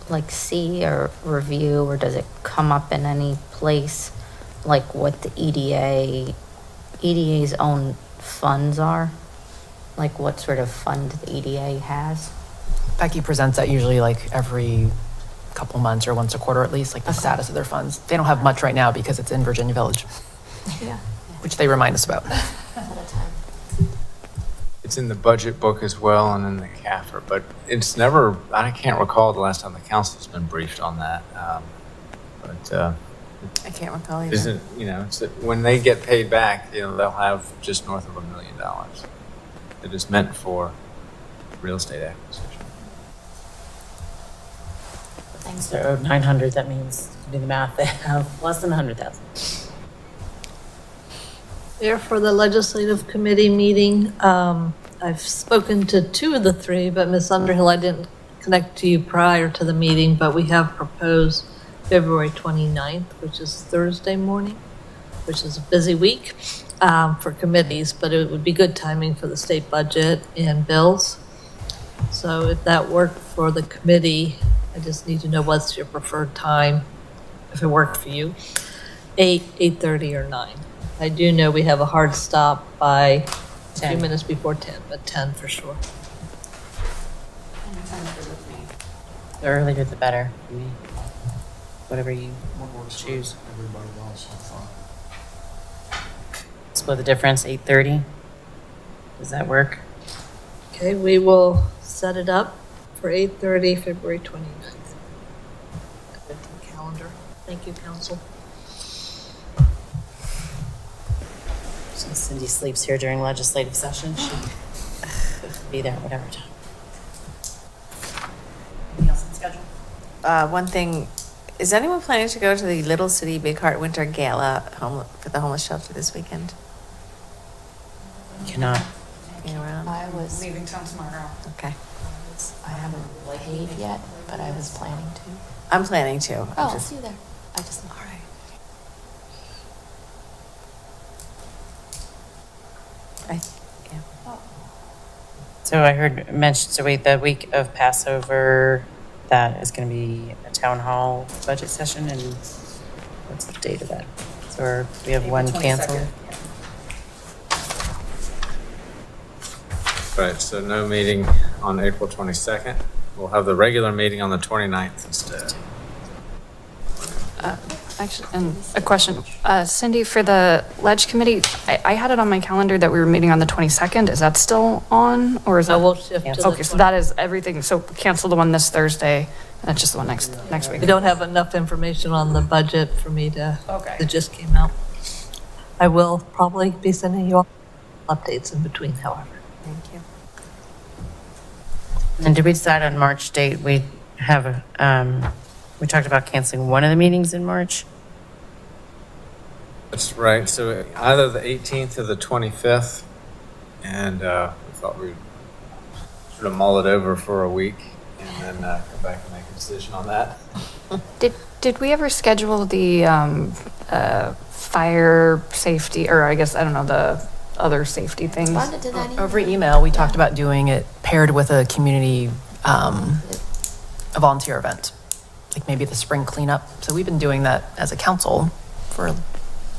like, see or review, or does it come up in any place, like what the EDA's own funds are? Like what sort of fund the EDA has? Becky presents that usually like every couple months or once a quarter at least, like the status of their funds. They don't have much right now because it's in Virginia Village. Yeah. Which they remind us about. It's in the budget book as well and in the CAFR, but it's never, I can't recall the last time the council's been briefed on that. But I can't recall either. Isn't, you know, it's that when they get paid back, you know, they'll have just north of $1 million that is meant for real estate acquisition. Thanks. They're owed 900, that means, to do the math, they have less than 100,000. There for the legislative committee meeting, I've spoken to 2 of the 3, but Ms. Underhill, I didn't connect to you prior to the meeting, but we have proposed February 29th, which is Thursday morning, which is a busy week for committees, but it would be good timing for the state budget and bills. So if that worked for the committee, I just need to know what's your preferred time, if it worked for you, 8, 8:30, or 9. I do know we have a hard stop by 2 10. minutes before 10, but 10 for sure. The earlier the better for me. Whatever you choose. Everybody else, I'm fine. Split the difference, 8:30. Does that work? Okay, we will set it up for 8:30, February 29th. Add it to the calendar. Thank you, council. Since Cindy sleeps here during legislative session, she'll be there whatever time. Anything else on schedule? One thing, is anyone planning to go to the Little City Big Heart Winter Gala for the homeless shelter this weekend? Cannot. Being around? I was, Leaving town tomorrow. Okay. I haven't paid yet, but I was planning to. I'm planning to. Oh, I'll see you there. I just. All right. Yeah. So I heard mentioned, so wait, the week of Passover, that is going to be a town hall budget session, and what's the date of that? So we have one canceled. Right, so no meeting on April 22nd. We'll have the regular meeting on the 29th instead. Actually, and a question, Cindy, for the Ledge Committee, I had it on my calendar that we were meeting on the 22nd. Is that still on, or is So that? we'll shift to the Okay, so that is everything. So cancel the one this Thursday, and it's just the one next week. We don't have enough information on the budget for me to, Okay. it just came out. I will probably be sending you all updates in between, however. Thank you. And did we decide on March date? We have, we talked about canceling one of the meetings in March. That's right, so either the 18th or the 25th, and we thought we'd sort of mull it over for a week and then come back and make a decision on that. Did we ever schedule the fire safety, or I guess, I don't know, the other safety things? Responded to that email. Over email, we talked about doing it paired with a community, a volunteer event, like maybe the spring cleanup. So we've been doing that as a council for a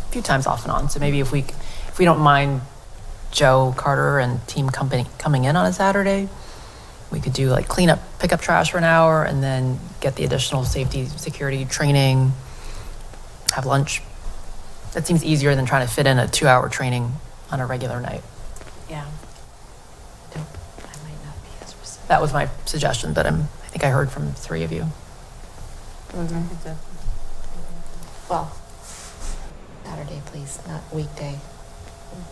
few times off and on. So maybe if we don't mind Joe Carter and team company coming in on a Saturday, we could do like cleanup, pick up trash for an hour, and then get the additional safety, security training, have lunch. That seems easier than trying to fit in a 2-hour training on a regular night. Yeah. I might not be as specific. That was my suggestion, but I think I heard from 3 of you. Well, Saturday, please, not weekday.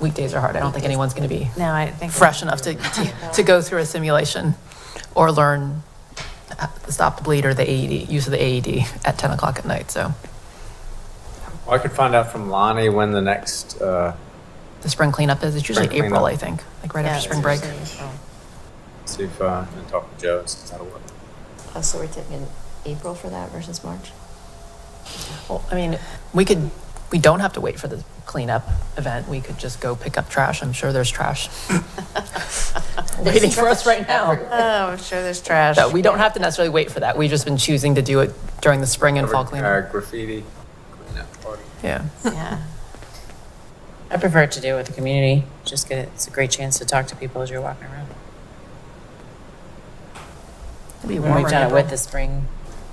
Weekdays are hard. I don't think anyone's going to be No, I think. fresh enough to go through a simulation or learn the stop the bleed or the AED, use of the AED at 10 o'clock at night. So Well, I could find out from Lonnie when the next, the spring cleanup is, it's usually Spring April, cleanup. I think, like right Yeah, after spring break. see if, and talk to Joe, and see if that'll work. Oh, so we're taking April for that versus March? Well, I mean, we don't have to wait for the cleanup event. We could just go pick up trash. I'm sure there's trash waiting for us right now. Oh, I'm sure there's trash. So we don't have to necessarily wait for that. We've just been choosing to do it during the spring and fall cleanup. Graffiti cleanup party. Yeah. Yeah. I prefer to do it with the community. Just get it. It's a great chance to talk to people as you're walking around. It'll be When warmer we've in done it April. with the spring,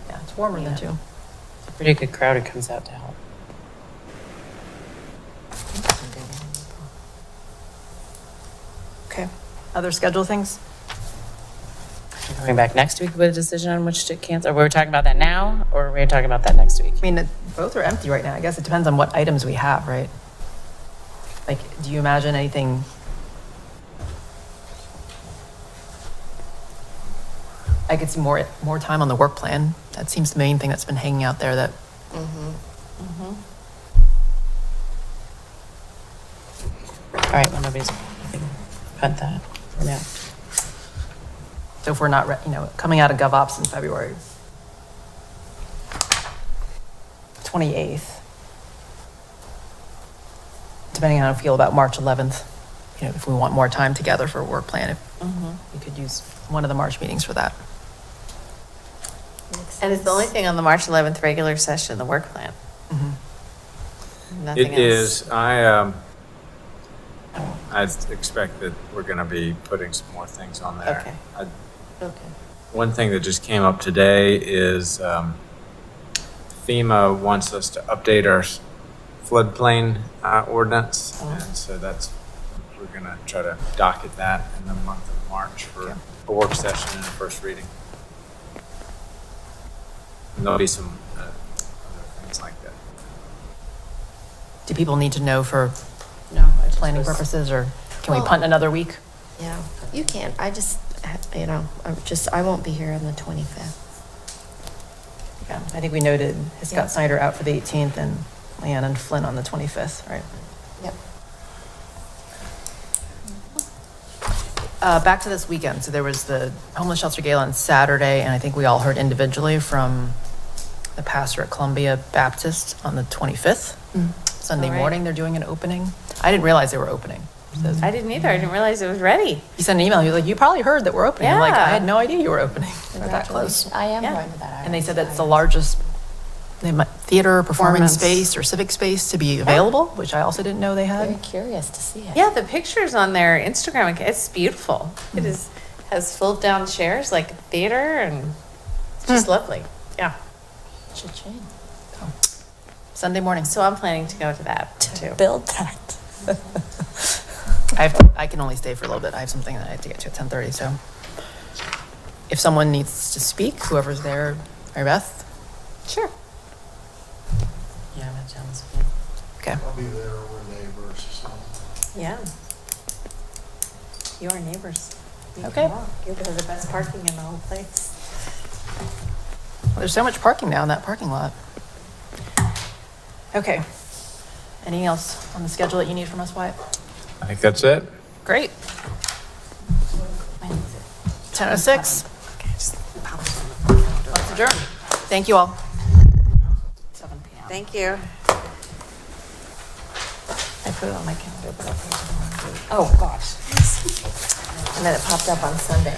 Yeah, it's warmer than too. it's a pretty good crowd who comes out to help. Okay. Other schedule things? We're coming back next week with a decision on which to cancel. Are we talking about that now? Or are we talking about that next week? I mean, both are empty right now. I guess it depends on what items we have, right? Like, do you imagine anything? I could see more time on the work plan. That seems the main thing that's been hanging out there that. All right, well, nobody's, punt that for now. So if we're not, coming out of GovOps in February 28th, depending on how I feel about March 11th, if we want more time together for a work plan, if we could use one of the March meetings for that. And it's the only thing on the March 11th regular session, the work plan. Nothing It else. is, I expect that we're going to be putting some more things on there. Okay. Okay. One thing that just came up today is FEMA wants us to update our floodplain ordinance. And so we're going to try to docket that in the month of March for a work session and a first reading. And there'll be some other things like that. Do people need to know for No, I just planning was- purposes, or can we Well- punt another week? Yeah, you can't. I just, I won't be here on the 25th. Yeah, I think we noted Scott Snyder out for the 18th and Leanne and Flynn on the 25th, right? Yep. Back to this weekend. So there was the homeless shelter gala on Saturday, and I think we all heard individually from the pastor at Columbia Baptist on the 25th. Sunday All right. morning, they're doing an opening. I didn't realize they were opening. So I didn't either. I didn't realize it was ready. he sent an email. He was like, "You probably heard that we're opening." I'm like, Yeah. I had no idea you were opening. We're that close. I am Yeah. going to that. And they said that's the largest theater, performance Performance. space, or civic space to be available, which I also didn't know they Very had. curious to see it. Yeah, the pictures on their Instagram, it's beautiful. It has fold down chairs like a theater and it's just lovely. Yeah. Cha-ching. Sunday morning. So I'm planning to go to that too. Build that. I can only stay for a little bit. I have something that I have to get to at 10:30. So if someone needs to speak, whoever's there, Mary Beth. Sure. Yeah, that sounds good. Okay. I'll be there, we're neighbors, so. Yeah. You are neighbors. You Okay. can walk. You have the best parking in the whole place. Well, there's so much parking now in that parking lot. Okay. Anything else on the schedule that you need from us, Wyatt? I think that's it. Great. 10:06. Let's adjourn. Thank you all. 7 p.m. Thank you. I put it on my calendar, but I put it on. Oh, gosh. And then it popped up on Sunday.